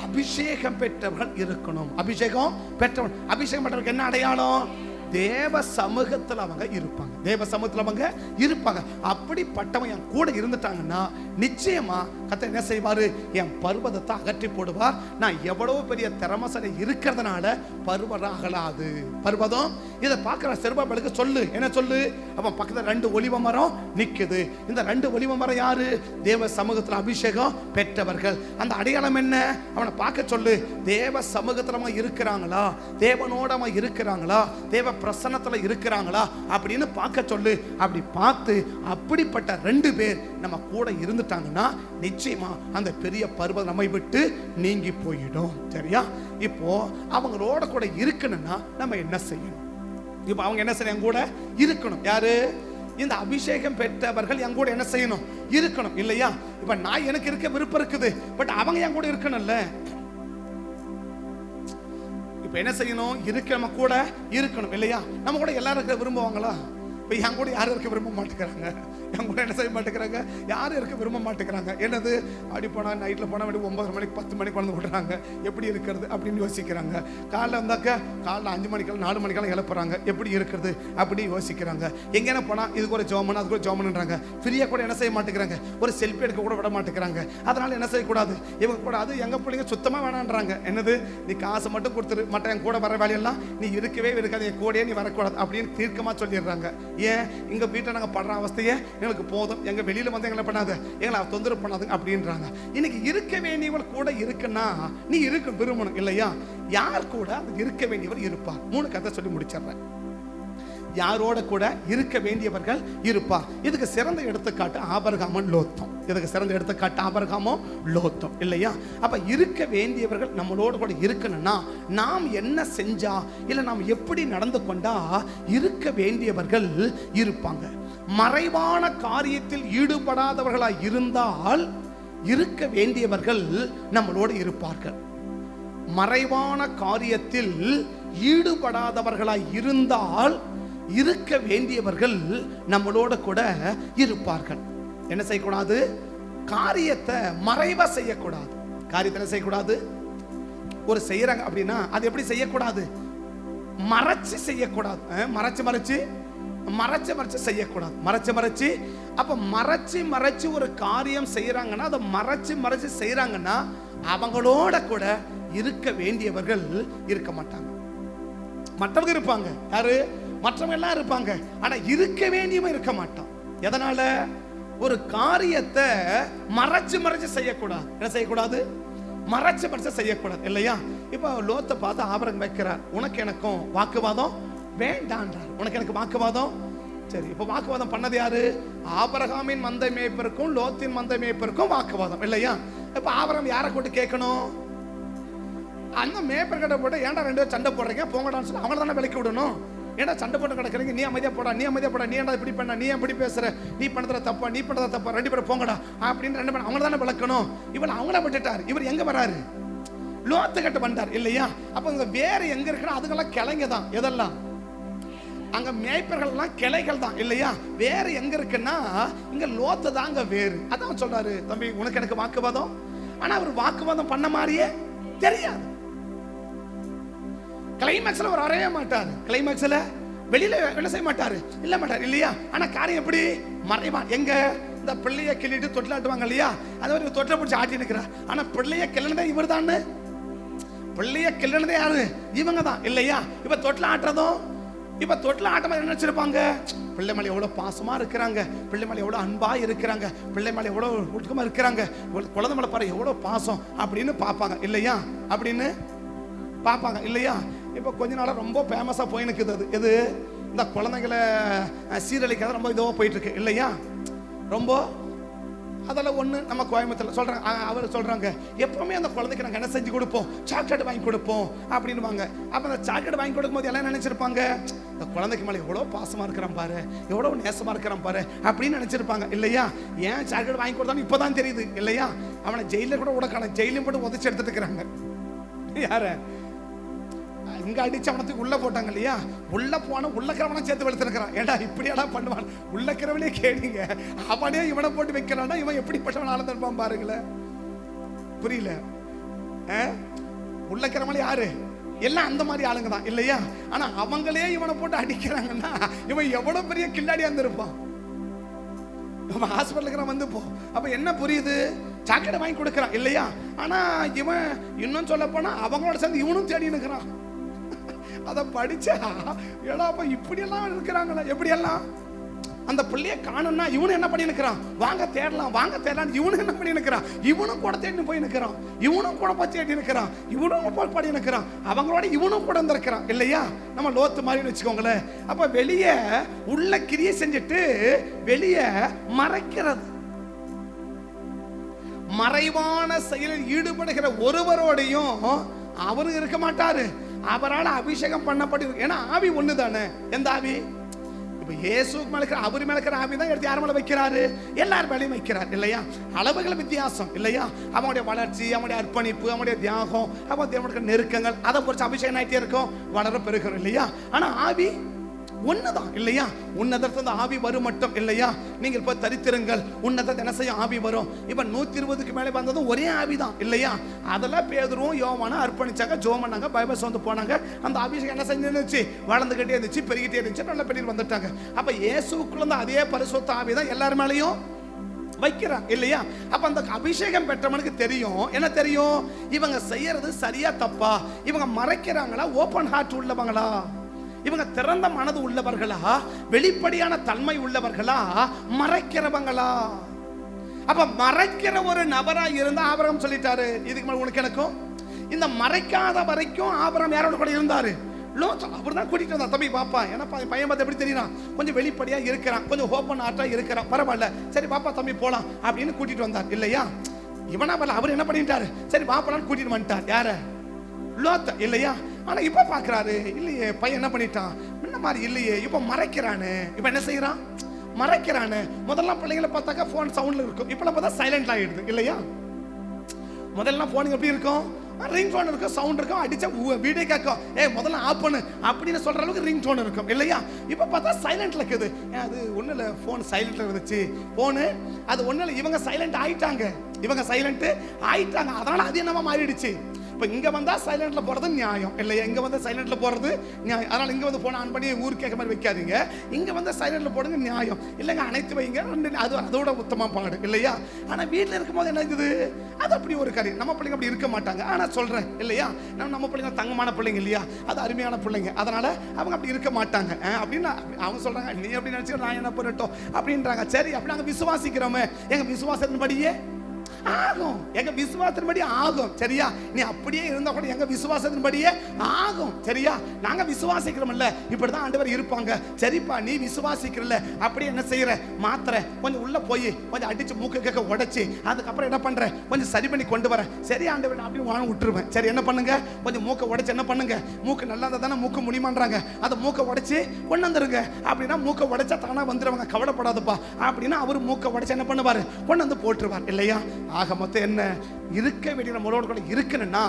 அபிஷேகம் பெற்றவர்கள் இருக்கணும். அபிஷேகம் பெற்றவர்கள் என்ன அடையாளம்? தேவ சமூகத்தில் அவங்க இருப்பாங்க, தேவ சமூகத்தில் அவங்க இருப்பாங்க. அப்படிப்பட்டவன் என் கூட இருந்துட்டாங்கன்னா நிச்சயமா கர்த்தர் என்ன செய்வாரு? என் பர்வதத்தை அகற்றி போடுவார். நான் எவ்வளவு பெரிய திறமசனை இருக்கிறதுனால பர்வதம் அகலாது. பர்வதம் இதை பார்க்கிற செருபாபேலுக்கு சொல்லு, என்ன சொல்லு? அவன் பக்கத்தில் 2 ஒலிவ மரம் நிக்குது. இந்த 2 ஒலிவ மரம் யாரு? தேவ சமூகத்தில் அபிஷேகம் பெற்றவர்கள். அந்த அடையாளம் என்ன? அவனை பார்க்க சொல்லு. தேவ சமூகத்தில் அவங்க இருக்கிறாங்களா, தேவனோட அவங்க இருக்கிறாங்களா, தேவ பிரசன்னத்தில் இருக்கிறாங்களா அப்படின்னு பார்க்க சொல்லு. அப்படி பார்த்து அப்படிப்பட்ட 2 பேர் நம்ம கூட இருந்துட்டாங்கன்னா நிச்சயமா அந்த பெரிய பர்வதம் நம்மை விட்டு நீங்கி போயிடும் சரியா? இப்போ அவங்களோட கூட இருக்கணும்னா நம்ம என்ன செய்யணும்? இப்போ அவங்க என்ன செய்யணும்? என் கூட இருக்கணும். யாரு? இந்த அபிஷேகம் பெற்றவர்கள் என் கூட என்ன செய்யணும்? இருக்கணும் இல்லையா? இப்ப நான் எனக்கு இருக்க விருப்பம் இருக்குது, பட் அவங்க என் கூட இருக்கணும்ல. இப்ப என்ன செய்யணும்? நம்ம கூட இருக்கணும் இல்லையா? நம்ம கூட எல்லாரும் இருக்க விரும்புவாங்களா? இப்போ என் கூட யாரும் இருக்க விரும்ப மாட்டேங்கிறாங்க, என் கூட என்ன செய்ய மாட்டேங்கிறாங்க, யாரும் இருக்க விரும்ப மாட்டேங்கிறாங்க. என்னது? அப்படி போனால் நைட்டில் போனால் வேண்டிய 9 மணிக்கு 10 மணிக்கு வந்து விடுறாங்க, எப்படி இருக்கிறது அப்படின்னு யோசிக்கிறாங்க. காலைல வந்தாக்க காலைல 5 மணிக்கெல்லாம் 4 மணிக்கெல்லாம் எழுப்புறாங்க, எப்படி இருக்கிறது அப்படி யோசிக்கிறாங்க. எங்கேனா போனால் இதுக்கு ஒரு ஜோமன் அதுக்கு ஒரு ஜோமன்ன்றாங்க. ஃப்ரீயாக கூட என்ன செய்ய மாட்டேங்கிறாங்க, ஒரு செல்ஃபி எடுக்க கூட விட மாட்டேங்கிறாங்க. அதனால என்ன செய்யக்கூடாது? இவங்க கூட அது எங்கள் பிள்ளைங்க சுத்தமாக வேணான்றாங்க. என்னது? நீ காசு மட்டும் கொடுத்துரு, மற்ற என் கூட வர வேலையெல்லாம் நீ இருக்கவே இருக்காது, என் கூடயே நீ வரக்கூடாது அப்படின்னு தீர்க்கமாக சொல்லிடுறாங்க. ஏன்? எங்கள் வீட்டில் நாங்கள் படுற அவஸ்தையே எங்களுக்கு போதும், எங்கள் வெளியில் வந்து எங்களை பண்ணாது, எங்களை தொந்தரவு பண்ணாதுங்க அப்படின்றாங்க. இன்னைக்கு இருக்க வேண்டியவர் கூட இருக்குன்னா நீ இருக்க விரும்பணும் இல்லையா? யார் கூட இருக்க வேண்டியவர் இருப்பார்? 3 கதை சொல்லி முடிச்சிடுறேன். யாரோட கூட இருக்க வேண்டியவர்கள் இருப்பார். இதுக்கு சிறந்த எடுத்துக்காட்டு ஆபிரகாமும் லோத்தும். இதுக்கு சிறந்த எடுத்துக்காட்டு ஆபிரகாமும் லோத்தும் இல்லையா? அப்ப இருக்க வேண்டியவர்கள் நம்மளோட கூட இருக்கணும்னா நாம் என்ன செஞ்சா இல்ல நாம் எப்படி நடந்து கொண்டா இருக்க வேண்டியவர்கள் இருப்பாங்க. மறைவான காரியத்தில் ஈடுபடாதவர்களாய் இருந்தால் இருக்க வேண்டியவர்கள் நம்மளோடு இருப்பார்கள். மறைவான காரியத்தில் ஈடுபடாதவர்களாய் இருந்தால் இருக்க வேண்டியவர்கள் நம்மளோட கூட இருப்பார்கள். என்ன செய்யக்கூடாது? காரியத்தை மறைவா செய்யக்கூடாது. காரியத்தை என்ன செய்யக்கூடாது? ஒரு செய்யறாங்க அப்படின்னா அது எப்படி செய்யக்கூடாது? மறைச்சு செய்யக்கூடாது. மறைச்சு மறைச்சு மறைச்சு செய்யக்கூடாது. மறைச்சு அப்ப மறைச்சு ஒரு காரியம் செய்யறாங்கன்னா, அதை மறைச்சு செய்யறாங்கன்னா அவங்களோட கூட இருக்க வேண்டியவர்கள் இருக்க மாட்டாங்க. மற்றவங்க இருப்பாங்க. யாரு? மற்றவங்க எல்லாம் இருப்பாங்க. ஆனா இருக்க வேண்டியவன் இருக்க மாட்டான். எதனால? ஒரு காரியத்தை மறைச்சு செய்யக்கூடாது. என்ன செய்யக்கூடாது? மறைச்சு செய்யக்கூடாது இல்லையா? இப்ப லோத்தை பார்த்து ஆபிரகாம் வைக்கிறார், உனக்கு எனக்கும் வாக்குவாதம் வேண்டான்றார். உனக்கு எனக்கு வாக்குவாதம். சரி, இப்ப வாக்குவாதம் பண்ணது யாரு? ஆபிரகாமின் மந்தை மேய்ப்பருக்கும் லோத்தின் மந்தை மேய்ப்பருக்கும் வாக்குவாதம் இல்லையா? இப்ப ஆபிரகாம் யாரை கூட்டு கேட்கணும்? அந்த மேய்ப்பர் கிட்ட போட்டு, ஏன்டா ரெண்டு பேரும் சண்டை போடுறீங்க, போங்கடான்னு சொல்லி அவங்கள தானே விலக்கி விடணும். ஏன்னா சண்டை போட்டு கிடக்குறீங்க, நீ அமைதியா போடா, நீ ஏன்டா இப்படி பண்ண, நீ எப்படி பேசுற, நீ பண்றத தப்பா, நீ பண்றத தப்பா, ரெண்டு பேரும் போங்கடா அப்படின்னு ரெண்டு பேரும் அவங்கள தானே விளக்கணும். இவன் அவங்கள விட்டுட்டார். இவர் எங்க வராரு? லோத்து கிட்ட வந்தார் இல்லையா? அப்ப இங்க வேற எங்க இருக்கிற அதுக்கெல்லாம் கிளைங்க தான். எதெல்லாம் அங்க மேய்ப்பர்கள் எல்லாம் கிளைகள் தான் இல்லையா? வேற எங்க இருக்குன்னா இங்க லோத்து தாங்க வேறு. அதான் சொல்றாரு, தம்பி உனக்கு எனக்கு வாக்குவாதம். ஆனா அவர் வாக்குவாதம் பண்ண மாதிரியே தெரியாது. கிளைமேக்ஸ்ல அவர் வரைய மாட்டாரு. கிளைமேக்ஸ்ல வெளியில வேலை செய்ய மாட்டாரு இல்லையா? ஆனா காரியம் எப்படி மறைவா? எங்க இந்த பிள்ளைய கிள்ளிட்டு தொட்டிலாட்டுவாங்க இல்லையா? அது மாதிரி தொட்டில பிடிச்சி ஆட்டி நிற்கிறார். ஆனா பிள்ளைய கிள்ளனதே இவர் தான். பிள்ளைய கிள்ளனதே யாரு? இவங்க தான் இல்லையா? இப்ப தொட்டில ஆட்டுறதும், இப்ப தொட்டில ஆட்டம் என்ன நினைச்சிருப்பாங்க? பிள்ளை மேல எவ்வளவு பாசமா இருக்கிறாங்க, பிள்ளை மேல எவ்வளவு அன்பா இருக்கிறாங்க, பிள்ளை மேல எவ்வளவு ஒழுக்கமா இருக்கிறாங்க, குழந்தை மேல பாரு எவ்வளவு பாசம் அப்படின்னு பாப்பாங்க இல்லையா? அப்படின்னு பாப்பாங்க இல்லையா? இப்ப கொஞ்ச நாளா ரொம்ப ஃபேமஸா போயினுக்குது அது. எது? இந்த குழந்தைகளை சீரழிக்காத ரொம்ப இதுவா போயிட்டு இருக்கு இல்லையா? ரொம்ப அதில் ஒன்று நம்ம கோயம்புத்தூர்ல சொல்றாங்க. அவர் சொல்றாங்க, எப்பவுமே அந்த குழந்தைக்கு நாங்கள் என்ன செஞ்சு கொடுப்போம், சாக்லேட் வாங்கி கொடுப்போம் அப்படின்வாங்க. அப்போ அந்த சாக்லேட் வாங்கி கொடுக்கும்போது எல்லாம் நினைச்சிருப்பாங்க, இந்த குழந்தைக்கு மேலே எவ்வளோ பாசமா இருக்கிறான் பாரு, எவ்வளோ நேசமா இருக்கிறான் பாரு அப்படின்னு நினைச்சிருப்பாங்க இல்லையா? ஏன் சாக்லேட் வாங்கி கொடுத்தான்னு இப்போதான் தெரியுது இல்லையா? அவனை ஜெயிலில் கூட உடக்கான, ஜெயிலையும் போட்டு உதச்சி எடுத்துட்டு இருக்கிறாங்க. யார இங்க அடிச்சு அவனத்துக்கு உள்ள போட்டாங்க இல்லையா? உள்ள போன உள்ளக்கிறவனை சேர்த்து வெளுத்துருக்கிறான். ஏடா இப்படியெல்லாம் பண்ணுவான்? உள்ளக்கிறவனே கேளுங்க, அவனே இவனை போட்டு வைக்கிறான்னா இவன் எப்படிப்பட்டவன் ஆளந்திருப்பான் பாருங்களேன். புரியல? உள்ளக்கிறவங்களே யாரு? எல்லாம் அந்த மாதிரி ஆளுங்க தான் இல்லையா? ஆனா அவங்களே இவனை போட்டு அடிக்கிறாங்கன்னா இவன் எவ்வளவு பெரிய கில்லாடியா இருந்திருப்பான். ஹாஸ்பிட்டலுக்கு வந்து போ. அப்ப என்ன புரியுது? சாக்லேட் வாங்கி கொடுக்கறான் இல்லையா? ஆனா இவன் இன்னும் சொல்ல போனா அவங்களோட சேர்ந்து இவனும் தேடி நிற்கிறான். அதை படிச்சா ஏடா அப்ப இப்படி எல்லாம் இருக்கிறாங்களா? எப்படி எல்லாம் அந்த பிள்ளைய காணும்னா இவனு என்ன பண்ணி நிற்கிறான்? வாங்க தேடலாம் இவனு என்ன பண்ணி நிற்கிறான்? இவனும் கூட தேடி போய் நிற்கிறான், இவனும் கூட போய் தேடி நிற்கிறான், இவனும் படி நிற்கிறான், அவங்களோட இவனும் கூட இருந்திருக்கிறான் இல்லையா? நம்ம லோத்து மாதிரி வச்சுக்கோங்களேன். அப்ப வெளியே உள்ள கிரியை செஞ்சுட்டு வெளியே மறைக்கிறது. மறைவான செயலில் ஈடுபடுகிற ஒருவரோடையும் அவரு இருக்க மாட்டாரு. அவரால் அபிஷேகம் பண்ணப்பட்டு, ஏன்னா ஆவி ஒண்ணு தானே. எந்த ஆவி? இப்ப இயேசுக்கு மேல இருக்கிற, அவர் மேல இருக்கிற ஆவி தான் எடுத்து யார் மேல வைக்கிறாரு? எல்லார் மேலயும் வைக்கிறார் இல்லையா? அளவுகள் வித்தியாசம் இல்லையா? அவனுடைய வளர்ச்சி, அவனுடைய அர்ப்பணிப்பு, அவனுடைய தியாகம், அவன் தேவனுடைய நெருக்கங்கள், அதை பொறுத்து அபிஷேகம் ஆயிட்டே இருக்கும், வளர பெருகிறோம் இல்லையா? ஆனா ஆவி ஒண்ணுதான் இல்லையா? உன்னதத்திலிருந்து ஆவி வரும் மட்டும் இல்லையா? நீங்கள் போய் தரித்திருங்கள், உன்னதத்தை என்ன செய்யும்? ஆவி வரும். இப்ப 120க்கு மேலே வந்ததும் ஒரே ஆவிதான் இல்லையா? அதெல்லாம் பேதுருவும் யோவானும் அர்ப்பணிச்சாங்க, ஜெபம் பண்ணாங்க, பைபிள் வந்து போனாங்க. அந்த அபிஷேகம் என்ன செஞ்சிருந்துச்சு? வளர்ந்துகிட்டே இருந்துச்சு, பெருகிட்டே இருந்துச்சு, நல்ல பெரிய வந்துட்டாங்க. அப்ப இயேசுக்குள்ள அதே பரிசுத்த ஆவி தான் எல்லார் மேலேயும் வைக்கிறான் இல்லையா? அப்ப அந்த அபிஷேகம் பெற்றவனுக்கு தெரியும். என்ன தெரியும்? இவங்க செய்யறது சரியா தப்பா, இவங்க மறைக்கிறாங்களா, ஓபன் ஹார்ட் உள்ளவங்களா, இவங்க திறந்த மனது உள்ளவர்களா, வெளிப்படையான தன்மை உள்ளவர்களா, மறைக்கிறவங்களா? அப்ப மறைக்கிற ஒரு நபரா இருந்தா ஆபிரகாம் சொல்லிட்டாரு, இதுக்கு மேல உனக்கு எனக்கும். இந்த மறைக்காத வரைக்கும் ஆபிரகாம் யாரோட கூட இருந்தாரு? லோத். அவர் தான் கூட்டிட்டு வந்தா, தம்பி பாப்பா, ஏன்னா பையன் பார்த்து எப்படி தெரியுறான்? கொஞ்சம் வெளிப்படையா இருக்கிறான், கொஞ்சம் ஓப்பன் ஆர்ட்டா இருக்கிறான், பரவாயில்ல, சரி பாப்பா தம்பி போலாம் அப்படின்னு கூட்டிட்டு வந்தார் இல்லையா? இவனா வரல, அவர் என்ன பண்ணிட்டாரு? சரி பாப்பான்னு கூட்டிட்டு வந்துட்டார். யார? லோத் இல்லையா? ஆனா இப்ப பாக்குறாரு, இல்லையே பையன் என்ன பண்ணிட்டான், முன்ன மாதிரி இல்லையே, இப்ப மறைக்கிறானு. இப்ப என்ன செய்யறான்? மறைக்கிறானு. முதல்ல பிள்ளைங்களை பார்த்தாக்கா போன் சவுண்ட்ல இருக்கும், இப்ப பார்த்தா சைலண்ட் ஆயிடுது இல்லையா? முதல்ல போன் எப்படி இருக்கும்? ரிங் டோன் இருக்கும், சவுண்ட் இருக்கும், அடிச்சா வீடியோ கேட்கும், முதல்ல ஆஃப் பண்ணு அப்படின்னு சொல்ற அளவுக்கு ரிங் டோன் இருக்கும் இல்லையா? இப்ப பார்த்தா சைலண்ட்ல இருக்குது. அது ஒண்ணு இல்ல, போன் சைலண்ட்ல இருந்துச்சு, போனு அது ஒண்ணு இல்ல, இவங்க சைலண்ட் ஆயிட்டாங்க, அதனால அது என்னவா மாறிடுச்சு? இப்போ இங்கே வந்தால் சைலண்டில் போகிறது நியாயம் இல்லையா? இங்கே வந்து சைலண்டில் போகிறது நியாயம். அதனால் இங்கே வந்து போன ஆன் பண்ணி ஊருக்கு கேட்க மாதிரி வைக்காதீங்க. இங்கே வந்து சைலண்டில் போடுங்க நியாயம் இல்லைங்க, அனைத்து வைங்க, அது அதோட உத்தம பாடு இல்லையா? ஆனால் வீட்டில் இருக்கும்போது என்ன இருக்குது, அது அப்படி ஒரு காரியம். நம்ம பிள்ளைங்க அப்படி இருக்க மாட்டாங்க. ஆனால் சொல்கிறேன் இல்லையா, நம்ம பிள்ளைங்க தங்கமான பிள்ளைங்க இல்லையா, அது அருமையான பிள்ளைங்க, அதனால் அவங்க அப்படி இருக்க மாட்டாங்க அப்படின்னு அவங்க சொல்கிறாங்க. நீ எப்படி நினச்சி நான் என்ன பண்ணட்டும் அப்படின்றாங்க. சரி, அப்படி நாங்கள் விசுவாசிக்கிறோமே, எங்கள் விசுவாசத்தின்படியே ஆகும், எங்க விசுவாசத்தின்படி ஆகும். சரியா? நீ அப்படியே இருந்தா கூட எங்க விசுவாசத்தின்படியே ஆகும். சரியா? நாங்க விசுவாசிக்கிறோம்ல, இப்படிதான் ஆண்டவர் இருப்பாங்க. சரிப்பா, நீ விசுவாசிக்கிறல, அப்படியே என்ன செய்யற, மாத்திர கொஞ்சம் உள்ள போய் கொஞ்சம் அடிச்சு மூக்கு கேட்க உடைச்சு அதுக்கப்புறம் என்ன பண்ற, கொஞ்சம் சரி பண்ணி கொண்டு வர. சரி ஆண்டவர், அப்படி வாங்க விட்டுருவேன். சரி, என்ன பண்ணுங்க, கொஞ்சம் மூக்கை உடைச்சு என்ன பண்ணுங்க, மூக்கு நல்லா இருந்தா தானே மூக்கு முடியுமான்றாங்க, அந்த மூக்கை உடைச்சு கொண்டு வந்துருங்க. அப்படின்னா மூக்கை உடைச்சா தானா வந்துருவாங்க, கவலைப்படாதப்பா அப்படின்னா அவர் மூக்கை உடைச்சு என்ன பண்ணுவாரு, கொண்டு வந்து போட்டுருவார் இல்லையா? ஆக மொத்தம் என்ன, இருக்க வேண்டிய நம்மளோட கூட இருக்கணும்னா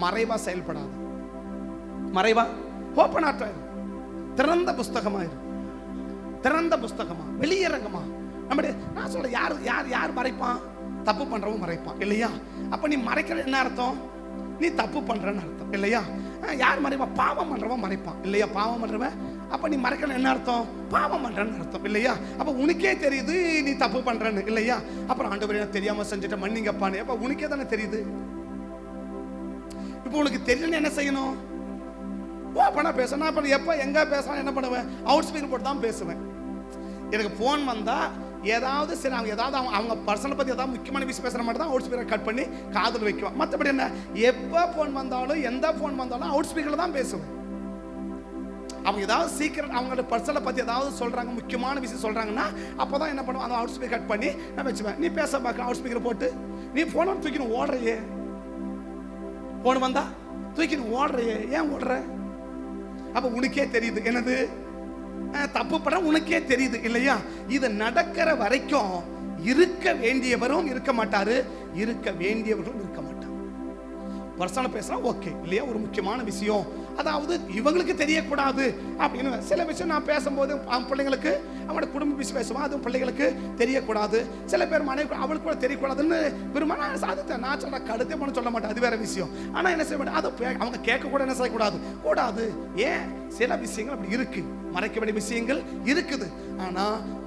மறைவா செயல்படாது, மறைவா ஓப்பன் ஆட்டாயிரும், திறந்த புஸ்தகமாயிரு, திறந்த புஸ்தகமா, வெளியரங்கமா. நம்முடைய நான் சொல்ல, யார் யார் யார் மறைப்பான், தப்பு பண்றவன் மறைப்பான் இல்லையா? அப்ப நீ மறைக்கிற என்ன அர்த்தம், நீ தப்பு பண்றன்னு அர்த்தம் இல்லையா? யார் மறைப்பான், பாவம் பண்றவன் மறைப்பான் இல்லையா? பாவம் பண்றவன், அப்ப நீ மறைக்கணும் என்ன அர்த்தம், பாவம் பண்றன்னு அர்த்தம் இல்லையா? அப்ப உனக்கே தெரியுது நீ தப்பு பண்றன்னு இல்லையா? அப்புறம் ஆண்டவரே நான் தெரியாம செஞ்சுட்ட மன்னிங்கப்பான்னு, அப்ப உனக்கே தானே தெரியுது. இப்போ உனக்கு தெரியலன்னு என்ன செய்யணும், ஓப்பனா பேசணும். நான் இப்ப எப்ப எங்க பேசலாம் என்ன பண்ணுவேன், அவுட் ஸ்பீக்கர் போட்டு தான் பேசுவேன். எனக்கு போன் வந்தா ஏதாவது சரி, அவங்க ஏதாவது அவங்க பர்சனை பத்தி ஏதாவது முக்கியமான விஷயம் பேசுற மாதிரி தான் அவுட் ஸ்பீக்கர் கட் பண்ணி காதில் வைக்குவேன். மற்றபடி என்ன, எப்போ போன் வந்தாலும் எந்த போன் வந்தாலும் அவுட் ஸ்பீக்கர்ல தான் பேசுவேன். அவங்க ஏதாவது சீக்கிரம் அவங்களோட பர்சனை பத்தி ஏதாவது சொல்றாங்க, முக்கியமான விஷயம் சொல்றாங்கன்னா அப்பதான் என்ன பண்ணுவோம், அந்த அவுட் ஸ்பீக்கர் கட் பண்ணி நான் வச்சுவேன். நீ பேச பார்க்க அவுட் ஸ்பீக்கர் போட்டு நீ போன தூக்கின்னு ஓடுறையே, போன் வந்தா தூக்கின்னு ஓடுறையே, ஏன் ஓடுற? அப்ப உனக்கே தெரியுது என்னது தப்பு பண்ண, உனக்கே தெரியுது இல்லையா? இது நடக்கிற வரைக்கும் இருக்க வேண்டியவரும் இருக்க மாட்டாரு, இருக்க வேண்டியவர்களும் இருக்க மாட்டாங்க. பர்சனல் பேசலாம் ஓகே இல்லையா, ஒரு முக்கியமான விஷயம், அதாவது இவங்களுக்கு தெரியக்கூடாது அப்படின்னு சில விஷயம் நான் பேசும்போது பிள்ளைங்களுக்கு அவனோட குடும்ப விஷயம் பேசுவான், அது பிள்ளைகளுக்கு தெரியக்கூடாது. சில பேர் மனைவி அவளுக்கு கூட தெரியக்கூடாதுன்னு விரும்பினா அது நான் சொல்ல கடுத்தே பண்ண சொல்ல மாட்டேன், அது வேற விஷயம். ஆனா என்ன செய்ய மாட்டேன், அதை அவங்க கேட்க கூட என்ன செய்யக்கூடாது, கூடாது. ஏன், சில விஷயங்கள் அப்படி இருக்கு, மறைக்க வேண்டிய விஷயங்கள் இருக்குது, ஆனா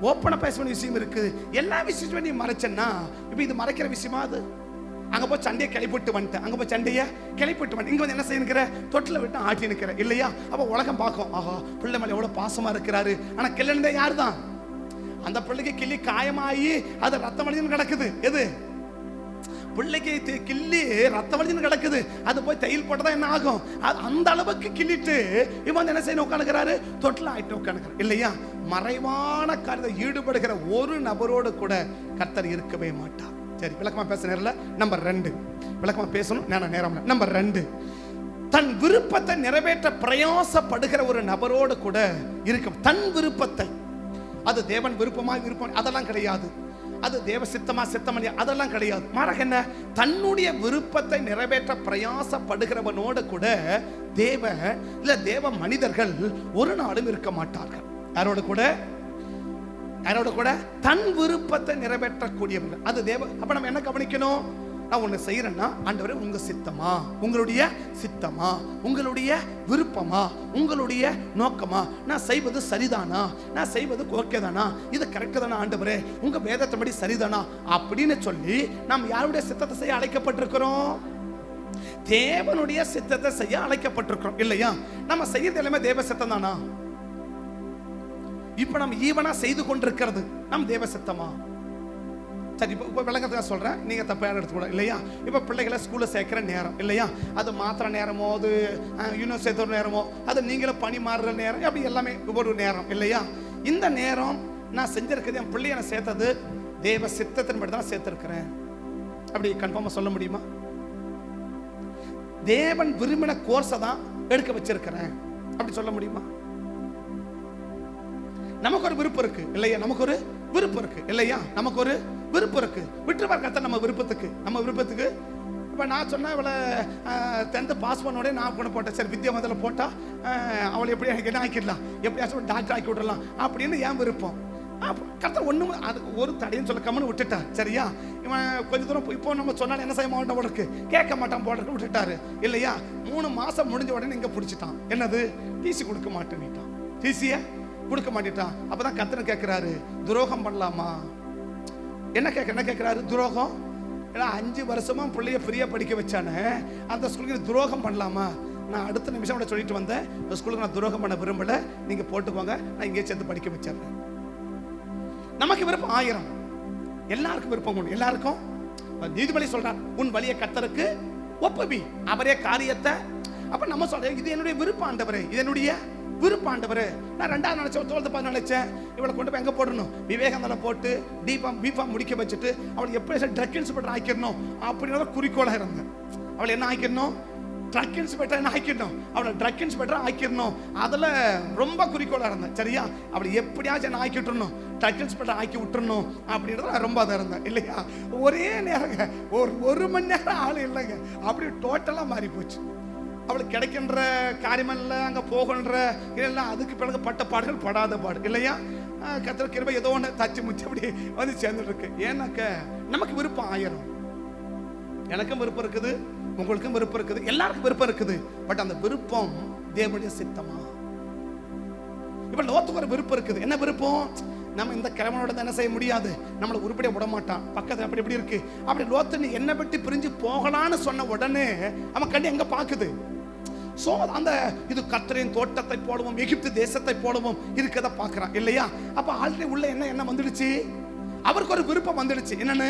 ஓப்பனா பேச வேண்டிய விஷயம் இருக்குது. எல்லா விஷயத்தையும் நீ மறைச்சேன்னா இப்ப இது மறைக்கிற விஷயமா? அது அங்க போய் சண்டையை கிளப்பிட்டு வந்துட்டேன், அங்க போய் சண்டையை கிளப்பிட்டு வந்துட்டேன், இங்க வந்து என்ன செய்ய, தொட்டில விட்டு ஆட்டி நிற்கிறேன் இல்லையா? அப்ப உலகம் பார்க்கும், ஆஹா பிள்ளை மேல எவ்வளவு பாசமா இருக்கிறாரு. ஆனா கிள்ளனதே யாரு தான், அந்த பிள்ளைக்கு கிள்ளி காயமாயி அது ரத்தம் வழின்னு கிடக்குது. எது, பிள்ளைக்கு கிள்ளி ரத்தம் வழின்னு கிடக்குது, அது போய் தையல் போட்டதான் என்ன ஆகும், அந்த அளவுக்கு கிள்ளிட்டு இவன் வந்து என்ன செய்ய உட்காந்துக்கிறாரு, தொட்டில ஆயிட்டு உட்காந்துக்கிறார் இல்லையா? மறைவான காரியத்தை ஈடுபடுகிற ஒரு நபரோடு கூட கர்த்தர் இருக்கவே மாட்டார். சரி, விளக்கமா பேச நேரம். நம்பர் 2, விளக்கமா பேசணும் நேரம். நம்பர் 2, தன் விருப்பத்தை நிறைவேற்ற பிரயாசப்படுகிற ஒரு நபரோடு கூட இருக்கும். தன் விருப்பத்தை, அது தேவன் விருப்பமா விருப்பம் அதெல்லாம் கிடையாது, அது தேவ சித்தமா சித்தமணி அதெல்லாம் கிடையாது. மாறாக என்ன, தன்னுடைய விருப்பத்தை நிறைவேற்ற பிரயாசப்படுகிறவனோடு கூட தேவ மனிதர்கள் ஒரு நாளும் இருக்க மாட்டார்கள். யாரோடு கூட, யாரோட கூட, தன் விருப்பத்தை நிறைவேற்றக்கூடியவர்கள், அது தேவ. அப்ப நம்ம என்ன கவனிக்கணும், நான் ஒண்ணு செய்யறேன்னா ஆண்டவரே உங்க சித்தமா, உங்களுடைய சித்தமா, உங்களுடைய விருப்பமா, உங்களுடைய நோக்கமா, நான் செய்வது சரிதானா, நான் செய்வது ஓகேதானா, இது கரெக்ட் தானா ஆண்டவரே, உங்க வேதத்தின்படி சரிதானா அப்படின்னு சொல்லி நாம் யாருடைய சித்தத்தை செய்ய அழைக்கப்பட்டிருக்கிறோம், தேவனுடைய சித்தத்தை செய்ய அழைக்கப்பட்டிருக்கிறோம் இல்லையா? நம்ம செய்யறது எல்லாமே தேவ சித்தம் தானா? இப்ப நம்ம ஈவனா செய்து கொண்டிருக்கிறது நம் தேவ சித்தமா? சரி, இப்போ விளக்கத்துக்காக சொல்றேன், நீங்க தப்பா எடுத்துக்கூட இல்லையா? இப்ப பிள்ளைகளை ஸ்கூல்ல சேர்க்கிற நேரம் இல்லையா, அது மாத்திர நேரமோ, அது யூனிவர்சிட்டி சேர்த்த நேரமோ, அது நீங்களும் பணி மாறுற நேரம், அப்படி எல்லாமே ஒவ்வொரு நேரம் இல்லையா? இந்த நேரம் நான் செஞ்சிருக்கிறது, என் பிள்ளைய நான் சேர்த்தது தேவ சித்தத்தின்படி தான் சேர்த்திருக்கிறேன், அப்படி கன்ஃபார்மா சொல்ல முடியுமா? தேவன் விரும்பின கோர்ஸை தான் எடுக்க வச்சிருக்கிறேன் அப்படி சொல்ல முடியுமா? நமக்கு ஒரு விருப்பம் இருக்கு இல்லையா, நமக்கு ஒரு விருப்பம் இருக்கு இல்லையா, நமக்கு ஒரு விருப்பம் இருக்கு. விட்டு பார்க்க நம்ம விருப்பத்துக்கு இப்போ நான் சொன்னேன், இவளை 10th பாஸ் பண்ணோட நான் கொண்டு போட்டேன். சரி, வித்யா முதல்ல போட்டா அவளை எப்படி எனக்கு என்ன ஆக்கிடலாம், எப்படியாச்சும் டாக்டர் ஆக்கி விடலாம் அப்படின்னு என் விருப்பம். கர்த்தர் ஒண்ணும் அதுக்கு ஒரு தடையும் சொல்ல கம்முன்னு விட்டுட்டார். சரியா, இவன் கொஞ்ச தூரம் இப்போ நம்ம சொன்னாலும் என்ன செய்ய மாட்டோம், உனக்கு கேட்க மாட்டான் போடுறதுக்கு விட்டுட்டாரு இல்லையா. 3 மாசம் முடிஞ்ச உடனே இங்க பிடிச்சிட்டான். என்னது, டிசி கொடுக்க மாட்டேன்னுட்டான். டிசிய கொடுக்க மாட்டேட்டான். அப்பதான் கர்த்தர் கேட்கிறாரு, துரோகம் பண்ணலாமா? என்ன கேட்கிறாரு, துரோகம். ஏன்னா 5 வருஷமா பிள்ளைய ஃப்ரீயா படிக்க வச்சானே, அந்த ஸ்கூலுக்கு துரோகம் பண்ணலாமா? நான் அடுத்த நிமிஷம் கூட சொல்லிட்டு வந்தேன், இந்த ஸ்கூலுக்கு நான் துரோகம் பண்ண விரும்பல, நீங்க போட்டுக்கோங்க, நான் இங்கே சேர்ந்து படிக்க வச்சிடுறேன். நமக்கு விருப்பம் 1000, எல்லாருக்கும் விருப்பம் உண்டு. எல்லாருக்கும் நீதிபதி சொல்றார், உன் வழியை கர்த்தருக்கு ஒப்புவி, அவரே காரியத்தை. அப்ப நம்ம சொல்றேன், இது என்னுடைய விருப்பம் ஆண்டவரே, இது என்னுடைய விருப்பம் ஆண்டவரே. நான் 2வது நினைச்சேன், 12வது நினைச்சேன், இவளை கொண்டு போய் எங்க போடணும், விவேகானந்தா போட்டு பிஃபார்ம் முடிக்க வச்சுட்டு அவளை எப்படி ட்ரக் இன்ஸ்பெக்டர் ஆக்கிடணும் அப்படின்ற குறிக்கோளா இருந்தேன். அவளை என்ன ஆக்கிடணும், ட்ரக் இன்ஸ்பெக்டர் என்ன ஆக்கிடணும், அவளை ட்ரக் இன்ஸ்பெக்டர் ஆக்கிடணும். அதுல ரொம்ப குறிக்கோளா இருந்தேன். சரியா, அவளை எப்படியாச்சும் என்ன ஆக்கி விட்டுறணும், ட்ரக் இன்ஸ்பெக்டர் ஆக்கி விட்டுறணும் அப்படின்றத ரொம்ப அதை இருந்தேன் இல்லையா. ஒரே நேரங்க, ஒரு மணி நேரம் ஆள் இல்லைங்க, அப்படி டோட்டலா மாறி போச்சு. அவளுக்கு கிடைக்கின்ற காரியமல்ல, அங்க போகின்ற இல்லைன்னா அதுக்கு பிறகு பட்ட பாடுகள் படாத பாடு இல்லையா. கர்த்தர் கிருபை ஏதோ ஒன்று தச்சு முச்சு அப்படி வந்து சேர்ந்துட்டு இருக்கு. ஏன்னாக்க நமக்கு விருப்பம் 1000, எனக்கும் விருப்பம் இருக்குது, உங்களுக்கும் விருப்பம் இருக்குது, எல்லாருக்கும் விருப்பம் இருக்குது. பட் அந்த விருப்பம் தேவனுடைய சித்தமா? இப்ப லோத்துக்கு ஒரு விருப்பம் இருக்குது. என்ன விருப்பம்? நம்ம இந்த கிழவனோட என்ன செய்ய முடியாது, நம்மளை உருப்படியா விட மாட்டான், பக்கத்துல அப்படி எப்படி இருக்கு. அப்படி லோத்து நீ என்ன விட்டு பிரிஞ்சு போகலான்னு சொன்ன உடனே அவன் கண்ணு எங்க பாக்குது. சோ அந்த இது கர்த்தரின் தோட்டத்தை போலவும் எகிப்து தேசத்தை போலவும் இருக்கத பாக்குறான் இல்லையா. அப்ப ஆல்ரெடி உள்ள என்ன வந்துடுச்சு, அவருக்கு ஒரு விருப்பம் வந்துடுச்சு. என்னன்னு,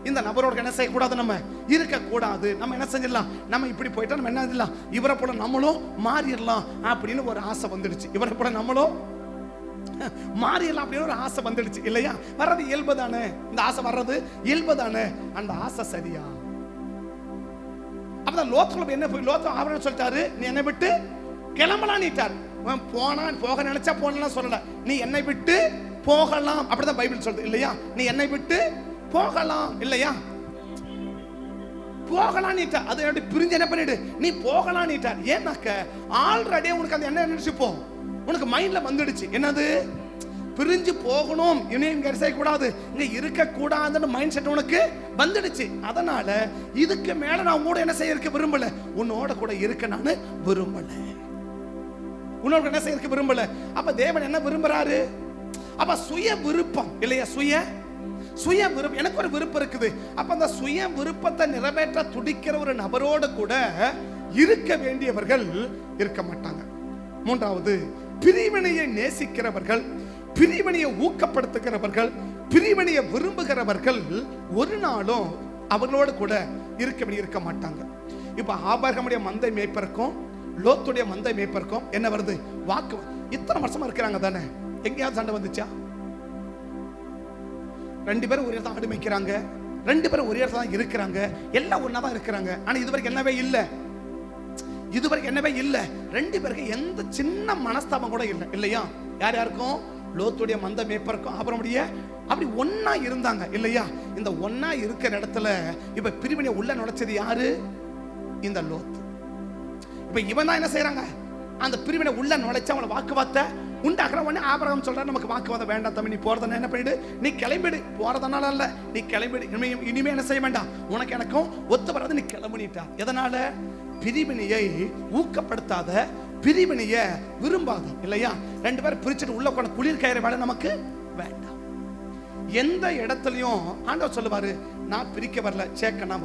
இந்த நபரோட என்ன செய்யக்கூடாது, நம்ம இருக்க கூடாது, நம்ம என்ன செஞ்சிடலாம், நம்ம இப்படி போயிட்டா நம்ம என்ன செஞ்சிடலாம், இவரை போல நம்மளும் மாறிடலாம் அப்படின்னு ஒரு ஆசை வந்துடுச்சு. இவரை போல நம்மளும் மாறிடலாம் அப்படின்னு ஒரு ஆசை வந்துடுச்சு இல்லையா. வர்றது இயல்பு தானே, இந்த ஆசை வர்றது இயல்பு தானே. அந்த ஆசை சரியா? அப்பதான் லோத்துக்குள்ள என்ன போய் லோத்து ஆவரன் சொல்லிட்டாரு, நீ என்னை விட்டு கிளம்பலாம் நீட்டார். போக நினைச்சா போகலாம் சொல்லல, நீ என்னை விட்டு போகலாம் அப்படிதான் பைபிள் சொல்றது இல்லையா. நீ என்னை விட்டு போகலாம் இல்லையா, போகலாம் நீட்டா. அது எப்படி பிரிஞ்சு என்ன பண்ணிடு, நீ போகலாம் நீட்டார். ஏன்னாக்க ஆல்ரெடி உனக்கு அந்த என்ன நினைச்சு போ, உனக்கு மைண்ட்ல வந்துடுச்சு. என்னது, பிரிஞ்சு போகணும், இனியும் இங்க செய்யக்கூடாது, இங்க இருக்க கூடாதுன்னு மைண்ட் செட் உனக்கு வந்துடுச்சு. அதனால இதுக்கு மேல நான் கூட என்ன செய்ய விரும்பல, உன்னோட கூட இருக்க நான் விரும்பல, உன்னோட என்ன செய்ய விரும்பல. அப்ப தேவன் என்ன விரும்புறாரு, அப்ப சுய விருப்பம் இல்லையா, சுய விருப்பம். எனக்கு ஒரு விருப்பம் இருக்குது. அப்ப அந்த சுய விருப்பத்தை நிறைவேற்ற துடிக்கிற ஒரு நபரோடு கூட இருக்க வேண்டியவர்கள் இருக்க மாட்டாங்க. 3வது, பிரிவினையை நேசிக்கிறவர்கள், பிரிவினையை ஊக்கப்படுத்துகிறவர்கள், பிரிவினையை விரும்புகிறவர்கள் ஒரு நாளும் அவர்களோடு கூட இருக்க மாட்டாங்க. இப்ப ஆபிரகாமுடைய மந்தை மேய்ப்பருக்கும் லோத்துடைய மந்தை மேய்ப்பருக்கும் என்ன வருது, வாக்கு. இத்தனை வருஷமா இருக்கிறாங்க தானே, எங்கேயாவது சண்டை வந்துச்சா? 2 பேரும் ஒரு இடத்துல ஆடு மேய்க்கிறாங்க, 2 பேரும் ஒரு இடத்துல தான் இருக்கிறாங்க, எல்லாம் ஒன்னா தான் இருக்கிறாங்க. ஆனா இதுவரைக்கும் என்னவே இல்லை, இதுவரைக்கும் என்னவே இல்லை. 2 பேருக்கு எந்த சின்ன மனஸ்தாபம் கூட இல்லை இல்லையா. யார் யாருக்கும், லோத்துடைய மந்த மேய்ப்பருக்கும் ஆபிரகாமுடைய அப்படி ஒன்னா இருந்தாங்க இல்லையா. இந்த ஒன்னா இருக்கிற இடத்துல இப்ப பிரிவினை உள்ள நுழைச்சது யாரு, இந்த லோத்து. இப்ப இவன் தான் என்ன செய்யறாங்க, அந்த பிரிவினை உள்ள நுழைச்சு அவனை வாக்குவாதத்தை உண்டாக்குற உடனே ஆபிரகாம் சொல்றாரு, நமக்கு வாக்குவாதம் வேண்டாம் தம்பி, நீ போறதுன்னா என்ன பண்ணிடு, நீ கிளம்பிடு, போறதுனால இல்ல, நீ கிளம்பிடு, இனிமே என்ன செய்ய வேண்டாம், உனக்கு எனக்கும் ஒத்து வராது, நீ கிளம்பிட்டா. எதனால, பிரிவினையை ஊக்கப்படுத்தாத, பிரிவினையை விரும்பாத இல்லையா. 2 பேரும் பிரிச்சுட்டு உள்ள கொண்ட குளிர் கயிறு வேலை நமக்கு வேண்டாம். எந்த இடத்துலயும் ஆண்டவர் சொல்லுவாரு, நான் பிரிக்க வரல, சேக்கனா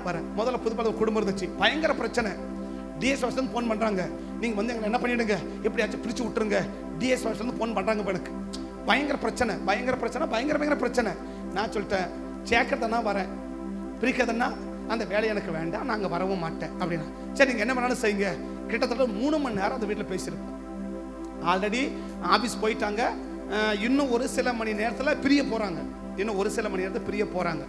வரேன். முதல்ல புதுப்பட குடும்பம் இருந்துச்சு, பயங்கர பிரச்சனை. டிஎஸ் வாசன் போன் பண்றாங்க, நீங்க வந்து எங்களை என்ன பண்ணிடுங்க, எப்படியாச்சும் பிரிச்சு விட்டுருங்க. டிஎஸ் வாசன் போன் பண்றாங்க, எனக்கு பயங்கர பிரச்சனை. நான் சொல்லிட்டேன், சேக்கிறதுனா வரேன், பிரிக்கிறதுனா அந்த வேலை எனக்கு வேண்டாம், நாங்க வரவும் மாட்டேன் அப்படின்னா. சரி, நீங்க என்ன பண்ணாலும் செய்யுங்க. கிட்டத்தட்ட 3 மணி நேரம் அந்த வீட்டில் பேசியிருக்கோம். ஆல்ரெடி ஆபீஸ் போயிட்டாங்க, இன்னும் ஒரு சில மணி நேரத்தில் பிரிய போறாங்க.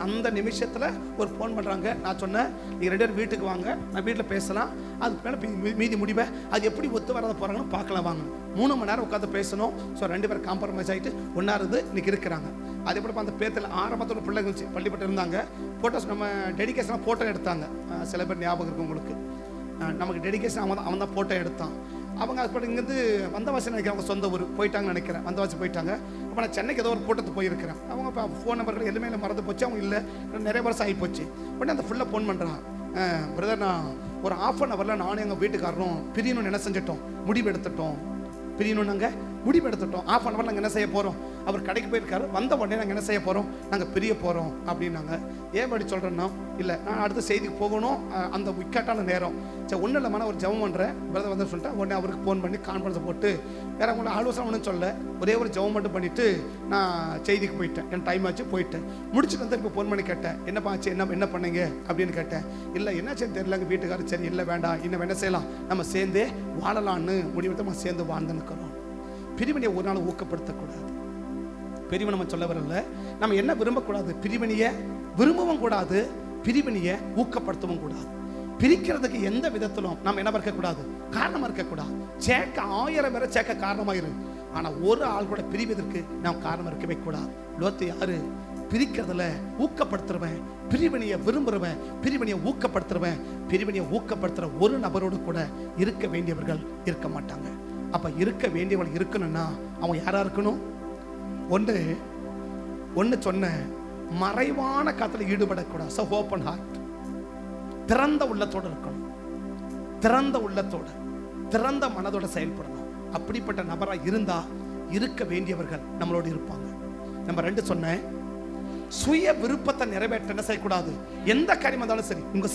அந்த நிமிஷத்துல ஒரு போன் பண்றாங்க. நான் சொன்னேன், நீங்க 2 பேரும் வீட்டுக்கு வாங்க, நான் வீட்டில் பேசலாம், அதுக்கு மேலே மீதி முடிவை அது எப்படி ஒத்து வரத போறாங்கன்னு பார்க்கலாம் வாங்க. 3 மணி நேரம் உட்காந்து பேசணும். ஸோ 2 பேரும் காம்ப்ரமைஸ் ஆகிட்டு ஒன்னாவது இன்னைக்கு இருக்கிறாங்க. அதே போல அந்த பேத்தில் ஆரம்பத்தோட பிள்ளைகள் பள்ளிப்பட்டு இருந்தாங்க. போட்டோஸ் நம்ம டெடிகேஷனாக ஃபோட்டோ எடுத்தாங்க. சில பேர் ஞாபகம் இருக்கும் உங்களுக்கு, நமக்கு டெடிகேஷன் அவன் தான் ஃபோட்டோ எடுத்தான். அவங்க அப்படி இங்கேருந்து வந்தவாசி நினைக்கிறேன், அவங்க சொந்த ஊர் போயிட்டாங்கன்னு நினைக்கிறேன், வந்தவாசி போயிட்டாங்க. அப்போ நான் சென்னைக்கு ஏதோ ஒரு கூட்டத்துக்கு போயிருக்கிறேன். அவங்க இப்போ ஃபோன் நம்பர்கள் எதுவுமே மறந்து போச்சு, அவங்க இல்லை, நிறைய வருஷம் ஆகி போச்சு. உடனே அந்த ஃபுல்லாக ஃபோன் பண்ணுறான், பிரதர் நான் ஒரு 1/2 hourல நானும் எங்கள் வீட்டுக்காரரும் பிரியணும்னு என்ன செஞ்சிட்டோம், முடிவு எடுத்துட்டோம். பிரியணும் நாங்கள் முடிவு எடுத்துட்டோம். 1/2 hour நாங்கள் என்ன செய்ய போகிறோம், அவர் கடைக்கு போயிருக்காரு, வந்த உடனே நாங்கள் என்ன செய்ய போகிறோம், நாங்கள் பிரிய போகிறோம் அப்படின்னாங்க. ஏன் அப்படி சொல்கிறேன்னா, இல்லை நான் அடுத்த செய்திக்கு போகணும், அந்த விக்கெட்டான நேரம். சரி ஒன்றும் இல்லைம்மா ஒரு ஜெபம் பண்ணுறேன் பிரதர் வந்து சொல்லிட்டேன். உடனே அவருக்கு ஃபோன் பண்ணி கான்ஃபரன்ஸை போட்டு வேற அவங்கள ஆலோசனை ஒன்றும் சொல்ல, ஒரே ஒரு ஜெபம் மட்டும் பண்ணிவிட்டு நான் செய்திக்கு போயிட்டேன். என் டைம் ஆச்சு போயிட்டேன். முடிச்சுட்டு வந்து இப்போ ஃபோன் பண்ணி கேட்டேன், என்னப்பா ஆச்சு, என்ன பண்ணீங்க அப்படின்னு கேட்டேன். இல்லை என்னாச்சுன்னு தெரியல எங்கள் வீட்டுக்காரர். சரி இல்லை வேண்டாம், இன்னும் என்ன செய்யலாம், நம்ம சேர்ந்தே வாழலான்னு முடிவெடுத்து நம்ம சேர்ந்து வாழ்ந்துன்னுக்கிறோம். பிரிவினையை ஒரு நாள் ஊக்கப்படுத்தக்கூடாது. பிரிவினை நம்ம சொல்ல வரல, நம்ம என்ன விரும்பக்கூடாது, பிரிவினையை விரும்பவும் கூடாது, பிரிவினையை ஊக்கப்படுத்தவும் கூடாது. பிரிக்கிறதுக்கு எந்த விதத்திலும் நம்ம என்ன இருக்கக்கூடாது, காரணமா இருக்கக்கூடாது. சேர்க்க 1000 பேரை சேர்க்க காரணமாயிரு, ஆனா ஒரு ஆள் கூட பிரிவதற்கு நாம் காரணம் இருக்கவே கூடாது. லோத்து யாரு, பிரிக்கிறதுல ஊக்கப்படுத்துறவன், பிரிவினையை விரும்புறவன், பிரிவினையை ஊக்கப்படுத்துறவன். பிரிவினையை ஊக்கப்படுத்துற ஒரு நபரோடு கூட இருக்க வேண்டியவர்கள் இருக்க மாட்டாங்க. அப்ப இருக்க வேண்டியவர்கள் இருக்கணும்னா அவன் யாரா இருக்கணும், ஒன்று சொன்ன மறைவான காத்துல ஈடுபடக்கூடாது. So open heart, திறந்த உள்ளத்தோடு இருக்கணும், திறந்த உள்ளத்தோட திறந்த மனதோட செயல்படணும். அப்படிப்பட்ட நபரா இருந்தா இருக்க வேண்டியவர்கள் நம்மளோட இருப்பாங்க. நம்ம 2 சொன்னேன், சுய விருப்பத்தை நிறைவேற்ற என்ன செய்யக்கூடாது, எந்த காரியம் இருந்தாலும் சரி. உங்க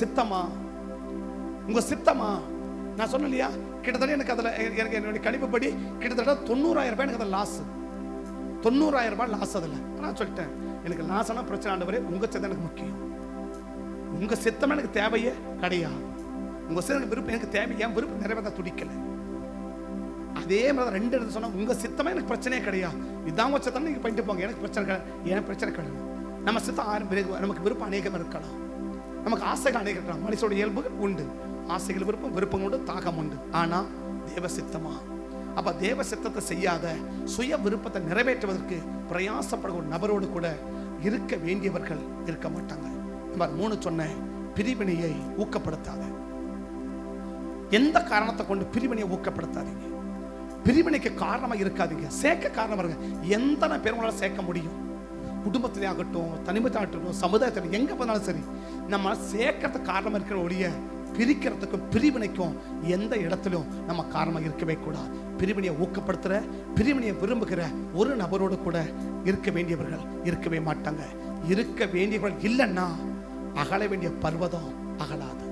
சித்தமா நான் சொன்னேன் இல்லையா, கிட்டத்தட்ட எனக்கு அதில் எனக்கு என்னுடைய கணிப்புப்படி கிட்டத்தட்ட 90,000 ரூபாய் எனக்கு அதில் லாஸ். 90,000 ரூபாய் லாஸ் அதில். நான் சொல்லிட்டேன், எனக்கு லாஸ்னா பிரச்சனை ஆண்டவரே, உங்க சித்தம் எனக்கு முக்கியம், உங்க சித்தம் எனக்கு தேவையே கிடையாது. உங்க சித்தம் விருப்பம் எனக்கு தேவை, என் விருப்பம் நிறைவேற்ற துடிக்கல. அதே மாதிரி 2 இடத்துல சொன்னா, உங்க சித்தமே எனக்கு பிரச்சனையே கிடையாது, இதான் உங்க சித்தம் நீங்க பண்ணிட்டு போங்க, எனக்கு பிரச்சனை கிடையாது, எனக்கு பிரச்சனை கிடையாது. நம்ம சித்தம் நமக்கு விருப்பம் அநேகம் இருக்கலாம், நமக்கு ஆசைகள் அநேகம் இருக்கலாம். மனுஷோட இயல்புகள் உண்டு, ஆசைகள் விருப்பம் உண்டு, தாகம் உண்டு. ஆனா தேவ சித்தமா, அப்ப தேவ சித்தத்தை செய்யாத சுய விருப்பத்தை நிறைவேற்றுவதற்கு பிரயாசப்படுற ஒரு நபரோடு கூட இருக்க வேண்டியவர்கள் இருக்க மாட்டாங்க. நம்பர் 3 சொன்ன, பிரிவினையை ஊக்கப்படுத்தாத. எந்த காரணத்தை கொண்டு பிரிவினையை ஊக்கப்படுத்தாதீங்க, பிரிவினைக்கு காரணமா இருக்காதீங்க, சேர்க்க காரணமா இருங்க. எந்த பேர் உங்களால் சேர்க்க முடியும், குடும்பத்திலே ஆகட்டும், தனிமத்தாகட்டும், சமுதாயத்தில் எங்க போனாலும் சரி, நம்ம சேர்க்கறதுக்கு காரணமா இருக்கிற ஒழிய பிரிக்கிறதுக்கும் பிரிவினைக்கும் எந்த இடத்திலும் நம்ம காரணமாக இருக்கவே கூடாது. பிரிவினையை ஊக்கப்படுத்துற, பிரிவினையை விரும்புகிற ஒரு நபரோடு கூட இருக்க வேண்டியவர்கள் இருக்கவே மாட்டாங்க. இருக்க வேண்டியவர்கள் இல்லைன்னா அகல வேண்டிய பர்வதம் அகலாது.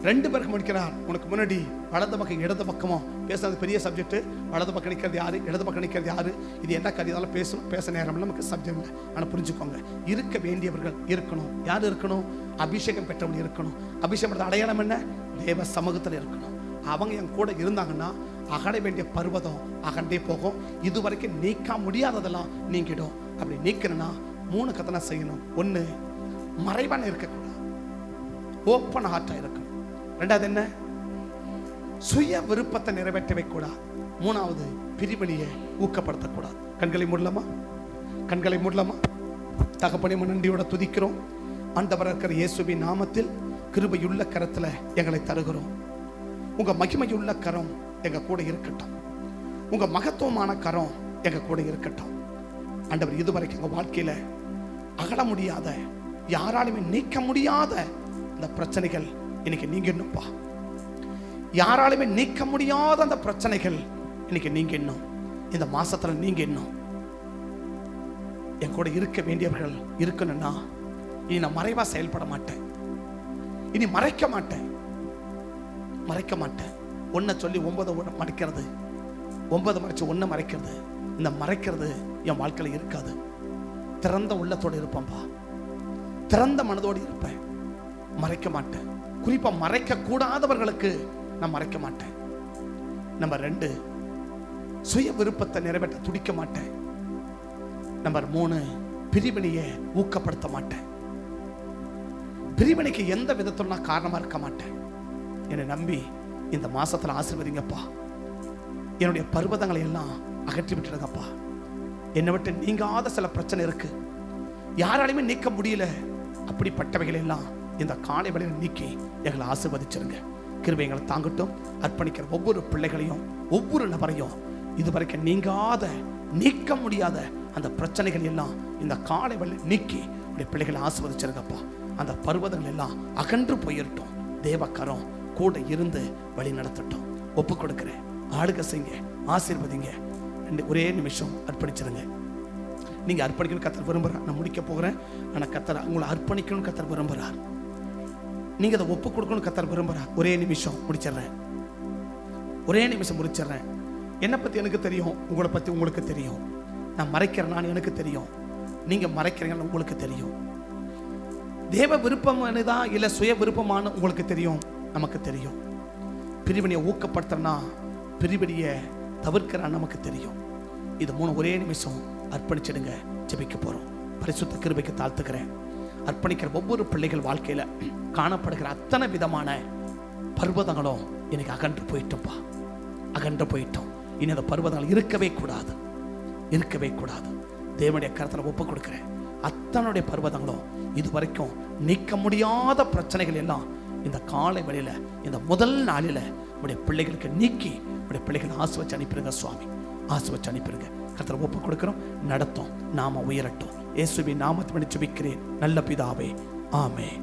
2 பேருக்கு முடிக்கிறார். உனக்கு முன்னாடி வலது பக்கம் இடது பக்கமும் பேசுறது பெரிய சப்ஜெக்ட். வலது பக்கம் நிற்கிறது யாரு, இடது பக்கம் நிற்கிறது யாரு, இது என்ன கருதாலும் பேச நேரம் நமக்கு சப்ஜெக்ட் இல்லை. ஆனால் புரிஞ்சுக்கோங்க, இருக்க வேண்டியவர்கள் இருக்கணும். யார் இருக்கணும், அபிஷேகம் பெற்றவங்க இருக்கணும். அபிஷேகம் அடையாளம் என்ன, தேவ சமூகத்தில் இருக்கணும். அவங்க என் கூட இருந்தாங்கன்னா அகட வேண்டிய பர்வதம் அகண்டே போகும். இதுவரைக்கும் நீக்க முடியாததெல்லாம் நீங்கிடும். அப்படி நீக்கணும்னா 3 கத்தனை செய்யணும். 1, மறைவான இருக்கக்கூடாது, ஓப்பன் ஹார்ட்டா இருக்கணும். 2வது என்ன, சுய விருப்பத்தை நிறைவேற்றவே கூடாது. 3வது, பிரிவினையை ஊக்கப்படுத்தக்கூடாது. கண்களை மூடலாமா? தகப்பனே, நன்றியோட துதிக்கிறோம். ஆண்டவராக இருக்கிற இயேசுவின் நாமத்தில் கிருபையுள்ள கரத்துல எங்களை தருகிறோம். உங்க மகிமையுள்ள கரம் எங்க கூட இருக்கட்டும், உங்க மகத்துவமான கரம் எங்க கூட இருக்கட்டும். ஆண்டவர், இதுவரைக்கும் எங்க வாழ்க்கையில அகல முடியாத, யாராலுமே நீக்க முடியாத இந்த பிரச்சனைகள் இன்னைக்கு நீங்கணும்ப்பா. யாராலுமே நீக்க முடியாத அந்த பிரச்சனைகள் இன்னைக்கு நீங்கணும். இந்த மாசத்துல நீங்கணும். என் கூட இருக்க வேண்டியவர்கள் இருக்கணும்னா இனி நான் மறைவா செயல்பட மாட்டேன், இனி மறைக்க மாட்டேன். 1 சொல்லி 9 மறைக்கிறது, 9 மறைச்சு 1 மறைக்கிறது. இந்த மறைக்கிறது என் வாழ்க்கையில இருக்காது. திறந்த உள்ளத்தோடு இருப்பேன்பா, திறந்த மனதோடு இருப்பேன், மறைக்க மாட்டேன். குறிப்பா மறைக்க கூடாதவர்களுக்கு நான் மறைக்க மாட்டேன். நம்பர் 2, சுய விருப்பத்தை நிறைவேற்ற துடிக்க மாட்டேன். நம்பர் 3, பிரிவினையை ஊக்கப்படுத்த மாட்டேன். பிரிவினைக்கு எந்த விதத்துல நான் காரணமா இருக்க மாட்டேன். என்னை நம்பி இந்த மாசத்துல ஆசீர்வதிங்கப்பா. என்னுடைய பர்வதங்களை எல்லாம் அகற்றி விட்டுடுங்கப்பா. என்னை விட்டு நீங்காத சில பிரச்சனை இருக்கு, யாராலையுமே நீக்க முடியல. அப்படிப்பட்டவைகள் எல்லாம் இந்த காலை வேளையில் நீக்கி எங்களை ஆசீர்வதிச்சிருங்க. கிருபைகளை தாங்கட்டும். அர்ப்பணிக்கிற ஒவ்வொரு பிள்ளைகளையும் ஒவ்வொரு நபரையும் இதுவரைக்கும் நீக்க முடியாத அந்த பிரச்சனைகள் எல்லாம் இந்த காலை வேளை நீக்கி உடைய பிள்ளைகளை ஆசீர்வதிச்சிருங்கப்பா. அந்த பர்வதங்கள் எல்லாம் அகன்று போயிரட்டும். தேவக்கரம் கூட இருந்து வழி நடத்தட்டும். ஒப்பு கொடுக்கிறேன். ஆளுக செய்யுங்க, ஆசீர்வதிங்க. ஒரே நிமிஷம் அர்ப்பணிச்சிருங்க. நீங்க அர்ப்பணிக்கணும் கர்த்தர் விரும்புறார். நான் முடிக்க போகிறேன். ஆனால் கர்த்தர் உங்களை அர்ப்பணிக்கணும் கர்த்தர் விரும்புறார். நீங்க அதை ஒப்பு கொடுக்கணும் கர்த்தர் விரும்புறார். ஒரே நிமிஷம் முடிச்சிடுறேன். என்னை பத்தி எனக்கு தெரியும், உங்களை பத்தி உங்களுக்கு தெரியும். நான் மறைக்கிறேன், எனக்கு தெரியும். நீங்க மறைக்கிறீங்கன்னு உங்களுக்கு தெரியும். தேவ விருப்பமானதா இல்ல சுய விருப்பமான உங்களுக்கு தெரியும், நமக்கு தெரியும். பிரிவினையை ஊக்கப்படுத்துறனா பிரிவினையை தவிர்க்கிறான் நமக்கு தெரியும். இது 3 ஒரே நிமிஷம் அர்ப்பணிச்சிடுங்க. ஜெபிக்க போறோம். பரிசுத்த கிருபைக்கு தாழ்த்துக்கிறேன். அர்ப்பணிக்கிற ஒவ்வொரு பிள்ளைகள் வாழ்க்கையில காணப்படுகிற அத்தனை விதமான பர்வதங்களும் எனக்கு அகன்று போயிட்டோம்ப்பா, அகன்று போயிட்டோம். இனி அந்த பர்வதங்கள் இருக்கவே கூடாது. தேவனுடைய கருத்தில் ஒப்பு கொடுக்கிறேன். அத்தனுடைய பர்வதங்களும் இதுவரைக்கும் நீக்க முடியாத பிரச்சனைகள் எல்லாம் இந்த காலை வேளையில இந்த முதல் நாளில உடைய பிள்ளைகளுக்கு நீக்கி உடைய பிள்ளைகளை ஆசீர்வதிச்சு அனுப்பிடுங்க சுவாமி. ஆசீர்வதிச்சு அனுப்பிடுங்க. கர்த்தரை ஒப்பு கொடுக்கிறோம். நடத்தும். நாம உயரட்டும். இயேசுவின் நாமத்தை ஜெபிக்கிறேன் நல்ல பிதாவே. ஆமென்.